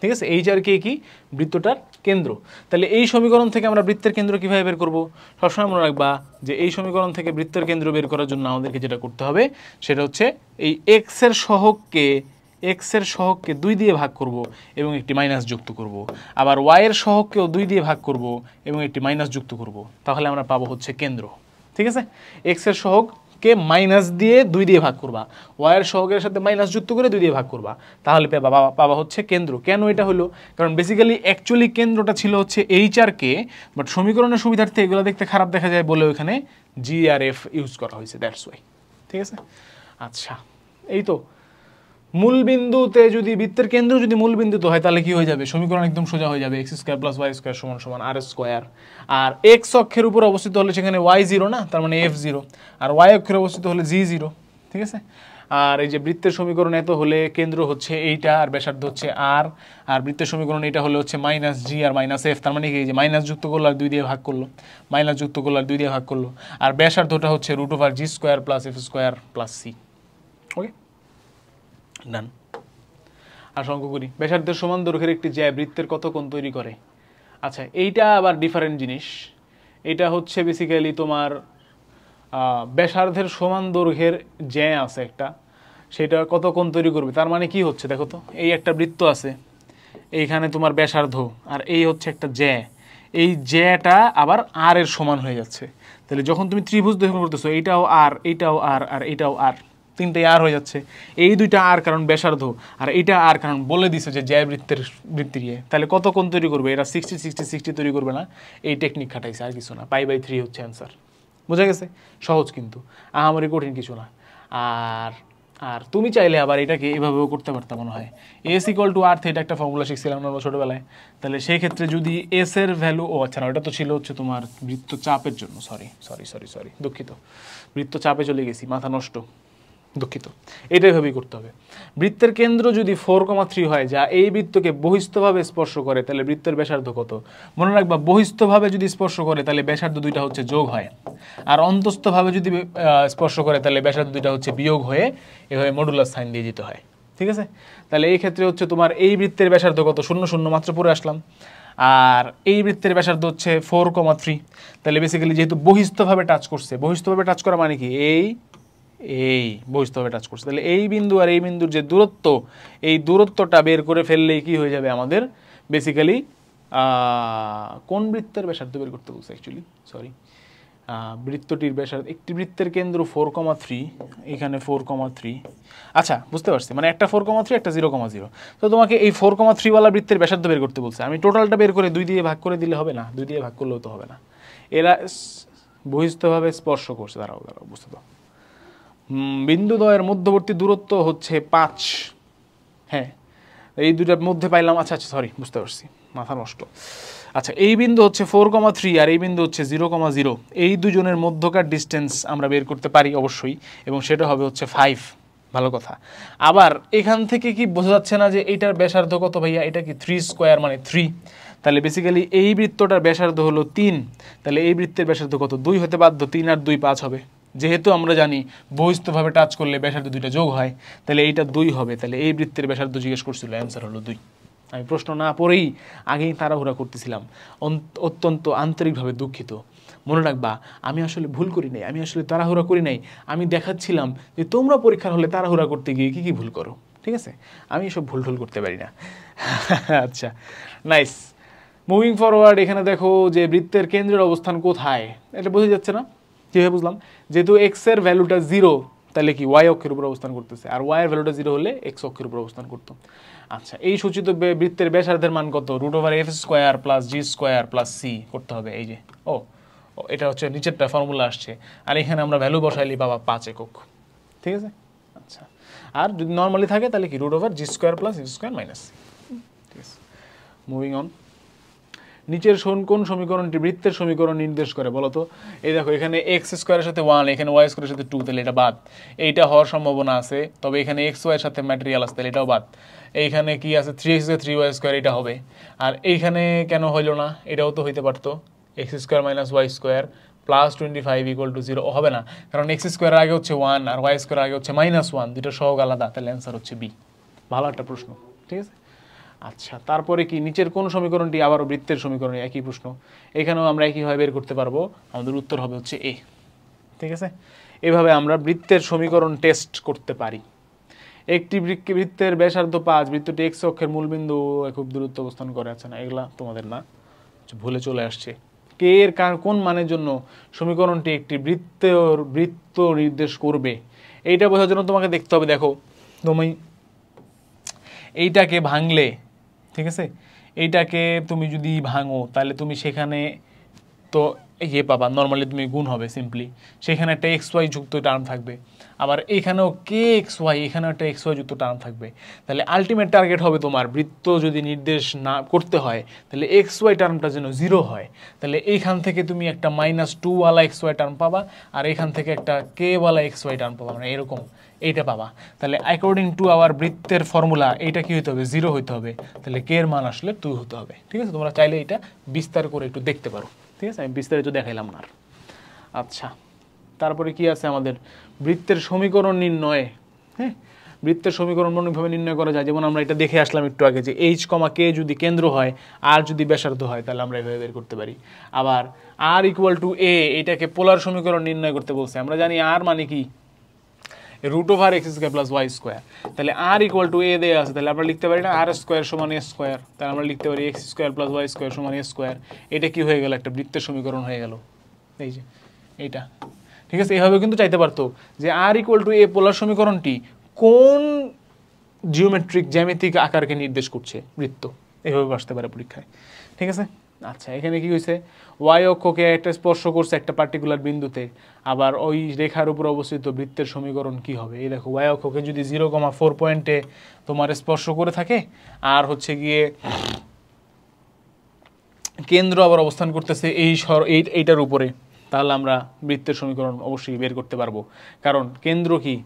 A: ঠিক আছে, এইচ আর কে কি বৃত্তটার কেন্দ্র। তাহলে এই সমীকরণ থেকে আমরা বৃত্তের কেন্দ্র কিভাবে বের করব? সবসময় মনে রাখবা যে এই সমীকরণ থেকে বৃত্তের কেন্দ্র বের করার জন্য আমাদেরকে যেটা করতে হবে সেটা হচ্ছে এই x এর সহগকে 2 দিয়ে ভাগ করব এবং একটি মাইনাস যুক্ত করব, আবার y এর সহগকেও 2 দিয়ে ভাগ করব এবং একটি মাইনাস যুক্ত করব, তাহলে আমরা পাবো হচ্ছে কেন্দ্র। ঠিক আছে, x এর সহগ কে মাইনাস দিয়ে 2 দিয়ে ভাগ করবা, y এর সহগের সাথে মাইনাস যুক্ত করে 2 দিয়ে ভাগ করবা, তাহলে পাবা হচ্ছে কেন্দ্র। কেন এটা হলো? কারণ বেসিক্যালি অ্যাকচুয়ালি কেন্দ্রটা ছিল হচ্ছে এইচ আর কে, বাট সমীকরণের সুবিধার্থে এগুলো দেখতে খারাপ দেখা যায় বলে ওখানে জি আর এফ ইউজ করা হয়েছে, দ্যাটস ওয়াই। ঠিক আছে, আচ্ছা এই তো মূল বিন্দুতে যদি বৃত্তের কেন্দ্র যদি মূল বিন্দুতে হয় তাহলে কি হয়ে যাবে? সমীকরণ একদম সোজা হয়ে যাবে, x² + y² সমান সমান r²। আর x অক্ষের উপর অবস্থিত হলে সেখানে y0 না, তার মানে f0, আর y অক্ষের অবস্থিত হলে g0। ঠিক আছে, আর এই যে বৃত্তের সমীকরণ এত হলে কেন্দ্র হচ্ছে এইটা আর ব্যাসার্ধ হচ্ছে r, আর বৃত্তের সমীকরণ এটা হলে হচ্ছে -g আর -f, তার মানে কি, এই যে মাইনাস যুক্ত করলো আর 2 দিয়ে ভাগ করলো, মাইনাস যুক্ত করলো আর 2 দিয়ে ভাগ করলো, আর ব্যাসার্ধটা হচ্ছে √g² + f² + c। ওকে, ডান। আর অঙ্ক করি। ব্যাসার্ধের সমান দৈর্ঘ্যের একটি জ্যা বৃত্তের কত কোণ তৈরি করে? আচ্ছা, এইটা আবার ডিফারেন্ট জিনিস। এটা হচ্ছে বেসিক্যালি তোমার ব্যাসার্ধের সমান দৈর্ঘ্যের জ্যা আছে একটা, সেটা কত কোণ তৈরি করবে। তার মানে কি হচ্ছে দেখো তো, এই একটা বৃত্ত আছে, এইখানে তোমার ব্যাসার্ধ আর এই হচ্ছে একটা জ্যা, এই জ্যাটা আবার আর এর সমান হয়ে যাচ্ছে। তাহলে যখন তুমি ত্রিভুজ দৈর্ঘ্য করতেছো, এইটাও আর, এইটাও আর, আর এইটাও আর, তিনটাই আর হয়ে যাচ্ছে। এই দুইটা আর কারণ ব্যাসার্ধ, আর এইটা আর কারণ বলে দিছে যে জ্যা বৃত্তের ইয়ে, তাহলে কত কোণ তৈরি করবে? এরা 60 তৈরি করবে না, এই টেকনিক খাটাইছে, আর কিছু না। π/3 হচ্ছে অ্যান্সার। বোঝা গেছে? সহজ, কিন্তু আহামরি কঠিন কিছু না। আর তুমি চাইলে আবার এটাকে এভাবেও করতে পারতাম মনে হয়, S = R, এটা একটা ফর্মুলা শিখছিলাম আমরা ছোটোবেলায়। তাহলে সেই ক্ষেত্রে যদি এস এর ভ্যালু, আচ্ছা না, ওটা তো ছিল হচ্ছে তোমার বৃত্ত চাপের জন্য, সরি দুঃখিত, বৃত্ত চাপে চলে গেছি, মাথা নষ্ট। দুঃখিত, এটাই ভাবেই করতে হবে। বৃত্তের কেন্দ্র যদি 4,3 হয়, যা এই বৃত্তকে বহিস্থভাবে স্পর্শ করে, তাহলে বৃত্তের ব্যাসার্ধ কত? মনে রাখবা, বহিস্থভাবে যদি স্পর্শ করে তাহলে ব্যাসার্ধ দুইটা হচ্ছে যোগ হয়, আর অন্তস্থভাবে যদি স্পর্শ করে তাহলে ব্যাসার্ধ দুইটা হচ্ছে বিয়োগ হয়ে এভাবে মডুলাস সাইন দিয়ে যেতে হয়। ঠিক আছে, তাহলে এই ক্ষেত্রে হচ্ছে তোমার এই বৃত্তের ব্যাসার্ধ কত? 0 0 মাত্র পড়ে আসলাম। আর এই বৃত্তের ব্যাসার্ধ হচ্ছে 4,3। তাহলে বেসিক্যালি যেহেতু বহিস্থভাবে টাচ করছে, বহিস্থভাবে টাচ করা মানে কি? এই বহিস্থভাবে টাচ করছে, তাহলে এই বিন্দু আর এই বিন্দুর যে দূরত্ব, এই দূরত্বটা বের করে ফেললেই কি হয়ে যাবে আমাদের? বেসিক্যালি কোন বৃত্তের ব্যাসার্ধ বের করতে বলছে অ্যাকচুয়ালি, সরি, বৃত্তটির ব্যাসার্ধ, একটি বৃত্তের কেন্দ্র 4,3, এখানে 4,3। আচ্ছা, বুঝতে পারছি, মানে একটা 4,3 একটা 0,0। তো তোমাকে এই 4,3 ওয়ালা বৃত্তের ব্যাসার্ধ বের করতে বলছে। আমি টোটালটা বের করে 2 দিয়ে ভাগ করে দিলে হবে না? 2 দিয়ে ভাগ করলেও তো হবে না। এরা বহিস্থভাবে স্পর্শ করছে। দাঁড়াও বুঝতে তো, বিন্দুদ্বয়ের মধ্যবর্তী দূরত্ব হচ্ছে 5। হ্যাঁ, এই দুটার মধ্যে পাইলাম। আচ্ছা সরি, বুঝতে পারছি, মাথা নষ্ট। আচ্ছা, এই বিন্দু হচ্ছে 4,3 আর এই বিন্দু হচ্ছে 0,0। এই দুজনের মধ্যকার ডিস্টেন্স আমরা বের করতে পারি অবশ্যই, এবং সেটা হবে হচ্ছে 5। ভালো কথা। আবার এখান থেকে কি বোঝা যাচ্ছে না যে এইটার ব্যাসার্ধ কত ভাইয়া? এটা কি 3 স্কোয়ার মানে 3। তাহলে বেসিক্যালি এই বৃত্তটার ব্যাসার্ধ হলো 3। তাহলে এই বৃত্তের ব্যাসার্ধ কত? 2 হতে বাধ্য। 3 আর 2 5 হবে। যেহেতু আমরা জানি বহিস্থভাবে টাচ করলে ব্যাসার্ধ দুইটা যোগ হয়, তাহলে এইটা 2 হবে। তাহলে এই বৃত্তের ব্যাসার্ধ জিজ্ঞেস করছিল, অ্যান্সার হলো 2। আমি প্রশ্ন না পড়েই আগেই তাড়াহুড়া করতেছিলাম, অত্যন্ত আন্তরিকভাবে দুঃখিত। মনে রাখবা, আমি আসলে ভুল করি নাই, আমি আসলে তাড়াহুড়া করি নাই। আমি দেখাচ্ছিলাম যে তোমরা পরীক্ষার হলে তাড়াহুড়া করতে গিয়ে কী কী ভুল করো। ঠিক আছে, আমি এসব ভুল করতে পারি না। আচ্ছা, নাইস। মুভিং ফরওয়ার্ড, এখানে দেখো যে বৃত্তের কেন্দ্রের অবস্থান কোথায়, এটা বোঝা যাচ্ছে না? কীভাবে বুঝলাম? যেহেতু এক্স এর ভ্যালুটা 0, তাহলে কি ওয়াই অক্ষের উপর অবস্থান করতেছে, আর ওয়াই এর ভ্যালুটা 0 হলে এক্স অক্ষের উপর অবস্থান করতো। আচ্ছা, এই সূচিত বৃত্তের ব্যাসার্ধের মান কত? √f² + g² + c করতে হবে। এই যে এটা হচ্ছে নিচেরটা ফর্মুলা আসছে, আর এখানে আমরা ভ্যালু বসাইলি বাবা 5 একক। ঠিক আছে, আচ্ছা। আর যদি নর্মালি থাকে তাহলে কি √g² + h² - c। ঠিক আছে, মুভিং অন। নিচের কোন সমীকরণটি বৃত্তের সমীকরণ নির্দেশ করে বলো তো? এই দেখো, এখানে x² এর সাথে 1, এখানে y² এর সাথে 2, তাহলে এটা বাদ। এইটা হওয়ার সম্ভাবনা আছে, তবে এখানে xy এর সাথে ম্যাটেরিয়াল আছে, তাহলে এটাও বাদ। এইখানে কি আছে? 3x এর 3y², এটা হবে। আর এইখানে কেন হইল না? এটাও তো হইতে পারতো, x² - y² + 25 = 0 হবে না, কারণ x² এর আগে হচ্ছে 1 আর y² এর আগে হচ্ছে -1, দুটো সহগ আলাদা, তাহলে অ্যান্সার হচ্ছে বি। ভালো একটা প্রশ্ন। ঠিক আছে, আচ্ছা। তারপরে কি নিচের কোন সমীকরণটি আবারও বৃত্তের সমীকরণ? একই প্রশ্ন, এখানেও আমরা একইভাবে বের করতে পারবো। আমাদের উত্তর হবে হচ্ছে এ। ঠিক আছে, এভাবে আমরা বৃত্তের সমীকরণ টেস্ট করতে পারি। একটি বৃত্তের ব্যাসার্ধ 5, বৃত্তটি এক্স অক্ষের মূলবিন্দু খুব দূরত্ব অবস্থান করে। আছে না, এগুলা তোমাদের না, ভুলে চলে আসছে। কে এর কোন মানের জন্য সমীকরণটি একটি বৃত্ত নির্দেশ করবে, এইটা বোঝার জন্য তোমাকে দেখতে হবে। দেখো, তুমি এইটাকে ভাঙলে, ঠিক আছে, এইটাকে তুমি যদি ভাঙো তাহলে তুমি সেখানে তো ইয়ে পাবা, নর্মালি তুমি গুণ হবে সিম্পলি, সেখানে একটা XY যুক্ত টার্ম থাকবে। আবার এখানেও KXY, এখানেও একটা XY যুক্ত টার্ম থাকবে। তাহলে আলটিমেট টার্গেট হবে তোমার, বৃত্ত যদি নির্দেশ না করতে হয় তাহলে XY টার্মটা যেন 0 হয়। তাহলে এইখান থেকে তুমি একটা -2 ওয়ালা XY টার্ম পাবা, আর এখান থেকে একটা K ওয়ালা XY টার্ম পাবা, মানে এরকম এইটা পাবা। তাহলে অ্যাকর্ডিং টু আওয়ার বৃত্তের ফর্মুলা এইটা কি হতে হবে? 0 হইতে হবে। তাহলে K এর মান আসলে 2 হতে হবে। ঠিক আছে, তোমরা চাইলে এটা বিস্তার করে একটু দেখতে পারো। ঠিক আছে, আমি বিস্তারিত দেখাইলাম না। আচ্ছা, তারপরে কি আছে আমাদের? বৃত্তের সমীকরণ নির্ণয়। হ্যাঁ, বৃত্তের সমীকরণ অনেকভাবে নির্ণয় করা যায়। যেমন আমরা এটা দেখে আসলাম একটু আগে, যে h, k যদি কেন্দ্র হয় আর যদি ব্যাসার্ধ হয়, তাহলে আমরা এভাবে বের করতে পারি। আবার r = a, এটাকে পোলার সমীকরণ নির্ণয় করতে বলছে। আমরা জানি r মানে কি? √x² + y²। তাহলে r = a দেয়া আছে, তাহলে আমরা লিখতে পারি না r² = a², তাহলে আমরা লিখতে পারি x² + y² = a²। এটা কি হয়ে গেল? একটা বৃত্তের সমীকরণ হয়ে গেল। এই যে এইটা, ঠিক আছে। এভাবে কিন্তু চাইতে পারতো যে r = a পোলার সমীকরণটি কোন জ্যামিতিক আকারকে নির্দেশ করছে? বৃত্ত। এভাবে আসতে পারে পরীক্ষায়। ঠিক আছে, আচ্ছা। এখানে কি হয়েছে? y অক্ষকে একটা স্পর্শ করছে একটা পার্টিকুলার বিন্দুতে, আবার ওই রেখার উপর অবস্থিত বৃত্তের সমীকরণ কি হবে? এই দেখো, y অক্ষকে যদি 0,4 পয়েন্টে তোমার স্পর্শ করে থাকে, আর হচ্ছে গিয়ে কেন্দ্র আবার অবস্থান করতেছে এইটার উপরে, তাহলে আমরা বৃত্তের সমীকরণ অবশ্যই বের করতে পারবো। কারণ কেন্দ্র কি?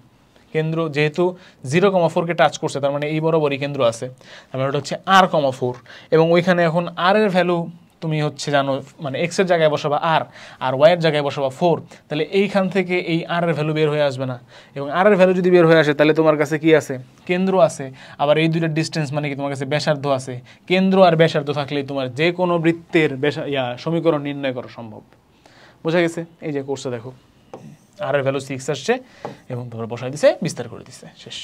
A: কেন্দ্র যেহেতু 0,4কে টাচ করছে, তার মানে এই বরাবরই কেন্দ্র আছে, তার মানে ওটা হচ্ছে r,4, এবং ওইখানে এখন r এর ভ্যালু তুমি হচ্ছে জানো, মানে x এর জায়গায় বসাবা r আর y এর জায়গায় বসাবা 4, তাহলে এইখান থেকে এই r এর ভ্যালু বের হয়ে আসবে না, এবং r এর ভ্যালু যদি বের হয়ে আসে তাহলে তোমার কাছে কি আছে, কেন্দ্র আছে, আবার এই দুইটার ডিস্টেন্স মানে কি তোমার কাছে ব্যাসার্ধ আছে, কেন্দ্র আর ব্যাসার্ধ থাকলেই তোমার যে কোনো বৃত্তের সমীকরণ নির্ণয় করা সম্ভব। বোঝা গেছে? এই যে কোর্সে দেখো r এর ভ্যালু 6 আসছে এবং তোমার বসাই দিছে, বিস্তার করে দিছে, শেষ।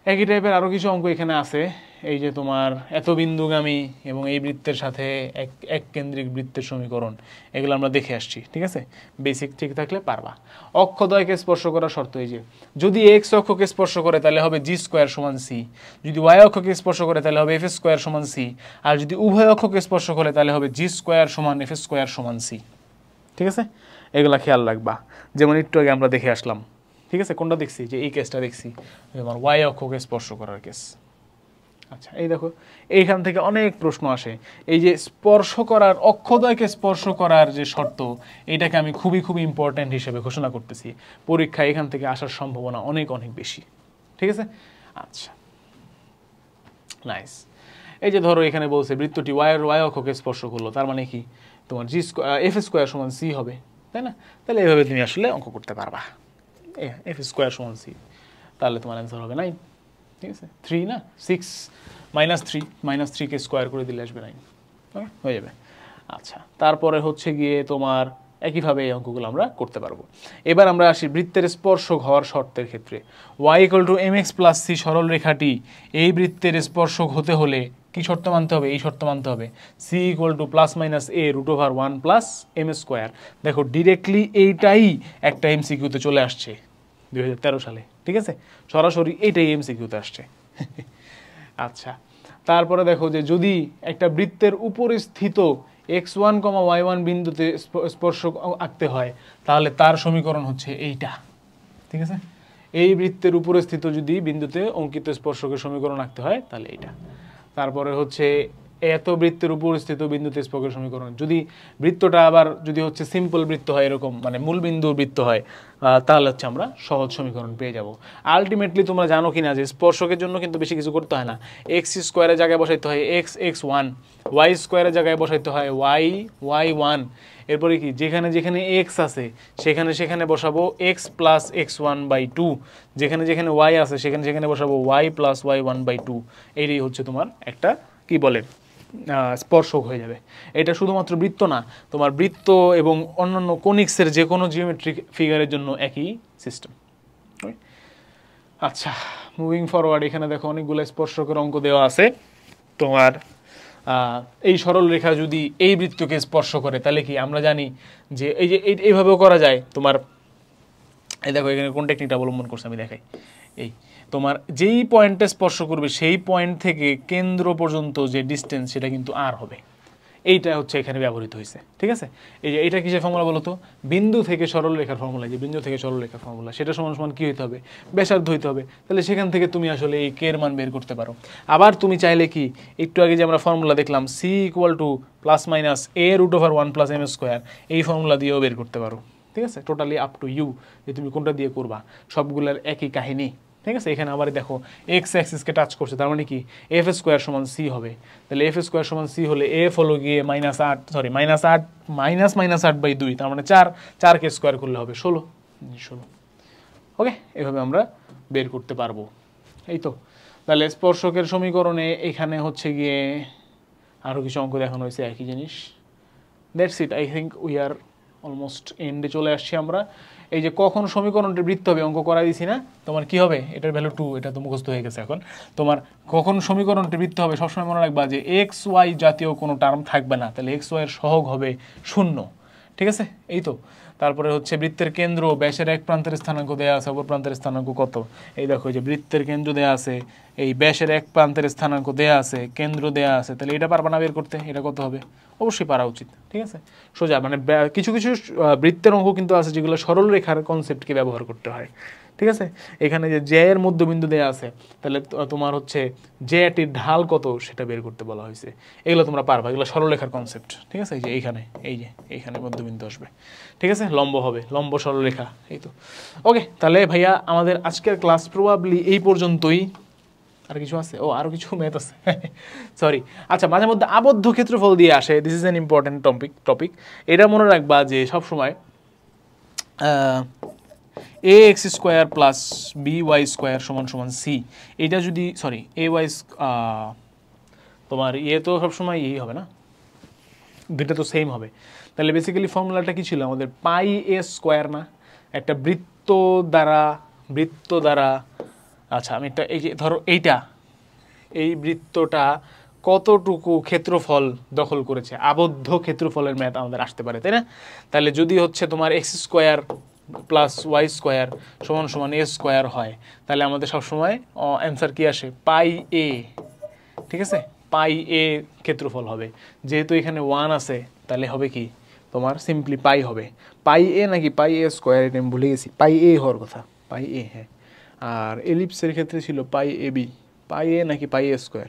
A: একই টাইপের আরও কিছু অঙ্ক এখানে আছে। এই যে তোমার এত বিন্দুগামী এবং এই বৃত্তের সাথে এক কেন্দ্রিক বৃত্তের সমীকরণ, এগুলো আমরা দেখে আসছি, ঠিক আছে? বেসিক ঠিক থাকলে পারবা। অক্ষদ্বয়কে স্পর্শ করার শর্ত এই যে, যদি এক্স অক্ষকে স্পর্শ করে তাহলে হবে জি স্কোয়ার সমান সি, যদি ওয়াই অক্ষকে স্পর্শ করে তাহলে হবে এফ স্কোয়ার সমান সি, আর যদি উভয় অক্ষকে স্পর্শ করে তাহলে হবে জি স্কোয়ার সমান এফ স্কোয়ার সমান সি। ঠিক আছে, এগুলা খেয়াল রাখবা। যেমন একটু আগে আমরা দেখে আসলাম, ঠিক আছে? কোনটা দেখছি? যে এই কেসটা দেখছি, আমার ওয়াই অক্ষকে স্পর্শ করার কেস। আচ্ছা, এই দেখো এইখান থেকে অনেক প্রশ্ন আসে। এই যে স্পর্শ করার, অক্ষদ্বয়কে স্পর্শ করার যে শর্ত, এটাকে আমি খুবই খুবই ইম্পর্ট্যান্ট হিসেবে ঘোষণা করতেছি। পরীক্ষায় এখান থেকে আসার সম্ভাবনা অনেক অনেক বেশি, ঠিক আছে? আচ্ছা, নাইস। এই যে ধরো এখানে বলছে বৃত্তটি ওয়াই অক্ষকে স্পর্শ করলো, তার মানে কি তোমার জি স্কোয়ার এফ স্কোয়ার সমান সি হবে, তাই না? তাহলে এইভাবে তুমি আসলে অঙ্ক করতে পারবা, এফ স্কোয়ার সমান সি, তাহলে তোমার অ্যান্সার হবে 9, ঠিক আছে? 3 না 6 -3কে স্কোয়ার করে দিলে আসবে 9, ওকে, হয়ে যাবে। আচ্ছা, তারপরে হচ্ছে গিয়ে তোমার একইভাবে এই অঙ্কগুলো আমরা করতে পারবো। এবার আমরা আসি বৃত্তের স্পর্শক হওয়ার শর্তের ক্ষেত্রে। y = mx + c সরল রেখাটি এই বৃত্তের স্পর্শক হতে হলে কি শর্ত মানতে হবে? এই শর্ত মানতে হবে, c = ± a √1 + m²। দেখো ডিরেক্টলি এইটাই একটা এমসিকিউতে চলে আসছে 2013 সালে, ঠিক আছে? সরাসরি এইটাই এমসিকিউতে আসছে। আচ্ছা, তারপরে দেখো যে যদি একটা বৃত্তের উপরে স্থিত x1, y1 বিন্দুতে স্পর্শক আঁকতে হয়, তাহলে তার সমীকরণ হচ্ছে এইটা, ঠিক আছে? এই বৃত্তের উপরে স্থিত যদি বিন্দুতে অঙ্কিত স্পর্শকের সমীকরণ আঁকতে হয় তাহলে এইটা। তারপরে হচ্ছে এত বৃত্তের উপর স্থিত বিন্দুতে স্পর্শকের সমীকরণ, যদি বৃত্তটা আবার যদি হচ্ছে সিম্পল বৃত্ত হয়, এরকম মানে মূল বিন্দুর বৃত্ত হয়, তাহলে হচ্ছে আমরা সহজ সমীকরণ পেয়ে যাব। আলটিমেটলি তোমরা জানো কি না যে স্পর্শকের জন্য কিন্তু বেশি কিছু করতে হয় না। এক্স স্কোয়ারের জায়গায় বসাইতে হয় x1, ওয়াই স্কোয়ারের জায়গায় বসাইতে হয় y1, এরপরে কি যেখানে যেখানে x আছে সেখানে সেখানে বসাবো x + x1/2, যেখানে যেখানে y আছে সেখানে সেখানে বসাবো y + y1/2। এইটাই হচ্ছে তোমার একটা কি বলে স্পর্শক হয়ে যাবে। এটা শুধুমাত্র বৃত্ত না, তোমার বৃত্ত এবং অন্যান্য কোনিক্সের যে কোনো জিওমেট্রিক ফিগারের জন্য একই সিস্টেম। আচ্ছা, মুভিং ফরওয়ার্ড, এখানে দেখো অনেকগুলো স্পর্শকের অঙ্ক দেওয়া আছে। তোমার এই সরল রেখা যদি এই বৃত্তকে স্পর্শ করে তাহলে কি আমরা জানি যে এই যে এইভাবেও করা যায়। তোমার এই দেখো এখানে কোন টেকনিকটা অবলম্বন করছে আমি দেখাই। এই তোমার যেই পয়েন্টে স্পর্শ করবে সেই পয়েন্ট থেকে কেন্দ্র পর্যন্ত যে ডিস্টেন্স সেটা কিন্তু আর হবে, এইটা হচ্ছে এখানে ব্যবহৃত হয়েছে, ঠিক আছে? এই যে এইটা কিসের ফর্মুলা বলো তো? বিন্দু থেকে সরল রেখার ফর্মুলা। যে বিন্দু থেকে সরল রেখার ফর্মুলা, সেটা সমান সমান কি হইতে হবে? ব্যাসার্ধ হইতে হবে। তাহলে সেখান থেকে তুমি আসলে এই কে এর মান বের করতে পারো। আবার তুমি চাইলে কি, একটু আগে যে আমরা ফর্মুলা দেখলাম c = ± a √1 + m², এই ফর্মুলা দিয়েও বের করতে পারো, ঠিক আছে? টোটালি আপ টু ইউ যে তুমি কোনটা দিয়ে করবা, সবগুলোর একই কাহিনী, ঠিক আছে? এখানে আবার দেখো এক্স অ্যাক্সিসকে টাচ করছে, তার মানে কি এফ স্কোয়ার সমান সি হবে। তাহলে এফ স্কোয়ার সমান সি হলে এফ হলো গিয়ে -8/2, তার মানে 4কে স্কোয়ার করলে হবে 16। ওকে, এভাবে আমরা বের করতে পারবো। এই তো, তাহলে স্পর্শকের সমীকরণে এখানে হচ্ছে গিয়ে আরও কিছু অঙ্ক দেখানো হয়েছে, একই জিনিস। That's it, I think we are almost এন্ডে চলে আসছি আমরা। এই যে কখন সমীকরণটি বৃত্ত হবে অঙ্ক করা দিছি না, তোমার কি হবে? এটার ভ্যালু 2, এটা তো মুখস্থ হয়ে গেছে। এখন তোমার কখন সমীকরণটি বৃত্ত হবে সবসময় মনে রাখবা যে এক্স ওয়াই জাতীয় কোনো টার্ম থাকবে না, তাহলে এক্স ওয়াইয়ের সহগ হবে 0, ঠিক আছে? এই তো। তারপরে হচ্ছে বৃত্তের কেন্দ্র, ব্যাসের এক প্রান্তের স্থানাঙ্ক দেওয়া আছে, অপর প্রান্তের স্থানাঙ্ক কত? এই দেখো যে বৃত্তের কেন্দ্র দেওয়া আছে, এই ব্যাসের এক প্রান্তের স্থানাঙ্ক দেওয়া আছে, কেন্দ্র দেওয়া আছে, তাহলে এটা পারবা না বের করতে? এটা কত হবে? অবশ্যই পারা উচিত, ঠিক আছে? সোজা মানে কিছু কিছু বৃত্তের অঙ্ক কিন্তু আছে যেগুলো সরল রেখার কনসেপ্টকে ব্যবহার করতে হয়, ঠিক আছে, এখানে যে জে এর মধ্যবিন্দু দেওয়া আছে, তাহলে তোমার হচ্ছে জে টির ঢাল কত সেটা বের করতে বলা হয়েছে। এগুলো তোমরা পারবা, এগুলো সরলরেখার কনসেপ্ট। ঠিক আছে, এই যে এইখানে এইখানে মধ্যবিন্দু আসবে, ঠিক আছে, লম্ব হবে, লম্ব সরলরেখা, এই তো। ওকে, তাহলে ভাইয়া আমাদের আজকের ক্লাস প্রবাবলি এই পর্যন্তই। আর কিছু আছে? ও আরও কিছু ম্যাথ আছে, সরি। আচ্ছা, মাঝে মধ্যে আবদ্ধ ক্ষেত্রফল দিয়ে আসে, this is an important topic. এটা মনে রাখবা যে সবসময় a x square plus b y square সমান সমান সি, এটা যদি সরি এ ওয়াই তোমার তো সবসময় হবে না, দুইটা তো সেম হবে। তাহলে বেসিক্যালি ফর্মুলাটা কি ছিল আমাদের? পাই এ স্কোয়ার না, একটা বৃত্ত দ্বারা আচ্ছা আমি একটা এই যে ধরো এই বৃত্তটা কতটুকু ক্ষেত্রফল দখল করেছে, আবদ্ধ ক্ষেত্রফলের ম্যাথ আমাদের আসতে পারে, তাই না? তাহলে যদি হচ্ছে তোমার x square plus y square সমান সমান এ স্কোয়ার হয়, তাহলে আমাদের সবসময় অ্যান্সার কি আসে? পাই এ। ঠিক আছে, পাই এ ক্ষেত্রফল হবে। যেহেতু এখানে 1 আছে, তাহলে হবে কি তোমার সিম্পলি পাই হবে। পাই এ নাকি পাই এ স্কোয়ার, এটা আমি ভুলে গেছি। পাই এ হওয়ার কথা, পাই এ, হ্যাঁ। আর এলিপসের ক্ষেত্রে ছিল পাই এ বি। পাই এ নাকি পাই এ স্কোয়ার,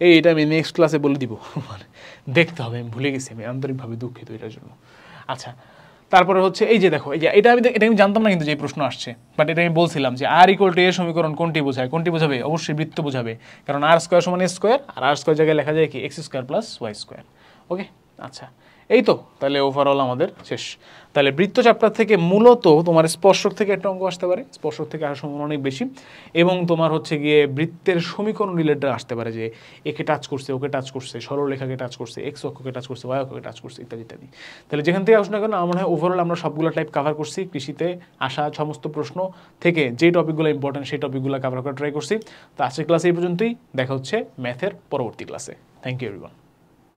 A: এটা আমি নেক্সট ক্লাসে বলে দিব, মানে দেখতে হবে, আমি ভুলে গেছি, আমি আন্তরিকভাবে দুঃখিত এটার জন্য। আচ্ছা, তারপরে হচ্ছে এই যে দেখো, এই যে এটা আমি জানতাম না কিন্তু যে প্রশ্ন আসছে, বাট এটা আমি বলছিলাম যে আর ইকুয়াল টু এ সমীকরণ কোনটি বোঝাবে? অবশ্যই বৃত্ত বোঝাবে, কারণ আর স্কোয়ার সমান এ স্কোয়ার, আর আর স্কোয়ার জায়গায় লেখা যায় কি x square plus y square. Okay, আচ্ছা, এই তো তাহলে ওভারঅল আমাদের শেষ। তাহলে বৃত্ত চ্যাপ্টার থেকে মূলত তোমার স্পর্শক থেকে একটা অঙ্ক আসতে পারে, স্পর্শক থেকে আসার সম্ভাবনা অনেক বেশি, এবং তোমার হচ্ছে গিয়ে বৃত্তের সমীকরণ রিলেটেড আসতে পারে, যে একে টাচ করছে, ওকে টাচ করছে, সরলরেখাকে টাচ করছে, এক্স অক্ষকে টাচ করছে, ওয়াই অক্ষকে টাচ করছে, ইত্যাদি ইত্যাদি। তাহলে যেখান থেকে আসুন না কেন, আমার মনে হয় ওভারঅল আমরা সবগুলো টাইপ কভার করছি। কৃষিতে আসা সমস্ত প্রশ্ন থেকে যে টপিকগুলো ইম্পর্টেন্ট সেই টপিকগুলো কভার করার ট্রাই করছি। তো আজকের ক্লাসে এই পর্যন্তই, দেখা হচ্ছে ম্যাথের পরবর্তী ক্লাসে। Thank you everyone.